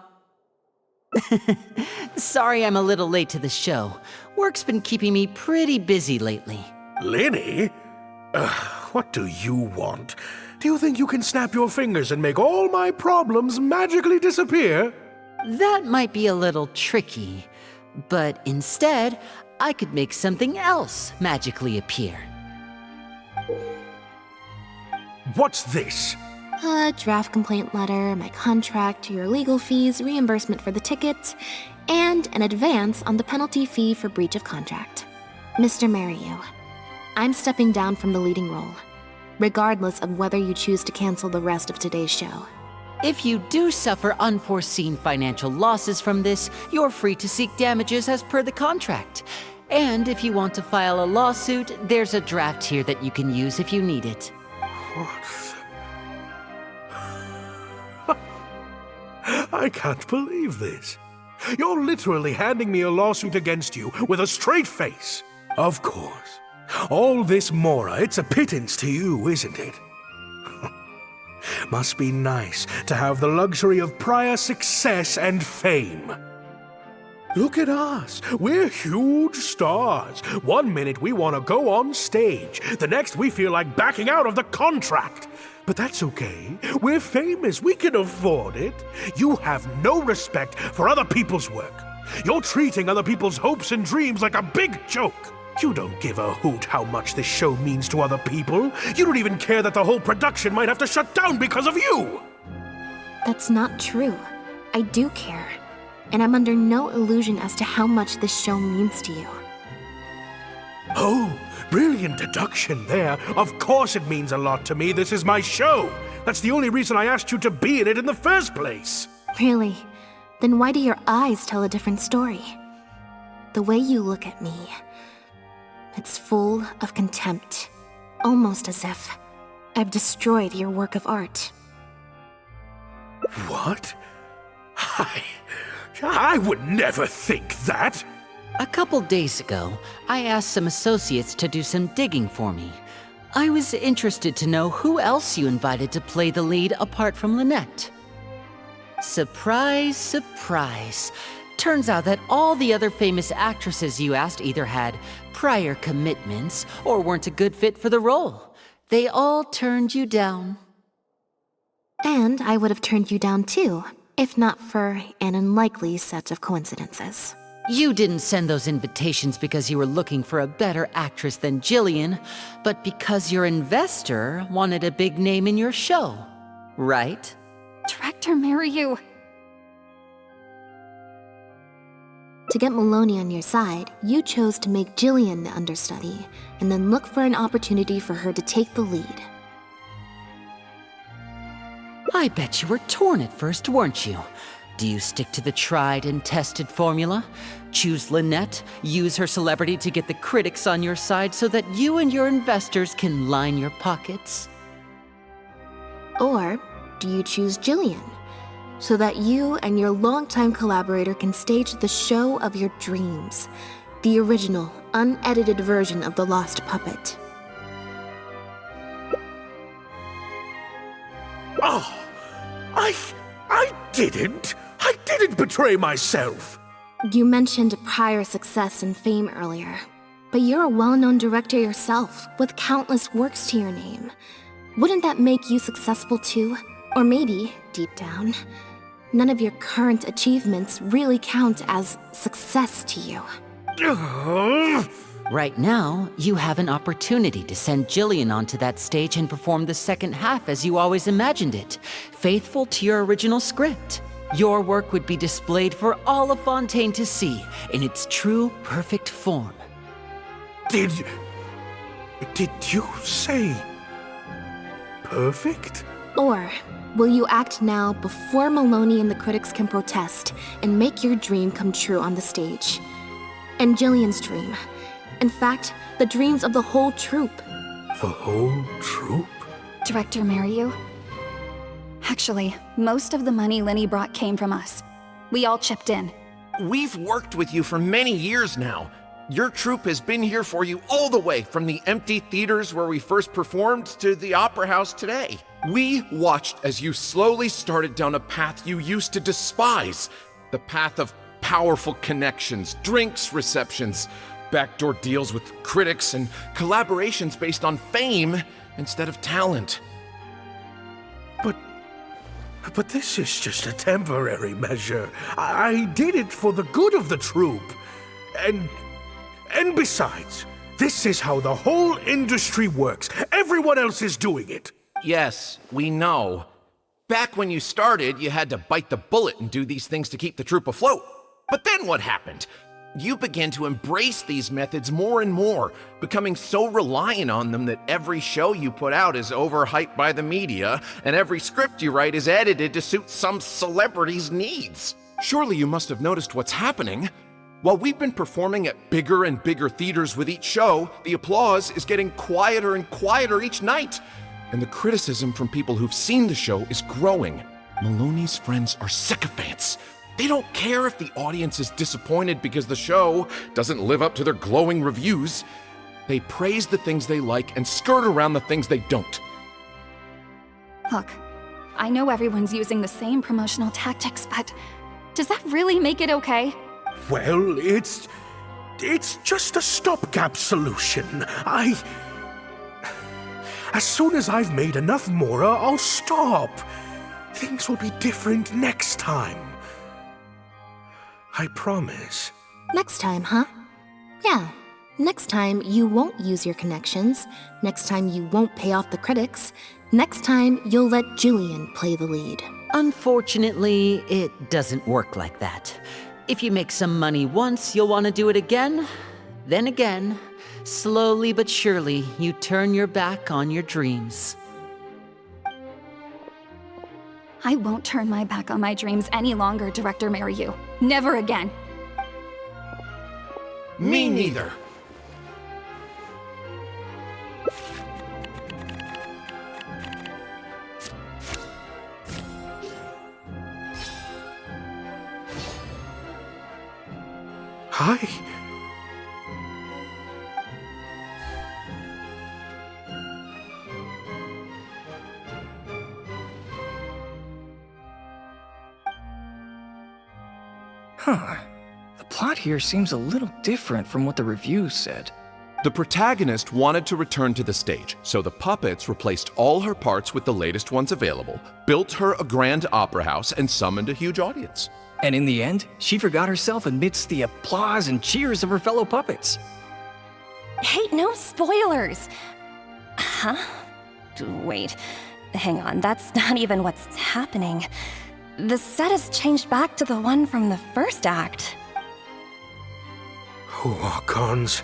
Sorry I'm a little late to the show. Work's been keeping me pretty busy lately. Lyney? What do you want? Do you think you can snap your fingers and make all my problems magically disappear? That might be a little tricky, but instead, I could make something else magically appear. What's this? A draft complaint letter, my contract, your legal fees, reimbursement for the ticket, and an advance on the penalty fee for breach of contract. Mr. Merieux, I'm stepping down from the leading role, regardless of whether you choose to cancel the rest of today's show. If you do suffer unforeseen financial losses from this, you're free to seek damages as per the contract. And if you want to file a lawsuit, there's a draft here that you can use if you need it. I can't believe this. You're literally handing me a lawsuit against you with a straight face. Of course. All this mora, it's a pittance to you, isn't it? Must be nice to have the luxury of prior success and fame. Look at us. We're huge stars. One minute we want to go on stage. The next we feel like backing out of the contract. But that's okay. We're famous. We can afford it. You have no respect for other people's work. You're treating other people's hopes and dreams like a big joke. You don't give a hoot how much this show means to other people. You don't even care that the whole production might have to shut down because of you. That's not true. I do care. And I'm under no illusion as to how much this show means to you. Oh, brilliant deduction there. Of course it means a lot to me. This is my show. That's the only reason I asked you to be in it in the first place. Really? Then why do your eyes tell a different story? The way you look at me, it's full of contempt. Almost as if I've destroyed your work of art. What? I would never think that. A couple days ago, I asked some associates to do some digging for me. I was interested to know who else you invited to play the lead apart from Lynette. Surprise, surprise. Turns out that all the other famous actresses you asked either had prior commitments or weren't a good fit for the role. They all turned you down. And I would have turned you down too, if not for an unlikely set of coincidences. You didn't send those invitations because you were looking for a better actress than Jillian, but because your investor wanted a big name in your show, right? Director Merieux. To get Maloney on your side, you chose to make Jillian the understudy, and then look for an opportunity for her to take the lead. I bet you were torn at first, weren't you? Do you stick to the tried and tested formula? Choose Lynette, use her celebrity to get the critics on your side so that you and your investors can line your pockets? Or do you choose Jillian, so that you and your longtime collaborator can stage the show of your dreams, the original, unedited version of The Lost Puppet? Oh, I didn't betray myself. You mentioned prior success and fame earlier, but you're a well-known director yourself, with countless works to your name. Wouldn't that make you successful too? Or maybe, deep down, none of your current achievements really count as success to you. Right now, you have an opportunity to send Jillian onto that stage and perform the second half as you always imagined it, faithful to your original script. Your work would be displayed for all of Fontaine to see in its true, perfect form. Did you say perfect? Or will you act now before Maloney and the critics can protest and make your dream come true on the stage? And Jillian's dream. In fact, the dreams of the whole troupe. The whole troupe? Director Merieux? Actually, most of the money Lyney brought came from us. We all chipped in. We've worked with you for many years now. Your troupe has been here for you all the way from the empty theaters where we first performed to the Opera House today. We watched as you slowly started down a path you used to despise. The path of powerful connections, drinks receptions, backdoor deals with critics, and collaborations based on fame instead of talent. But this is just a temporary measure. I did it for the good of the troupe. And besides, This is how the whole industry works. Everyone else is doing it. Yes, we know. Back when you started, you had to bite the bullet and do these things to keep the troupe afloat. But then what happened? You began to embrace these methods more and more, becoming so reliant on them that every show you put out is overhyped by the media, and every script you write is edited to suit some celebrity's needs. Surely you must have noticed what's happening. While we've been performing at bigger and bigger theaters with each show, the applause is getting quieter and quieter each night. And the criticism from people who've seen the show is growing. Maloney's friends are sycophants. They don't care if the audience is disappointed because the show doesn't live up to their glowing reviews. They praise the things they like and skirt around the things they don't. Look, I know everyone's using the same promotional tactics, but does that really make it okay? Well, it's just a stopgap solution. As soon as I've made enough Mora, I'll stop. Things will be different next time. I promise. Next time, huh? Yeah. Next time, you won't use your connections. Next time, you won't pay off the critics. Next time, you'll let Julian play the lead. Unfortunately, it doesn't work like that. If you make some money once, you'll want to do it again, then again. Slowly but surely, you turn your back on your dreams. I won't turn my back on my dreams any longer, Director Merieux. Never again. Me neither. Hi. Huh. The plot here seems a little different from what the reviews said. The protagonist wanted to return to the stage, so the puppets replaced all her parts with the latest ones available, built her a grand opera house, and summoned a huge audience. And in the end, she forgot herself amidst the applause and cheers of her fellow puppets. Hey, no spoilers! Huh? Wait, hang on, that's not even what's happening. The set has changed back to the one from the first act. Hoyocreators,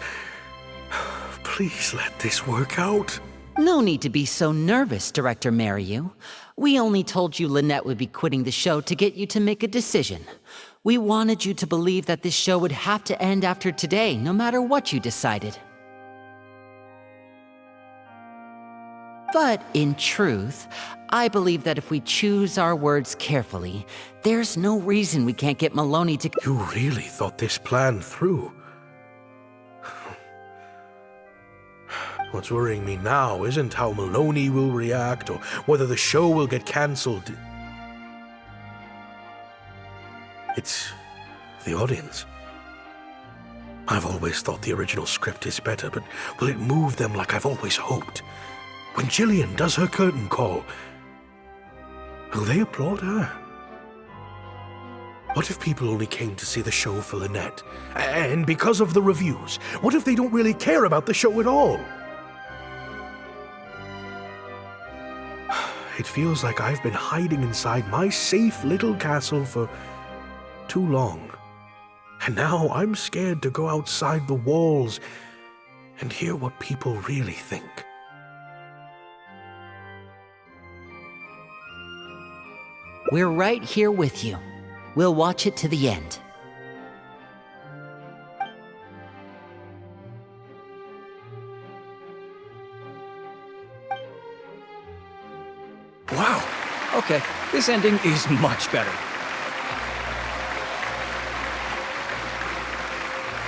please let this work out. No need to be so nervous, Director Merieux. We only told you Lynette would be quitting the show to get you to make a decision. We wanted you to believe that this show would have to end after today, no matter what you decided. But in truth, I believe that if we choose our words carefully, there's no reason we can't get Maloney to— You really thought this plan through? What's worrying me now isn't how Maloney will react or whether the show will get cancelled. It's the audience. I've always thought the original script is better, but will it move them like I've always hoped? When Jillian does her curtain call, will they applaud her? What if people only came to see the show for Lynette? And because of the reviews, what if they don't really care about the show at all? It feels like I've been hiding inside my safe little castle for too long. And now I'm scared to go outside the walls and hear what people really think. We're right here with you. We'll watch it to the end. Wow. Okay, this ending is much better.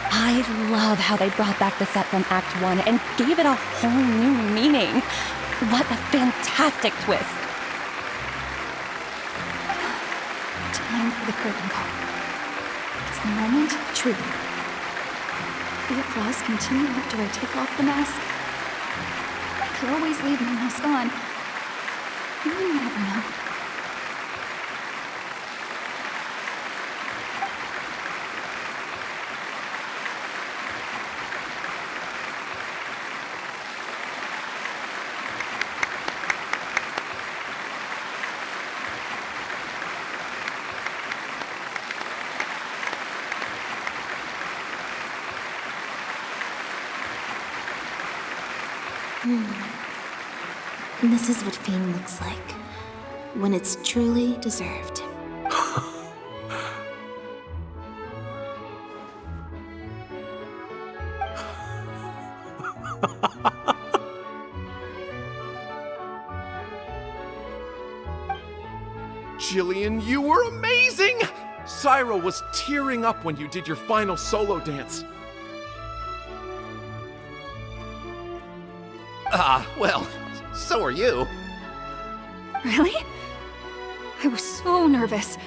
I love how they brought back the set from Act 1 and gave it a whole new meaning. What a fantastic twist. Time for the curtain call. It's the moment of truth. The applause continue after I take off the mask. I could always leave my mask on. You never know. This is what fame looks like, when it's truly deserved. Jillian, you were amazing! Syra was tearing up when you did your final solo dance. Well, so are you. Really? I was so nervous.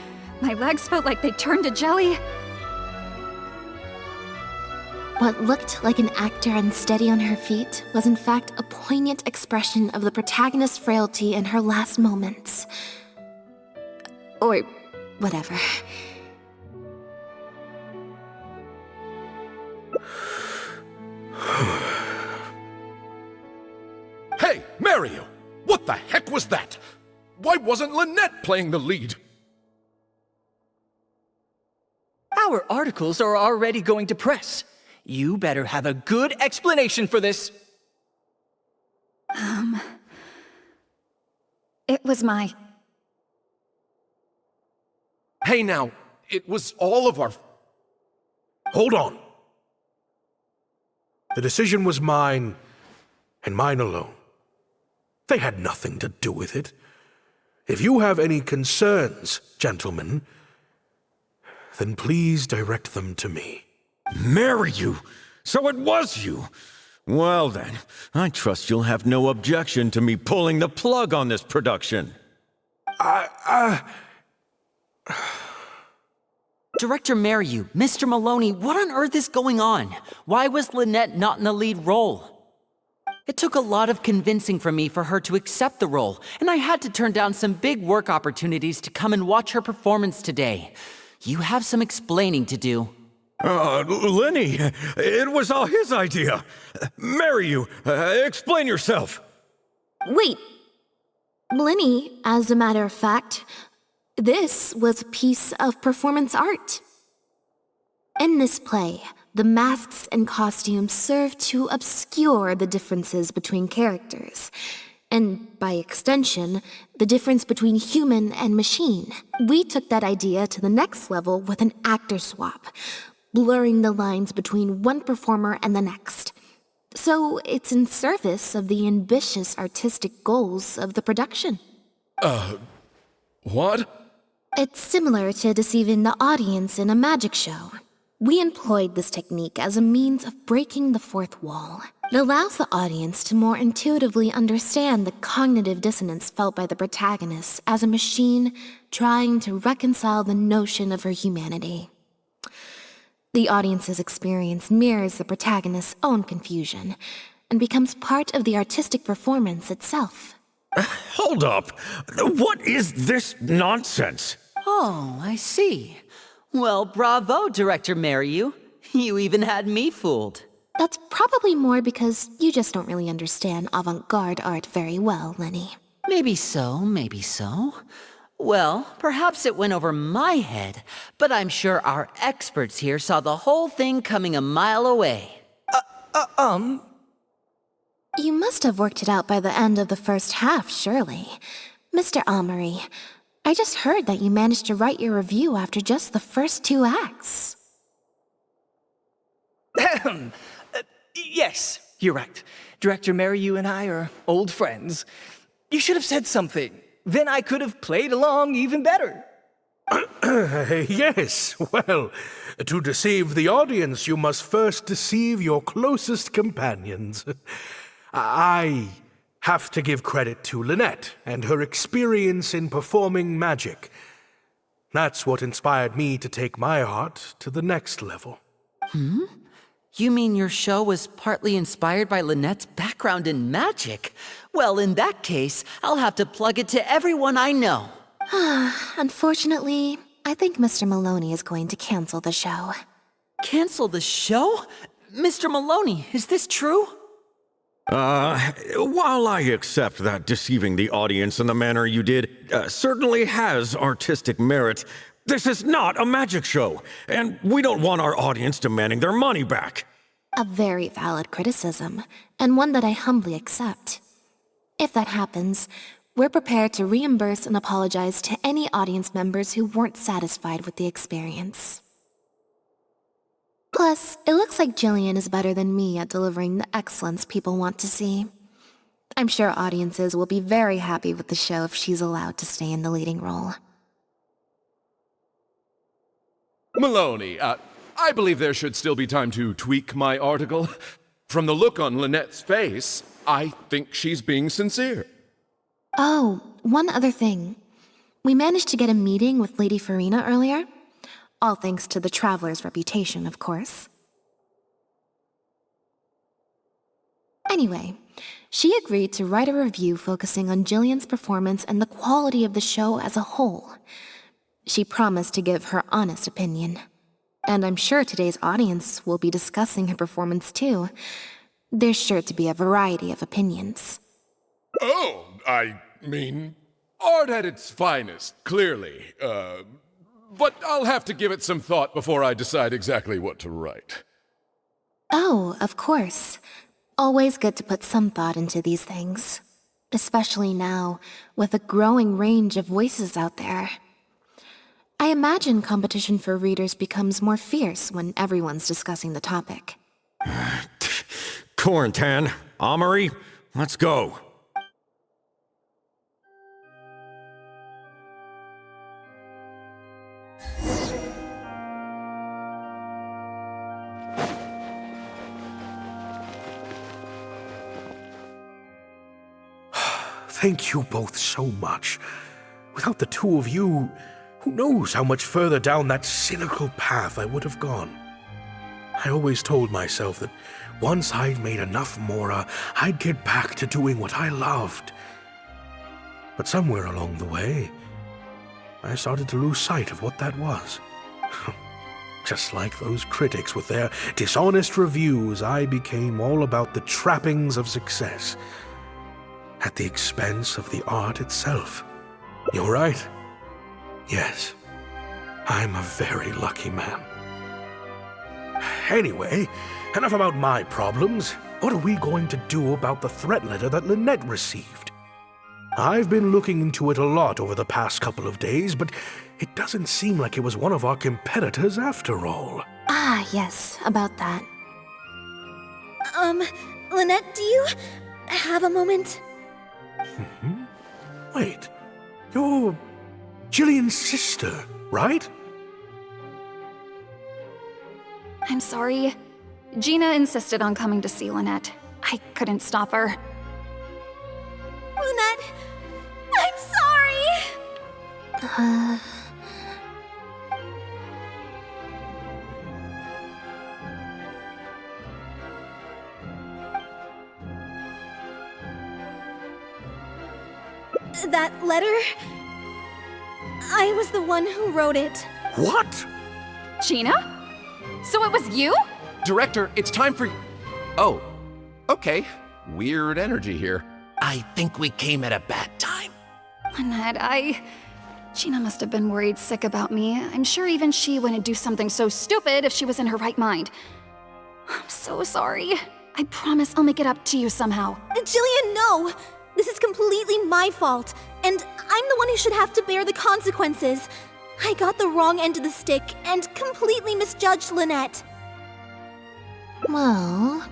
My legs felt like they turned to jelly. What looked like an actor unsteady on her feet was in fact a poignant expression of the protagonist's frailty in her last moments. Or whatever. Hey, Merieux! What the heck was that? Why wasn't Lynette playing the lead? Our articles are already going to press. You better have a good explanation for this. It was my... Hey now, it was all of our... Hold on. The decision was mine, and mine alone. They had nothing to do with it. If you have any concerns, gentlemen, then please direct them to me. Merieux! So it was you! Well then, I trust you'll have no objection to me pulling the plug on this production. Director Merieux, Mr. Maloney, what on earth is going on? Why was Lynette not in the lead role? It took a lot of convincing from me for her to accept the role, and I had to turn down some big work opportunities to come and watch her performance today. You have some explaining to do. Lyney, it was all his idea. Merieux, explain yourself. Wait. Lyney, as a matter of fact, this was a piece of performance art. In this play, the masks and costumes serve to obscure the differences between characters, and by extension, the difference between human and machine. We took that idea to the next level with an actor swap, blurring the lines between one performer and the next. So it's in service of the ambitious artistic goals of the production. What? It's similar to deceiving the audience in a magic show. We employed this technique as a means of breaking the fourth wall. It allows the audience to more intuitively understand the cognitive dissonance felt by the protagonist as a machine trying to reconcile the notion of her humanity. The audience's experience mirrors the protagonist's own confusion and becomes part of the artistic performance itself. Hold up! What is this nonsense? Oh, I see. Well, bravo, Director Merieux. You even had me fooled. That's probably more because you just don't really understand avant-garde art very well, Lyney. Maybe so, maybe so. Well, perhaps it went over my head, but I'm sure our experts here saw the whole thing coming a mile away. You must have worked it out by the end of the first half, surely. Mr. Amory, I just heard that you managed to write your review after just the first 2 acts. Yes, you're right. Director Merieux and I are old friends. You should have said something. Then I could have played along even better. Yes, well, to deceive the audience, you must first deceive your closest companions. I have to give credit to Lynette and her experience in performing magic. That's what inspired me to take my art to the next level. You mean your show was partly inspired by Lynette's background in magic? Well, in that case, I'll have to plug it to everyone I know. Unfortunately, I think Mr. Maloney is going to cancel the show. Cancel the show? Mr. Maloney, is this true? While I accept that deceiving the audience in the manner you did certainly has artistic merit, this is not a magic show, and we don't want our audience demanding their money back. A very valid criticism, and one that I humbly accept. If that happens, we're prepared to reimburse and apologize to any audience members who weren't satisfied with the experience. Plus, it looks like Jillian is better than me at delivering the excellence people want to see. I'm sure audiences will be very happy with the show if she's allowed to stay in the leading role. Maloney, I believe there should still be time to tweak my article. From the look on Lynette's face, I think she's being sincere. Oh, one other thing. We managed to get a meeting with Lady Farina earlier. All thanks to the Traveler's reputation, of course. Anyway, she agreed to write a review focusing on Jillian's performance and the quality of the show as a whole. She promised to give her honest opinion. And I'm sure today's audience will be discussing her performance too. There's sure to be a variety of opinions. Oh, I mean, art at its finest, clearly. But I'll have to give it some thought before I decide exactly what to write. Oh, of course. Always good to put some thought into these things. Especially now, with a growing range of voices out there. I imagine competition for readers becomes more fierce when everyone's discussing the topic. Fontaine, Amory, let's go. Thank you both so much. Without the two of you, who knows how much further down that cynical path I would have gone. I always told myself that once I'd made enough Mora, I'd get back to doing what I loved. But somewhere along the way, I started to lose sight of what that was. Just like those critics with their dishonest reviews, I became all about the trappings of success, at the expense of the art itself. You're right. Yes, I'm a very lucky man. Anyway, enough about my problems. What are we going to do about the threat letter that Lynette received? I've been looking into it a lot over the past couple of days, but it doesn't seem like it was one of our competitors after all. Ah, yes, about that. Lynette, do you have a moment? Wait, you're Jillian's sister, right? I'm sorry. Ginna insisted on coming to see Lynette. I couldn't stop her. Lynette, I'm sorry! That letter? I was the one who wrote it. What? Ginna? So it was you? Director, it's time for... Oh, okay. Weird energy here. I think we came at a bad time. Lynette, Ginna must have been worried sick about me. I'm sure even she wouldn't do something so stupid if she was in her right mind. I'm so sorry. I promise I'll make it up to you somehow. Jillian, no! This is completely my fault, and I'm the one who should have to bear the consequences. I got the wrong end of the stick and completely misjudged Lynette. Well,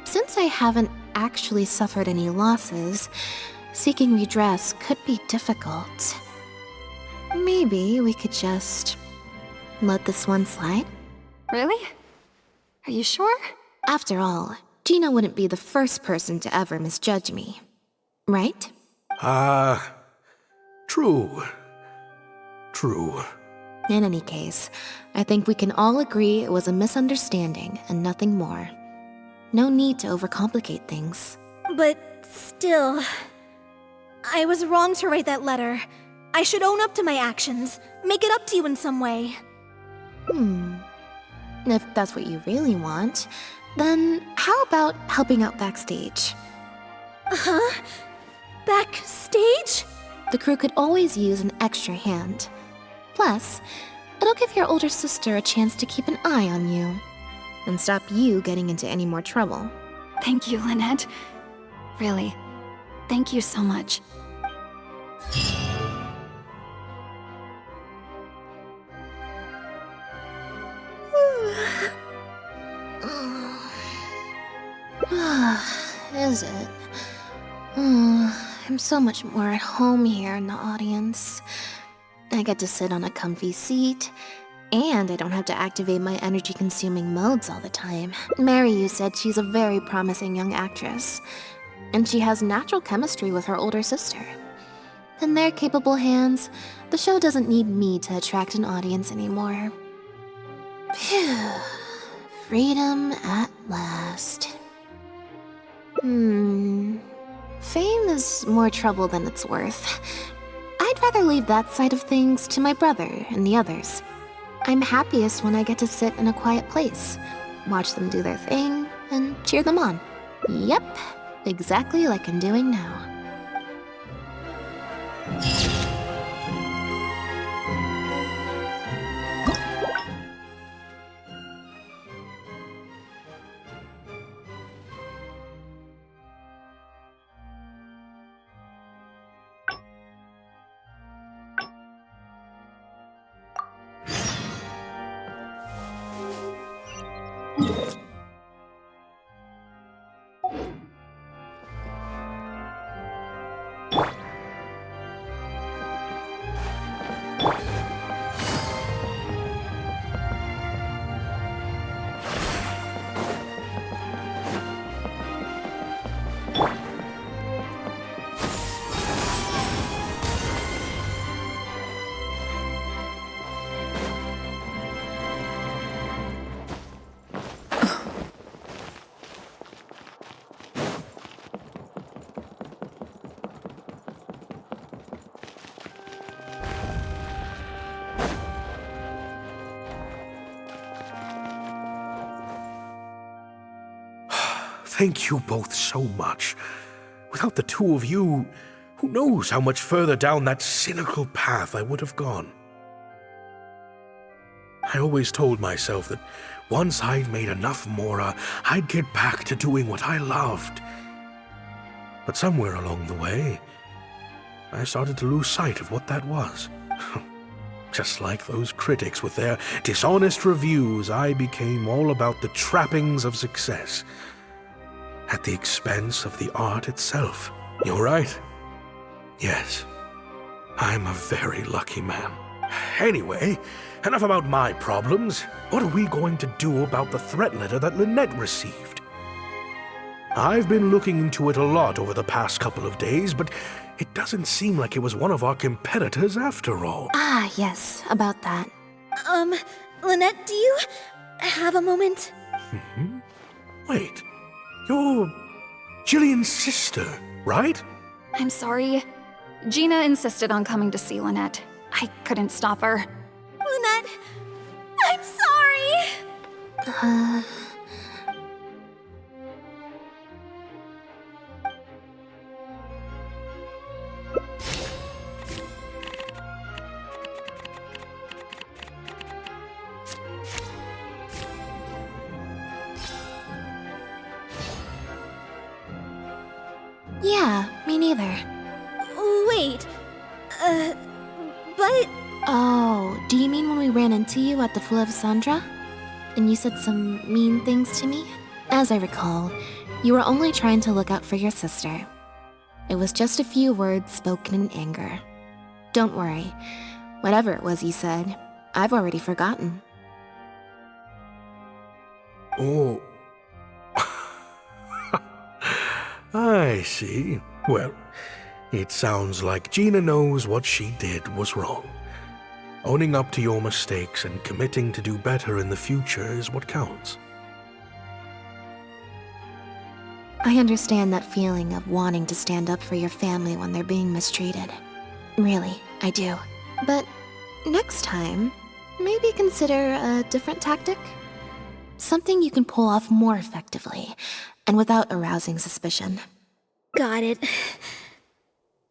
since I haven't actually suffered any losses, seeking redress could be difficult. Maybe we could just let this one slide? Really? Are you sure? After all, Ginna wouldn't be the first person to ever misjudge me. Right? True. True. In any case, I think we can all agree it was a misunderstanding and nothing more. No need to overcomplicate things. But still, I was wrong to write that letter. I should own up to my actions, make it up to you in some way. If that's what you really want, then how about helping out backstage? Huh? Backstage? The crew could always use an extra hand. Plus, it'll give your older sister a chance to keep an eye on you. and stop you getting into any more trouble. Thank you, Lynette. Really, thank you so much. Is it? I'm so much more at home here in the audience. I get to sit on a comfy seat, and I don't have to activate my energy-consuming modes all the time. Merieux said she's a very promising young actress, and she has natural chemistry with her older sister. In their capable hands, the show doesn't need me to attract an audience anymore. Phew. Freedom at last. Fame is more trouble than it's worth. I'd rather leave that side of things to my brother and the others. I'm happiest when I get to sit in a quiet place, watch them do their thing, and cheer them on. Yep, exactly like I'm doing now. Thank you both so much. Without the two of you, who knows how much further down that cynical path I would have gone. I always told myself that once I'd made enough Mora, I'd get back to doing what I loved. But somewhere along the way, I started to lose sight of what that was. Just like those critics with their dishonest reviews, I became all about the trappings of success, at the expense of the art itself. You're right. Yes, I'm a very lucky man. Anyway, enough about my problems. What are we going to do about the threat letter that Lynette received? I've been looking into it a lot over the past couple of days, but it doesn't seem like it was one of our competitors after all. Ah, yes, about that. Lynette, do you have a moment? Wait, you're Jillian's sister, right? I'm sorry. Ginna insisted on coming to see Lynette. I couldn't stop her. Lynette, I'm sorry! Yeah, me neither. Wait, but... Oh, do you mean when we ran into you at the Fleuve Sandra? And you said some mean things to me? As I recall, you were only trying to look out for your sister. It was just a few words spoken in anger. Don't worry. Whatever it was you said, I've already forgotten. Oh. I see. Well, it sounds like Ginna knows what she did was wrong. Owning up to your mistakes and committing to do better in the future is what counts. I understand that feeling of wanting to stand up for your family when they're being mistreated. Really, I do. But next time, maybe consider a different tactic? Something you can pull off more effectively, and without arousing suspicion. Got it.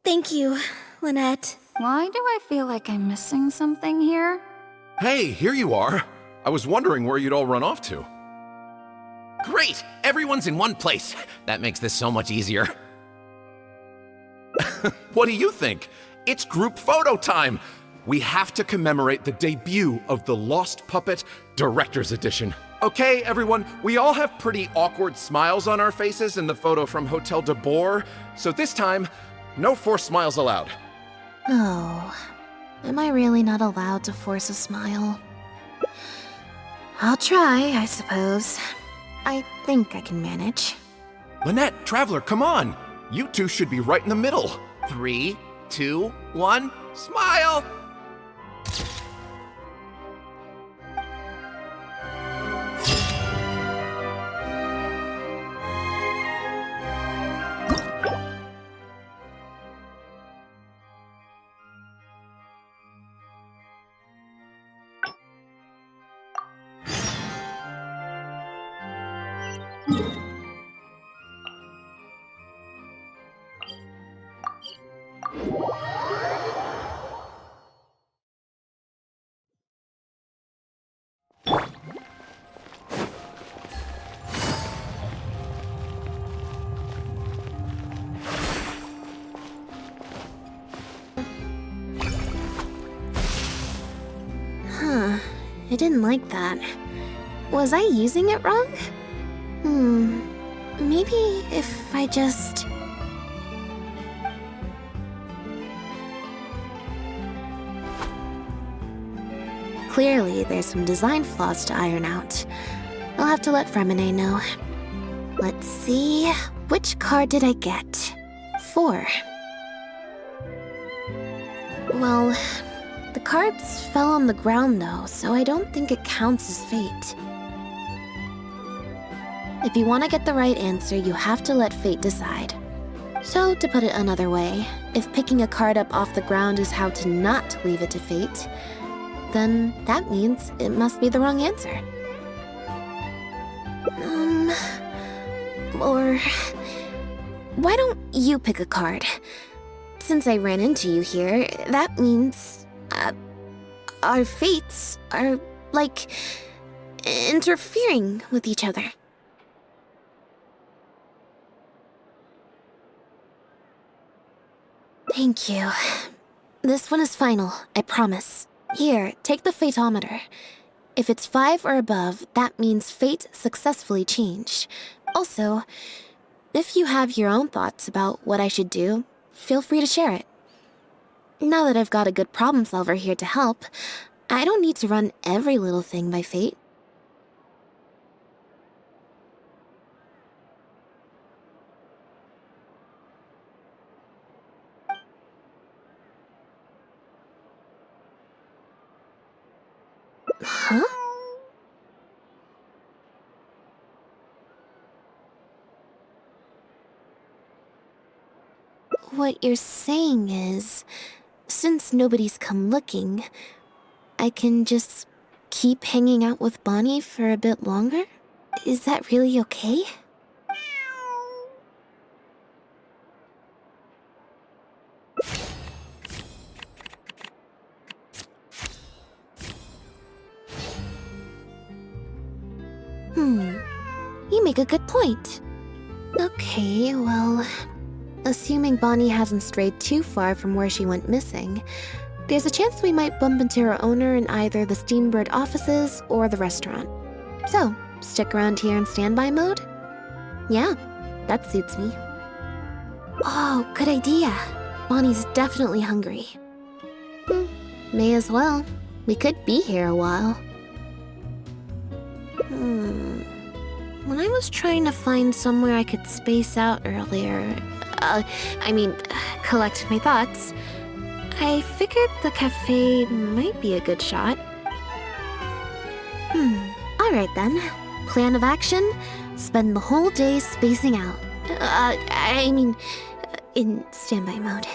Thank you, Lynette. Why do I feel like I'm missing something here? Hey, here you are. I was wondering where you'd all run off to. Great! Everyone's in one place. That makes this so much easier. What do you think? It's group photo time! We have to commemorate the debut of the Lost Puppet Director's Edition. Okay, everyone, we all have pretty awkward smiles on our faces in the photo from Hotel de Boer, so this time, no forced smiles allowed. Oh, am I really not allowed to force a smile? I'll try, I suppose. I think I can manage. Lynette, Traveler, come on! You two should be right in the middle. 3, 2, 1, smile! I didn't like that. Was I using it wrong? Maybe if I just... Clearly, there's some design flaws to iron out. I'll have to let Fremine know. Let's see... Which card did I get? 4. Well... The cards fell on the ground though, so I don't think it counts as fate. If you want to get the right answer, you have to let fate decide. So, to put it another way, if picking a card up off the ground is how to not leave it to fate, then that means it must be the wrong answer. Or... Why don't you pick a card? Since I ran into you here, that means... our fates are, like, interfering with each other. Thank you. This one is final, I promise. Here, take the Fateometer. If it's 5 or above, that means fate successfully changed. Also, if you have your own thoughts about what I should do, feel free to share it. Now that I've got a good problem solver here to help, I don't need to run every little thing by fate. Huh? What you're saying is... Since nobody's come looking, I can just keep hanging out with Bonnie for a bit longer? Is that really okay? You make a good point. Okay, well... Assuming Bonnie hasn't strayed too far from where she went missing, there's a chance we might bump into her owner in either the Steambird offices or the restaurant. So, stick around here in standby mode? Yeah, that suits me. Oh, good idea. Bonnie's definitely hungry. May as well. We could be here a while. When I was trying to find somewhere I could space out earlier... collect my thoughts, I figured the cafe might be a good shot. Alright then. Plan of action, spend the whole day spacing out. In standby mode.